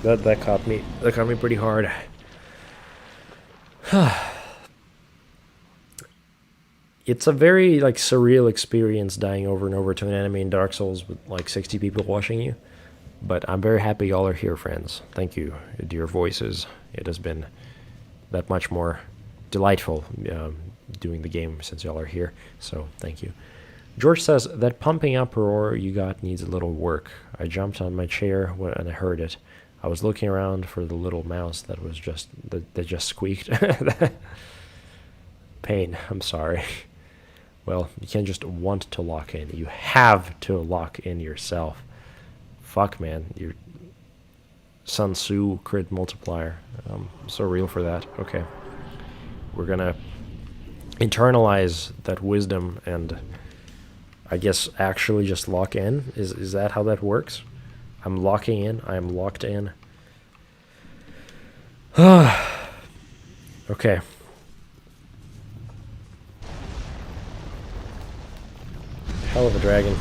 That caught me. That caught me pretty hard. It's a very, like, surreal experience dying over and over to an enemy in Dark Souls with, like, 60 people watching you. But I'm very happy y'all are here, friends. Thank you to your voices. It has been that much more delightful doing the game since y'all are here. So, thank you. George says, that pumping up roar you got needs a little work. I jumped on my chair when I heard it. I was looking around for the little mouse that was just that just squeaked. Pain. I'm sorry. Well, you can't just want to lock in. You have to lock in yourself. Fuck, man. You're Sun Tzu crit multiplier. I'm so real for that. Okay. We're gonna internalize that wisdom and I guess actually just lock in. Is that how that works? I'm locking in. I am locked in. Okay. Hell of a dragon.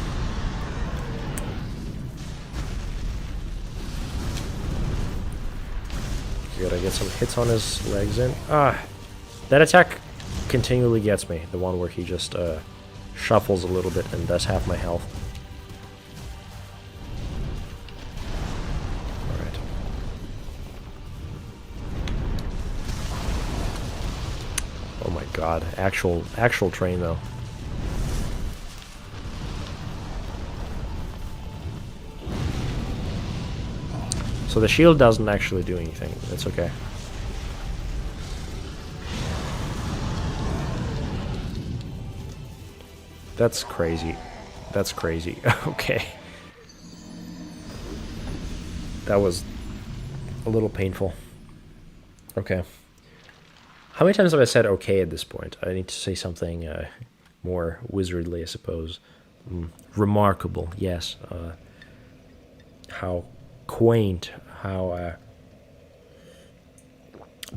Gotta get some hits on his legs in. That attack continually gets me. The one where he just shuffles a little bit and does half my health. Alright. Oh my god. Actual train though. So the shield doesn't actually do anything. That's okay. That's crazy. That's crazy. Okay. That was a little painful. Okay. How many times have I said okay at this point? I need to say something more wizardly, I suppose. Remarkable, yes. How quaint, how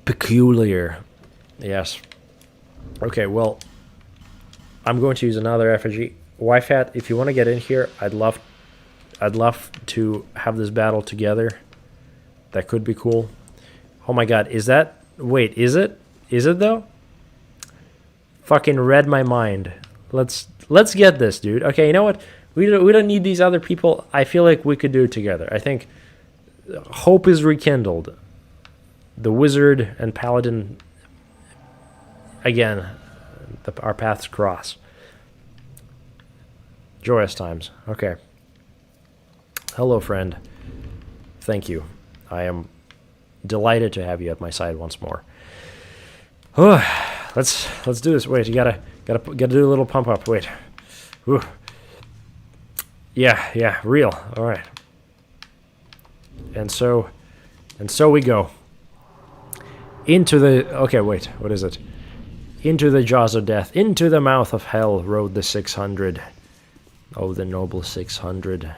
peculiar. Yes. Okay, well, I'm going to use another effigy. YFAT, if you want to get in here, I'd love to have this battle together. That could be cool. Oh my god, is that... Wait, is it? Is it though? Fucking read my mind. Let's get this, dude. Okay, you know what? We don't need these other people. I feel like we could do it together. I think hope is rekindled. The wizard and paladin, again, our paths cross. Joyous times. Okay. Hello, friend. Thank you. I am delighted to have you at my side once more. Let's do this. Wait, you gotta do a little pump up. Wait. Ooh. Yeah, real. All right. And so we go into the... Okay, wait. What is it? Into the jaws of death, into the mouth of hell rode the 600. Oh, the noble 600.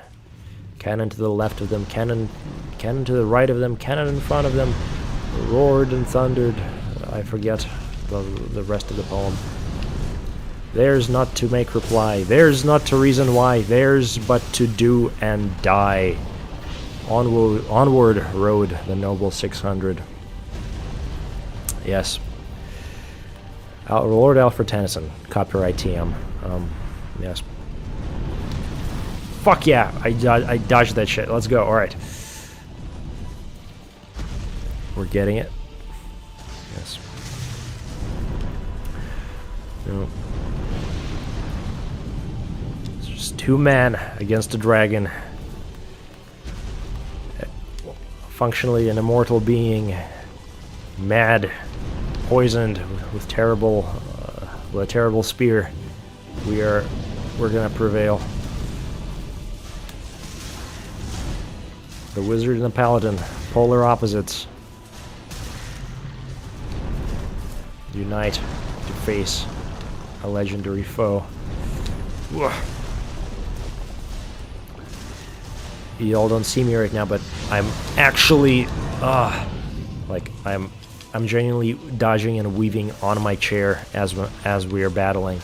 Cannon to the left of them, cannon to the right of them, cannon in front of them, roared and thundered. I forget the rest of the poem. Theirs not to make reply, theirs not to reason why, theirs but to do and die. Onward rode the noble 600. Yes. Lord Alfred Tennyson, copyright TM. Yes. Fuck yeah, I dodged that shit. Let's go. All right. We're getting it. Yes. No. It's just two men against a dragon. Functionally an immortal being, mad, poisoned with a terrible spear. We're gonna prevail. The wizard and the paladin, polar opposites, unite to face a legendary foe. Ugh. You all don't see me right now, but I'm actually, like I'm genuinely dodging and weaving on my chair as we are battling.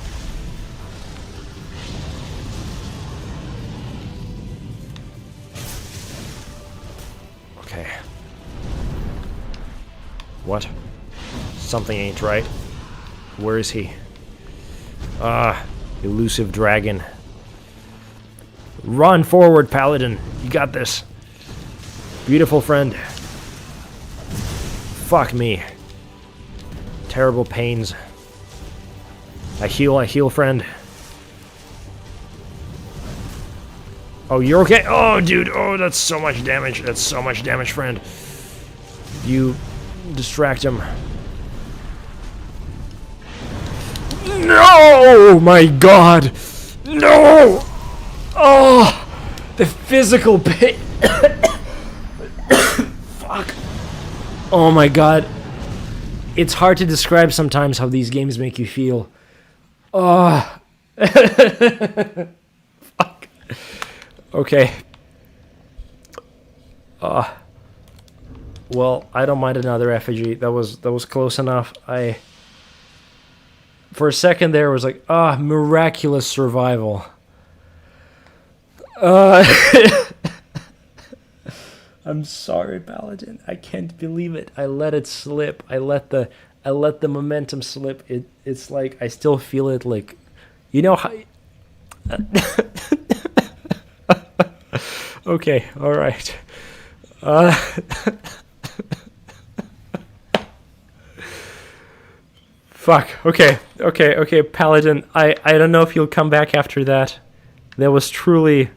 Okay. What? Something ain't right. Where is he? Elusive dragon. Run forward, paladin. You got this. Beautiful friend. Fuck me. Terrible pains. I heal, friend. Oh, you're okay? Oh, dude. Oh, that's so much damage. That's so much damage, friend. You distract him. No! My God! No! Oh! The physical pain. Fuck. Oh my God. It's hard to describe sometimes how these games make you feel. Oh. Fuck. Okay. Well, I don't mind another effigy. That was close enough. For a second there, was like, miraculous survival. I'm sorry, Paladin. I can't believe it. I let it slip. I let the momentum slip. It's like I still feel it. Like, you know how. Okay. All right. Fuck. Okay, Paladin. I don't know if you'll come back after that. That was truly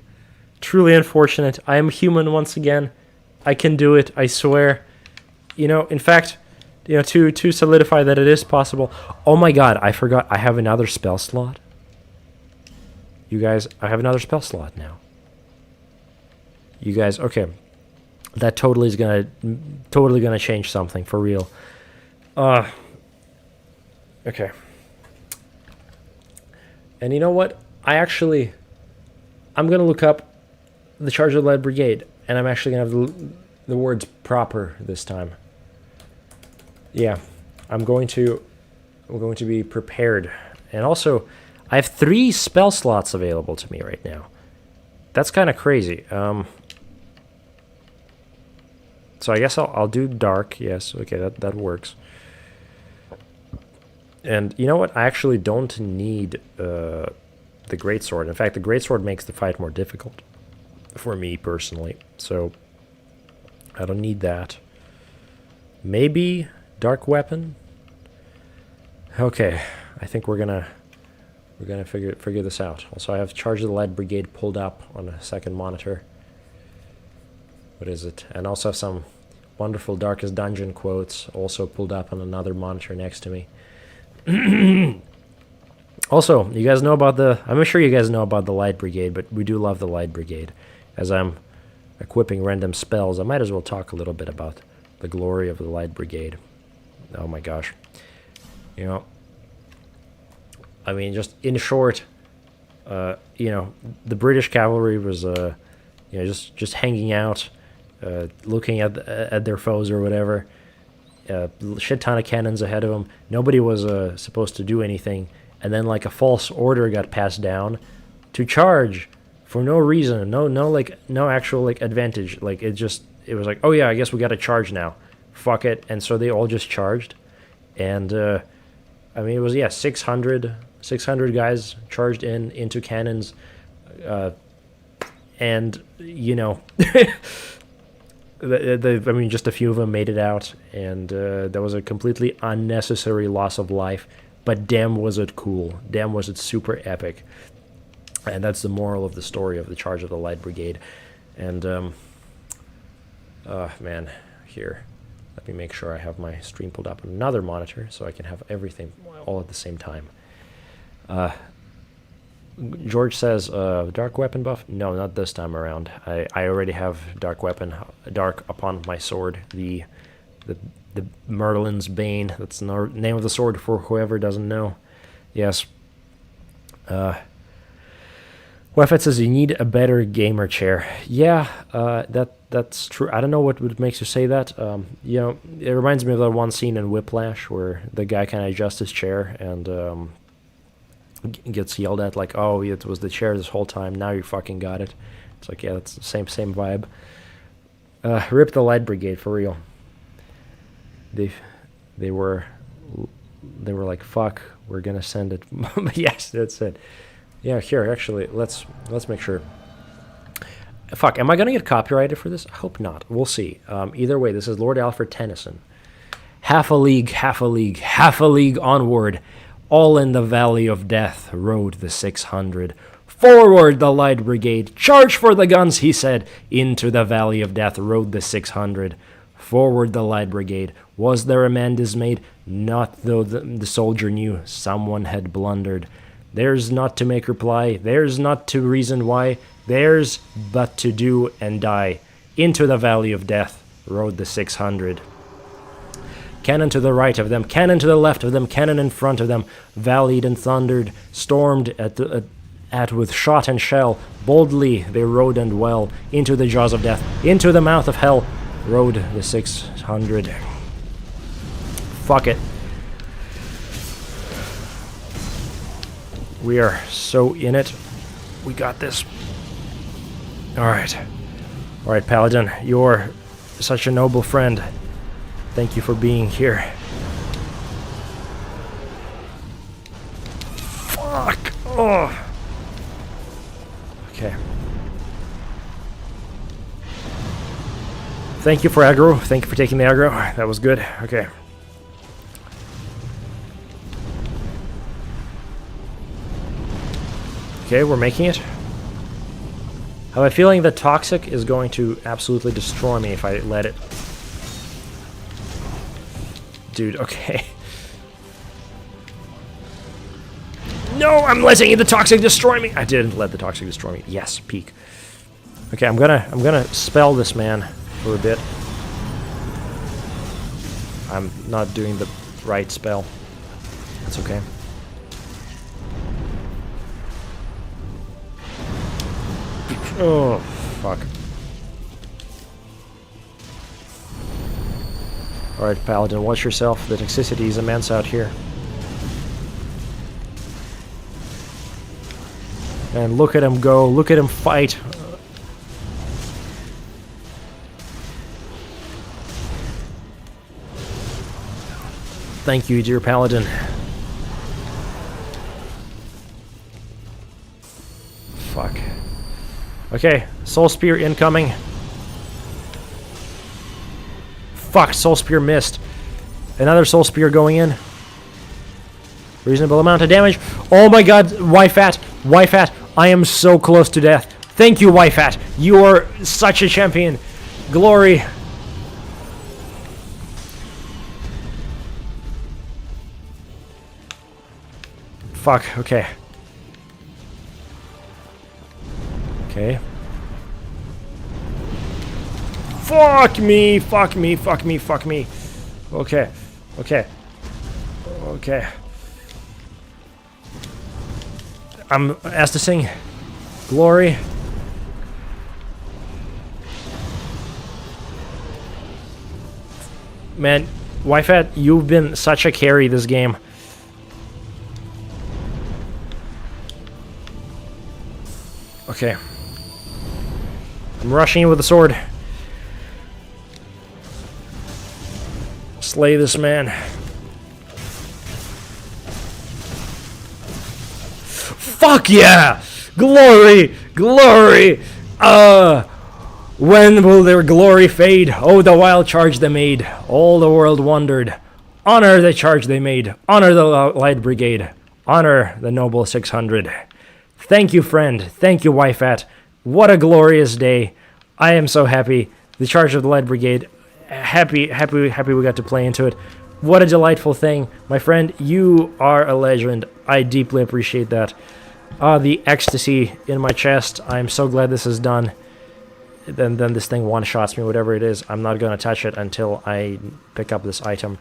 unfortunate. I am human once again. I can do it. I swear. In fact, to solidify that it is possible. Oh my God! I forgot. I have another spell slot. You guys, I have another spell slot now. You guys, okay. That totally gonna change something for real. Okay. And you know what? I'm gonna look up the Charge of the Lead Brigade, and I'm actually gonna have the words proper this time. Yeah, I'm going to be prepared, and also, I have 3 spell slots available to me right now. That's kind of crazy. So I guess I'll do dark. Yes, okay, that works. And you know what? I actually don't need the greatsword. In fact, the greatsword makes the fight more difficult for me personally. So I don't need that. Maybe dark weapon. Okay, I think we're gonna figure this out. Also, I have Charge of the Lead Brigade pulled up on a second monitor. What is it? And also have some wonderful Darkest Dungeon quotes also pulled up on another monitor next to me. Also, you guys know about I'm sure you guys know about the Light Brigade, but we do love the Light Brigade. As I'm equipping random spells, I might as well talk a little bit about the glory of the Light Brigade. Oh my gosh. I mean, just in short, the British cavalry was, just hanging out, looking at their foes or whatever. Shit ton of cannons ahead of them. Nobody was supposed to do anything, and then like a false order got passed down to charge for no reason, no actual advantage. Like it was like, oh yeah, I guess we got to charge now. Fuck it, and so they all just charged, and I mean it was 600 guys charged into cannons, and I mean, just a few of them made it out, and that was a completely unnecessary loss of life, but damn was it cool. Damn was it super epic. And that's the moral of the story of the Charge of the Light Brigade. And, man, here, let me make sure I have my stream pulled up on another monitor so I can have everything all at the same time. George says, dark weapon buff? No, not this time around. I already have dark weapon, dark upon my sword. The Merlin's Bane. That's the name of the sword for whoever doesn't know. Yes. Wefet says you need a better gamer chair. Yeah, that's true. I don't know what makes you say that. It reminds me of that one scene in Whiplash where the guy kind of adjusts his chair and gets yelled at like, oh, it was the chair this whole time, now you fucking got it. It's like, yeah, that's the same vibe. Rip the Light Brigade, for real. They were like, fuck, we're gonna send it. Yes, that's it. Yeah, here, actually, let's make sure. Fuck, am I gonna get copyrighted for this? I hope not. We'll see. Either way, this is Lord Alfred Tennyson. Half a league, half a league, half a league onward. All in the valley of death rode the 600. Forward, the Light Brigade! Charge for the guns, he said. Into the valley of death rode the 600. Forward, the Light Brigade! Was there a man dismayed? Not though the soldier knew someone had blundered. There's not to make reply, there's not to reason why, there's but to do and die. Into the valley of death rode the 600. Cannon to the right of them, cannon to the left of them, cannon in front of them, valleyed and thundered, stormed at with shot and shell. Boldly they rode and well, into the jaws of death, into the mouth of hell, rode the 600. Fuck it. We are so in it. We got this. Alright. Alright, Paladin. You're such a noble friend. Thank you for being here. Fuck! Oh! Okay. Thank you for aggro. Thank you for taking the aggro. That was good. Okay. Okay, we're making it. I have a feeling that Toxic is going to absolutely destroy me if I let it. Dude, okay. No, I'm letting the Toxic destroy me. I didn't let the Toxic destroy me. Yes, peak. Okay, I'm gonna spell this man for a bit. I'm not doing the right spell. That's okay. Oh, fuck. Alright, Paladin, watch yourself. The toxicity is immense out here. And look at him go. Look at him fight. Thank you, dear Paladin. Fuck. Okay, Soul Spear incoming. Fuck, Soul Spear missed. Another Soul Spear going in. Reasonable amount of damage. Oh my god, Yfat. Yfat, I am so close to death. Thank you, Yfat. You are such a champion. Glory. Fuck, okay. Okay. Fuck me, fuck me, fuck me, fuck me. Okay, okay. Okay. I'm asked to sing Glory. Man, Yfat, you've been such a carry this game. Okay. I'm rushing in with the sword. Slay this man. Fuck yeah! Glory! Glory! When will their glory fade? Oh, the wild charge they made. All the world wondered. Honor the charge they made. Honor the Light Brigade. Honor the noble 600. Thank you, friend. Thank you, Yfat. What a glorious day. I am so happy. The charge of the Light Brigade. Happy we got to play into it. What a delightful thing. My friend, you are a legend. I deeply appreciate that. The ecstasy in my chest. I'm so glad this is done. Then this thing one-shots me, whatever it is. I'm not going to touch it until I pick up this item.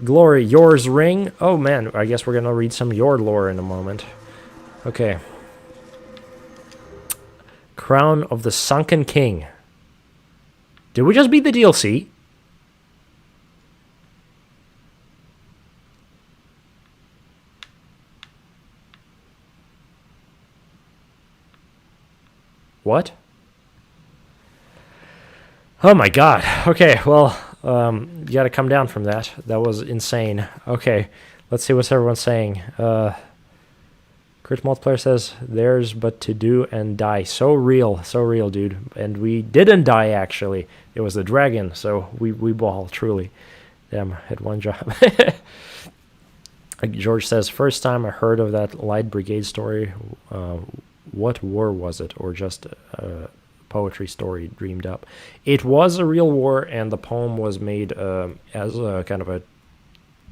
Glory, yours ring. Oh man, I guess we're going to read some your lore in a moment. Okay. Crown of the Sunken King. Did we just beat the DLC? What? Oh my god. Okay, well, you gotta come down from that. That was insane. Okay, let's see what everyone's saying. Crit Multiplayer says, there's but to do and die. So real, dude. And we didn't die, actually. It was the dragon, so we ball, truly. Damn, had one job. George says, first time I heard of that Light Brigade story What war was it, or just a poetry story dreamed up? It was a real war, and the poem was made as a kind of a,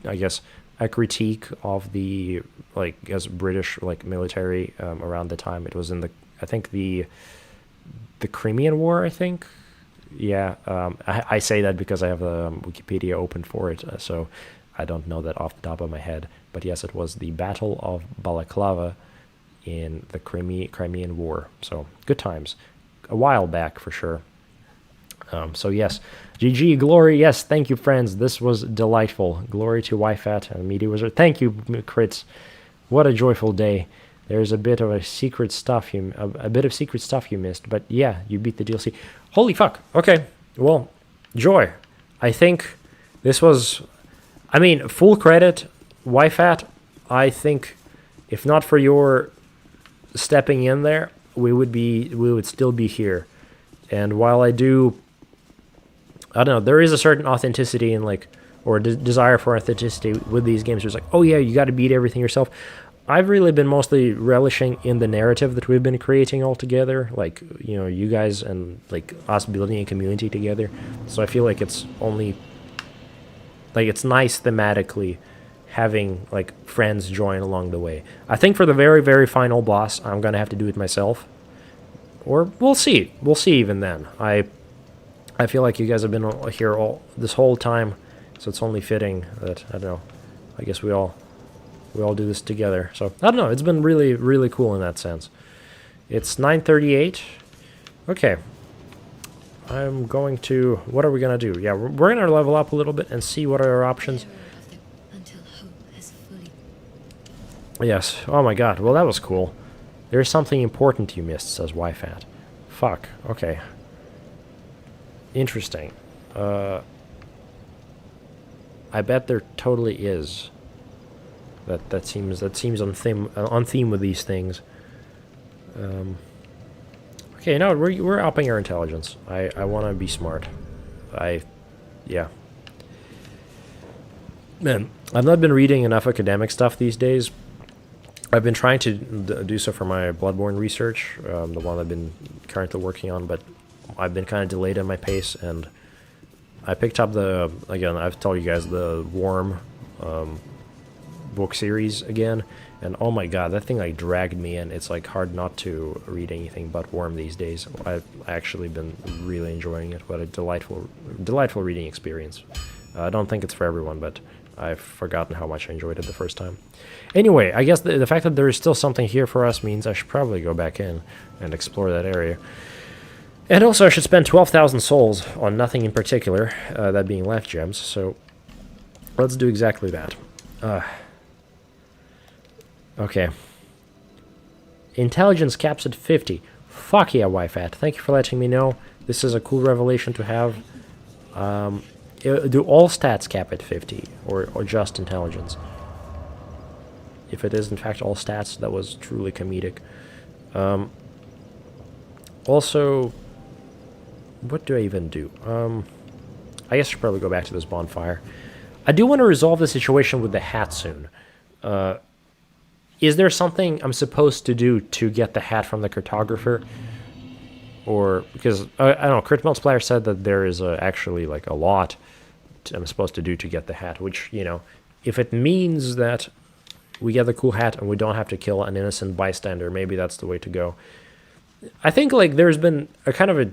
I guess, a critique of the, like, as British, like, military around the time. It was in the, I think, the Crimean War, I think. Yeah, I say that because I have Wikipedia open for it, so I don't know that off the top of my head. But yes, it was the Battle of Balaclava in the Crimean War. So good times. A while back, for sure. So yes, GG, glory, yes, thank you, friends. This was delightful. Glory to YFAT and Media Wizard. Thank you, crits. What a joyful day. There's a bit of secret stuff you missed, but yeah, you beat the DLC. Holy fuck. Okay, well, joy. I think this was, I mean, full credit, YFAT. I think if not for your stepping in there, we would still be here. And while I don't know, there is a certain authenticity in, like, or desire for authenticity with these games. It's like, oh yeah, you got to beat everything yourself. I've really been mostly relishing in the narrative that we've been creating all together, like, you know, you guys and, like, us building a community together. So I feel like it's only, like, it's nice thematically having, like, friends join along the way. I think for the very, very final boss, I'm going to have to do it myself. Or we'll see. We'll see even then. I feel like you guys have been here all this whole time, so it's only fitting that, I don't know, I guess we all do this together. So, I don't know, it's been really, really cool in that sense. It's 9:38. Okay. I'm going to, what are we going to do? Yeah, we're going to level up a little bit and see what are our options. Until hope has fully... Yes. Oh my god. Well, that was cool. There's something important you missed, says YFAT. Fuck. Okay. Interesting. I bet there totally is. That seems on theme with these things. Okay, no, we're upping our intelligence. I want to be smart. Yeah. Man, I've not been reading enough academic stuff these days. I've been trying to do so for my Bloodborne research, the one I've been currently working on, but I've been kind of delayed in my pace, and I picked up again, I've told you guys, the Worm book series again, and oh my god, that thing like dragged me in. It's like hard not to read anything but Worm these days. I've actually been really enjoying it. What a delightful reading experience. I don't think it's for everyone, but I've forgotten how much I enjoyed it the first time. Anyway, I guess the fact that there is still something here for us means I should probably go back in and explore that area. And also I should spend 12,000 souls on nothing in particular, that being life gems, so let's do exactly that. Okay. Intelligence caps at 50. Fuck yeah, YFAT. Thank you for letting me know. This is a cool revelation to have. Do all stats cap at 50, or just intelligence? If it is in fact all stats, that was truly comedic. Also, what do I even do? I guess I should probably go back to this bonfire. I do want to resolve the situation with the hat soon. Is there something I'm supposed to do to get the hat from the cartographer? Or, because, I don't know, Crit Multiplier said that there is actually, like, a lot I'm supposed to do to get the hat, which, you know, if it means that we get the cool hat and we don't have to kill an innocent bystander, maybe that's the way to go. I think, like, there's been a kind of a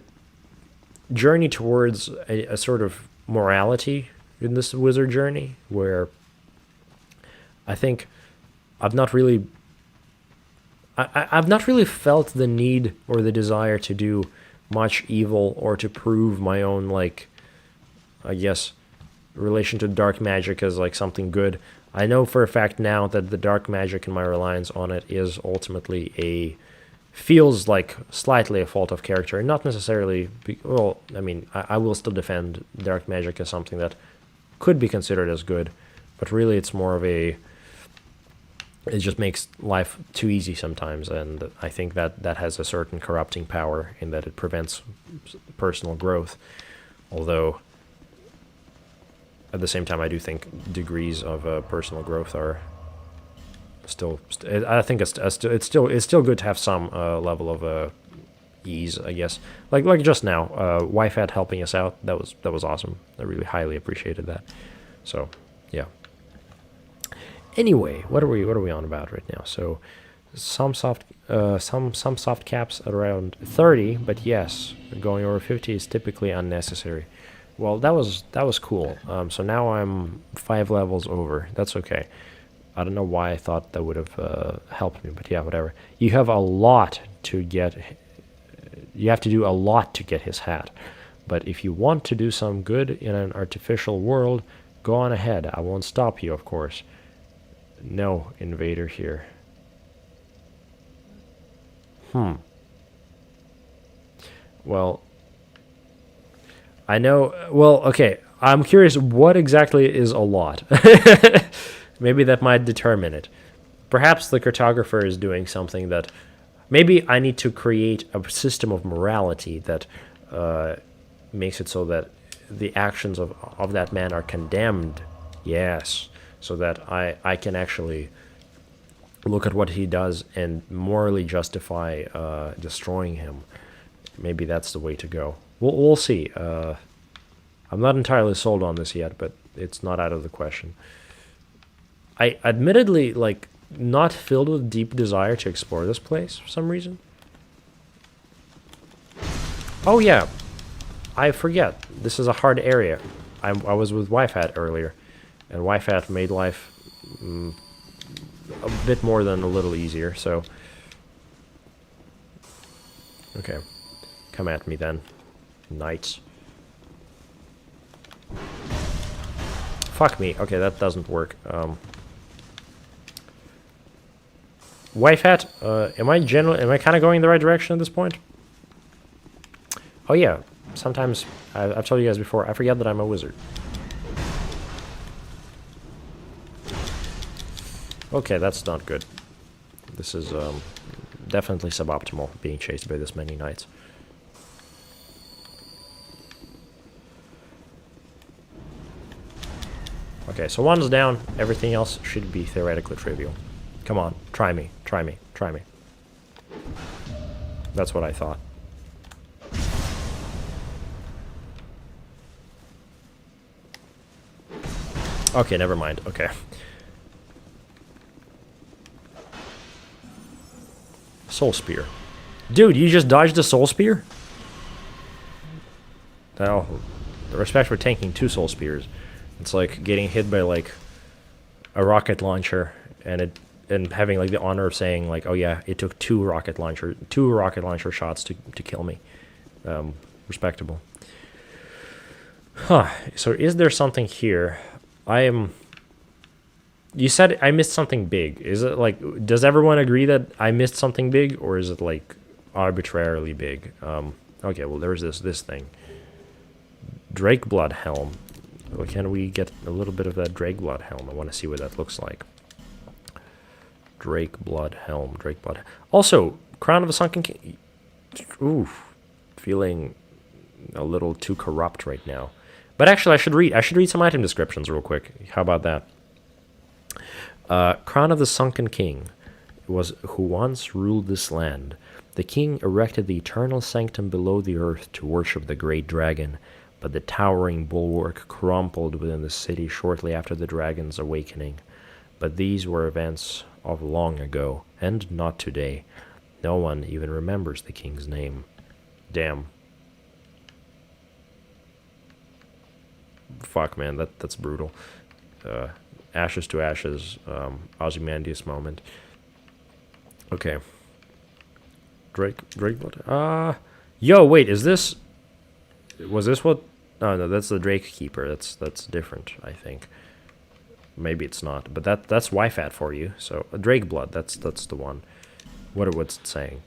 journey towards a sort of morality in this wizard journey, where I think I've not really felt the need or the desire to do much evil or to prove my own, like, I guess, relation to dark magic as, like, something good. I know for a fact now that the dark magic and my reliance on it is ultimately feels like slightly a fault of character, not necessarily, well, I mean, I will still defend dark magic as something that could be considered as good, but really it's more of it just makes life too easy sometimes, and I think that has a certain corrupting power in that it prevents personal growth, although at the same time I do think degrees of personal growth are I think it's still good to have some level of ease, I guess. Like just now, wife had helping us out. That was awesome. I really highly appreciated that. So yeah. Anyway, what are we on about right now? So some soft caps at around 30, but yes, going over 50 is typically unnecessary. Well, that was cool. So now I'm 5 levels over. That's okay. I don't know why I thought that would have helped me, but yeah, whatever. You have a lot to get. You have to do a lot to get his hat. But if you want to do some good in an artificial world, go on ahead. I won't stop you, of course. No invader here. Well, I know. Well, okay. I'm curious, what exactly is a lot? Maybe that might determine it. Perhaps the cartographer is doing something that... Maybe I need to create a system of morality that makes it so that the actions of that man are condemned. Yes. So that I can actually look at what he does and morally justify destroying him. Maybe that's the way to go. We'll see. I'm not entirely sold on this yet, but it's not out of the question. I admittedly, like, not filled with deep desire to explore this place for some reason. Oh yeah, I forget. This is a hard area. I was with Wi-Fi earlier, and Wi-Fi made life a bit more than a little easier, so... Okay. Come at me then, knights. Fuck me. Okay, that doesn't work. Wife hat, am I kind of going in the right direction at this point? Oh yeah, sometimes, I've told you guys before, I forget that I'm a wizard. Okay, that's not good. This is definitely suboptimal, being chased by this many knights. Okay, so one's down, everything else should be theoretically trivial. Come on, try me, try me, try me. That's what I thought. Okay, never mind, okay. Soul Spear. Dude, you just dodged a Soul Spear? Now, the respect for tanking 2 Soul Spears. It's like getting hit by, like, a rocket launcher and having, like, the honor of saying, like, oh yeah, it took 2 rocket launcher shots to kill me. Respectable. Huh. So is there something here? You said I missed something big. Is it like, does everyone agree that I missed something big, or is it like arbitrarily big? Okay, well there's this thing. Drakeblood helm. Well, can we get a little bit of that Drakeblood helm? I want to see what that looks like. Drakeblood helm, Drakeblood. Also, Crown of the Sunken King. Ooh, feeling a little too corrupt right now. But actually, I should read some item descriptions real quick. How about that? Crown of the Sunken King was who once ruled this land. The king erected the eternal sanctum below the earth to worship the great dragon, but the towering bulwark crumpled within the city shortly after the dragon's awakening. But these were events of long ago, and not today. No one even remembers the king's name. Damn. Fuck, man, that's brutal. Ashes to ashes, Ozymandias moment. Okay. Drakeblood. Yo, wait, was this what? No, that's the Drake Keeper. That's different, I think. Maybe it's not, but that's Wi-Fi for you. So Drakeblood, that's the one. What's it saying?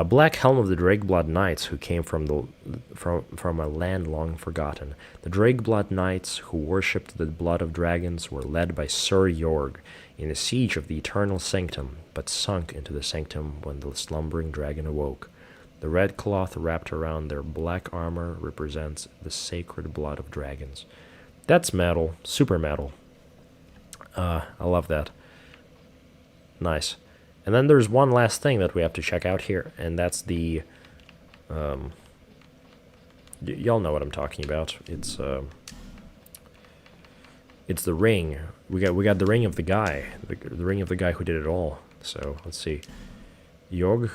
Black Helm of the Drakeblood Knights, who came from a land long forgotten. The Drakeblood Knights, who worshipped the blood of dragons, were led by Sir Jorg in a siege of the eternal sanctum, but sunk into the sanctum when the slumbering dragon awoke. The red cloth wrapped around their black armor represents the sacred blood of dragons. That's metal, super metal. I love that. Nice. And then there's one last thing that we have to check out here, and that's the... y'all know what I'm talking about. It's the ring. We got the ring of the guy. The ring of the guy who did it all. So, let's see. Yog?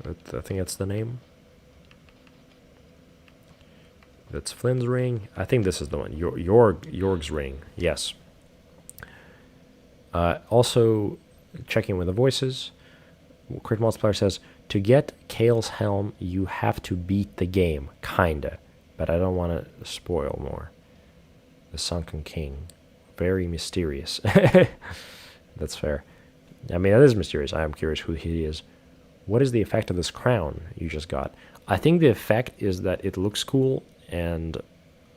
I think that's the name. That's Flynn's ring. I think this is the one. Yorg's ring. Yes. Also, checking with the voices. Crit Multiplier says, to get Kale's helm, you have to beat the game. Kinda. But I don't want to spoil more. The Sunken King. Very mysterious. That's fair. I mean, that is mysterious. I am curious who he is. What is the effect of this crown you just got? I think the effect is that it looks cool, and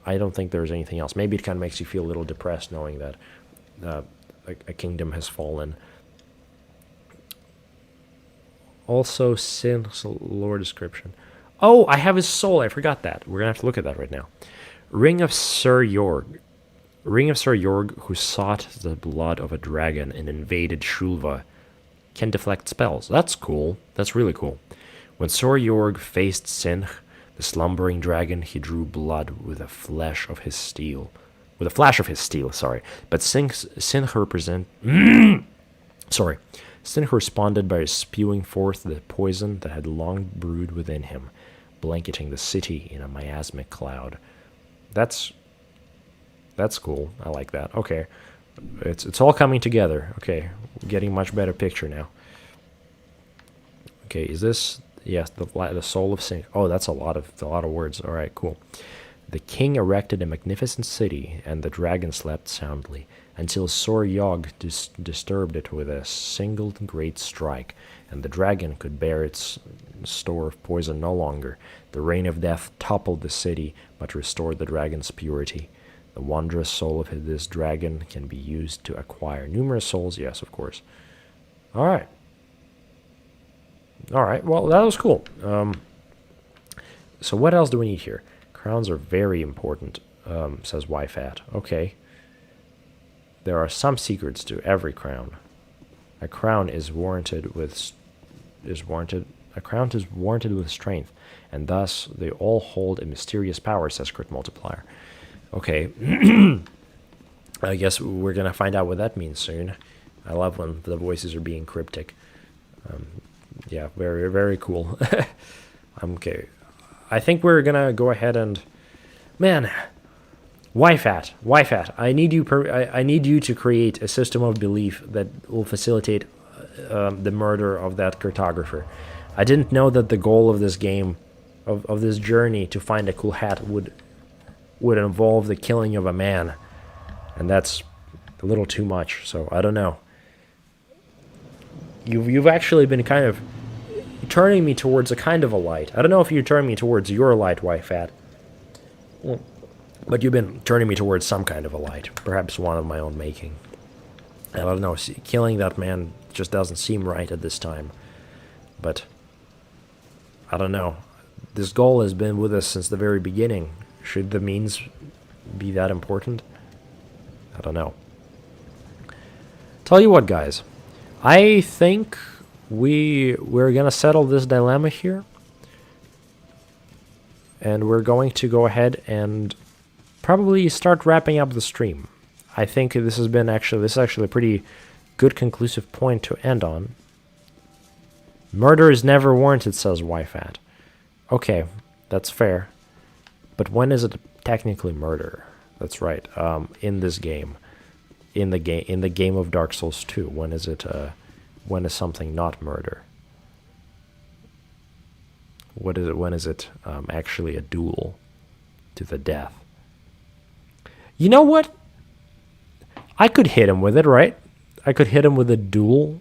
I don't think there's anything else. Maybe it kind of makes you feel a little depressed knowing that a kingdom has fallen. Also, Sin's lore description. Oh, I have his soul. I forgot that. We're going to have to look at that right now. Ring of Sir Yorg. Ring of Sir Yorg, who sought the blood of a dragon and invaded Shulva, can deflect spells. That's cool. That's really cool. When Sir Yorg faced Sinh, the slumbering dragon, he drew blood with a flash of his steel. But Sinh responded by spewing forth the poison that had long brewed within him, blanketing the city in a miasmic cloud. That's cool. I like that. Okay. It's all coming together. Okay. Getting much better picture now. Okay, is this... Yes, the soul of Sinh. Oh, that's a lot of words. All right, cool. The king erected a magnificent city, and the dragon slept soundly, until Sor Yog disturbed it with a single great strike, and the dragon could bear its store of poison no longer. The rain of death toppled the city, but restored the dragon's purity. The wondrous soul of this dragon can be used to acquire numerous souls. Yes, of course. All right. All right. Well, that was cool. So what else do we need here? Crowns are very important, says YFAT. Okay. There are some secrets to every crown. A crown is warranted with strength, and thus they all hold a mysterious power, says Crit Multiplier. Okay. I guess we're gonna find out what that means soon. I love when the voices are being cryptic. Yeah, very, very cool. Okay. I think we're gonna go ahead and... Man, YFAT, I need you. I need you to create a system of belief that will facilitate the murder of that cartographer. I didn't know that the goal of this game, of this journey to find a cool hat, would involve the killing of a man, and that's a little too much. So I don't know. You've actually been kind of turning me towards a kind of a light. I don't know if you turn me towards your light, YFAT. But you've been turning me towards some kind of a light. Perhaps one of my own making. I don't know. Killing that man just doesn't seem right at this time. But I don't know. This goal has been with us since the very beginning. Should the means be that important? I don't know. Tell you what, guys. I think we're gonna settle this dilemma here. And we're going to go ahead and probably start wrapping up the stream. I think this is actually a pretty good conclusive point to end on. Murder is never warranted, says YFAT. Okay, that's fair. But when is it technically murder? That's right. In this game, in the game of Dark Souls 2, when is it? When is something not murder? What is it? When is it actually a duel to the death? You know what? I could hit him with it, right? I could hit him with a duel.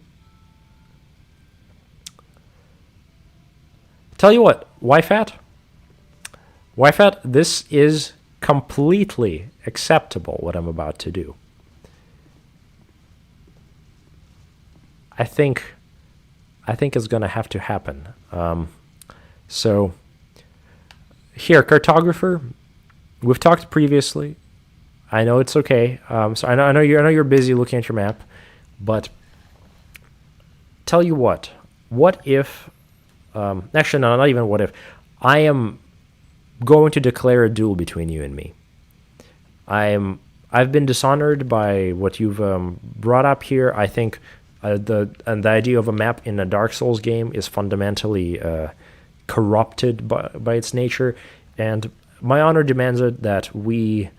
Tell you what, YFAT, this is completely acceptable, what I'm about to do. I think it's going to have to happen. So, here, cartographer, we've talked previously. I know it's okay. So I know you're busy looking at your map, but tell you what. What if... actually, no, not even what if. I am going to declare a duel between you and me. I've been dishonored by what you've brought up here. I think the idea of a map in a Dark Souls game is fundamentally corrupted by its nature, and my honor demands it that we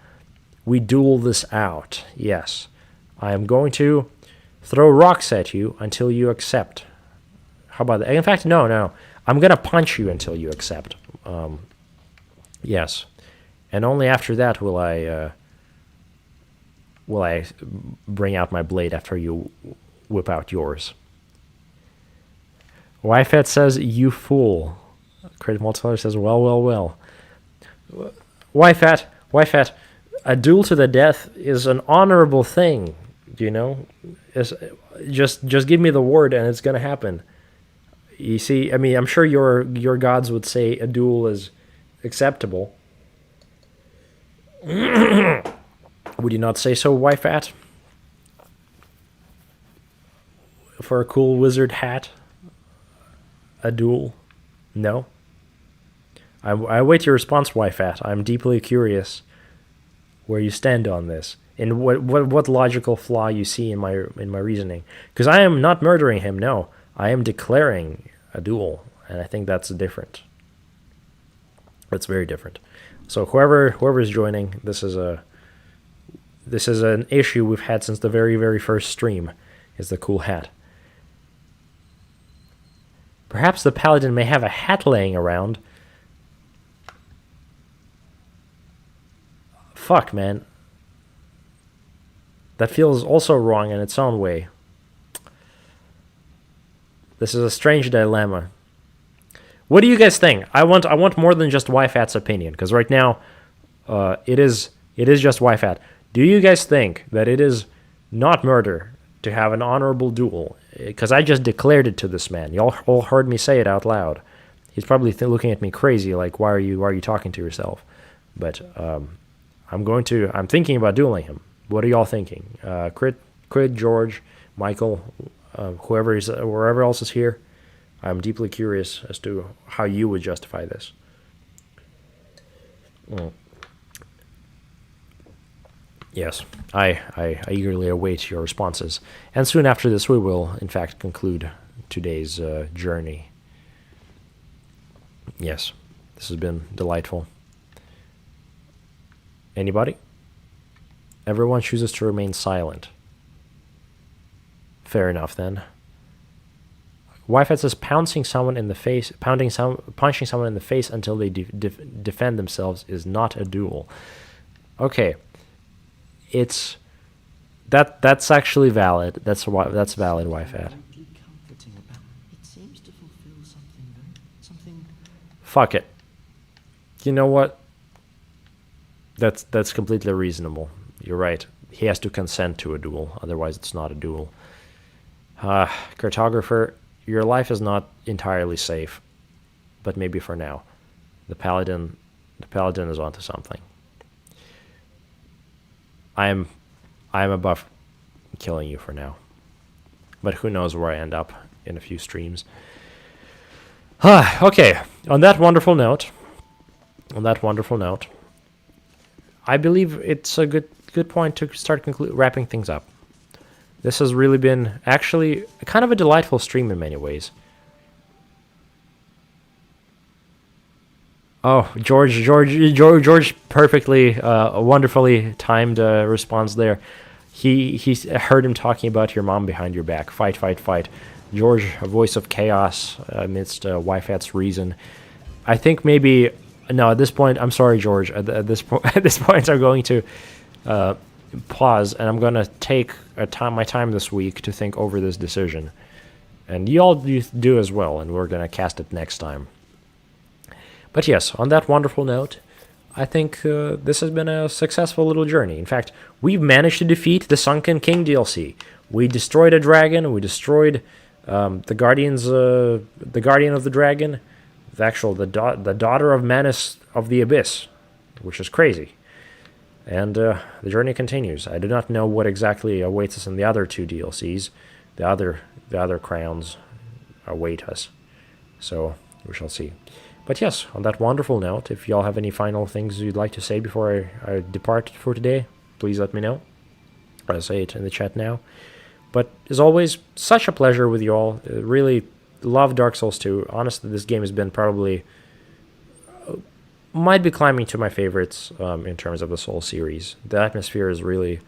duel this out. Yes, I am going to throw rocks at you until you accept. How about that? In fact, no. I'm going to punch you until you accept. Yes. And only after that will I bring out my blade after you whip out yours. Wyfet says, you fool. Credit Multiplier says, well. Wyfet, a duel to the death is an honorable thing, you know? Just give me the word and it's going to happen. You see, I mean, I'm sure your gods would say a duel is acceptable. Would you not say so, Wyfat? For a cool wizard hat? A duel? No? I await your response, Wyfat. I'm deeply curious where you stand on this, and what logical flaw you see in my reasoning. Because I am not murdering him, no. I am declaring a duel, and I think that's different. It's very different. So whoever is joining, this is an issue we've had since the very, very first stream, is the cool hat. Perhaps the paladin may have a hat laying around. Fuck, man. That feels also wrong in its own way. This is a strange dilemma. What do you guys think? I want more than just Wyfat's opinion, because right now, it is just Wyfat. Do you guys think that it is not murder to have an honorable duel? Because I just declared it to this man. Y'all all heard me say it out loud. He's probably looking at me crazy, like, why are you talking to yourself? But I'm thinking about dueling him. What are y'all thinking? Crit, George, Michael, wherever else is here. I'm deeply curious as to how you would justify this. Yes, I eagerly await your responses. And soon after this, we will, in fact, conclude today's journey. Yes, this has been delightful. Anybody? Everyone chooses to remain silent. Fair enough, then. Wyfet says punching someone in the face until they defend themselves is not a duel. Okay, that's actually valid. That's valid, Wyfet. It seems to fulfill something. Fuck it. You know what? That's completely reasonable. You're right. He has to consent to a duel, otherwise it's not a duel. Cartographer, your life is not entirely safe, but maybe for now. The paladin is onto something. I am above killing you for now, but who knows where I end up in a few streams. Okay, on that wonderful note, I believe it's a good point to start wrapping things up. This has really been actually kind of a delightful stream in many ways. Oh, George perfectly, wonderfully timed response there. He heard him talking about your mom behind your back. Fight. George, a voice of chaos amidst Wyfat's reason. I think maybe no. At this point, I'm sorry, George. At this point, I'm going to pause, and I'm going to take my time this week to think over this decision, and you all do as well. And we're going to cast it next time. But yes, on that wonderful note, I think this has been a successful little journey. In fact, we've managed to defeat the Sunken King DLC. We destroyed a dragon. We destroyed the guardian of the dragon, the daughter of Manus of the Abyss, which is crazy. And the journey continues. I do not know what exactly awaits us in the other two DLCs. the other crowns await us. So we shall see. But yes, on that wonderful note, if y'all have any final things you'd like to say before I depart for today, please let me know. I'll say it in the chat now. But as always, such a pleasure with you all. Really love Dark Souls 2. Honestly, this game has been probably might be climbing to my favorites in terms of the Souls series. The atmosphere is really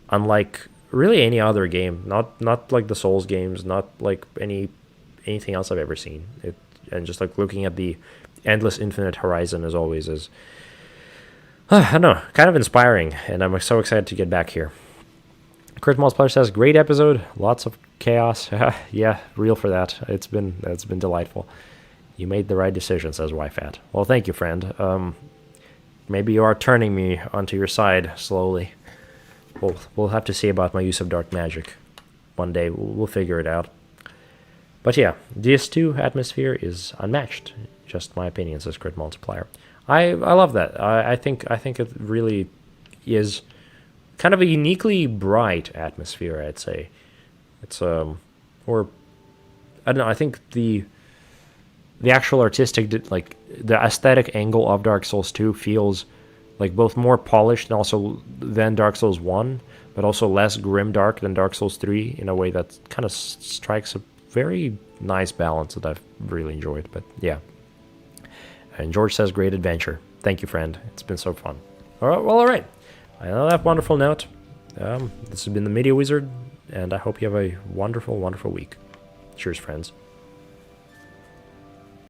unlike really any other game. Not like the Souls games, not like anything else I've ever seen. And just like looking at the endless infinite horizon as always is I don't know, kind of inspiring, and I'm so excited to get back here. Crit Multiplier says, great episode, lots of chaos. Yeah, real for that. It's been delightful. You made the right decision, says YFAT. Well, thank you, friend. Maybe you are turning me onto your side slowly. We'll have to see about my use of dark magic. One day we'll figure it out. But yeah, DS2 atmosphere is unmatched. Just my opinion, says Crit Multiplier. I love that. I think it really is kind of a uniquely bright atmosphere, I'd say. It's or I don't know, I think the actual artistic, like the aesthetic angle of Dark Souls 2 feels like both more polished and also than Dark Souls 1, but also less grimdark than Dark Souls 3 in a way that kind of strikes a very nice balance that I've really enjoyed. But yeah. And George says, great adventure. Thank you, friend. It's been so fun. All right, well, all right. On that wonderful note, this has been the Media Wizard, and I hope you have a wonderful, wonderful week. Cheers, friends.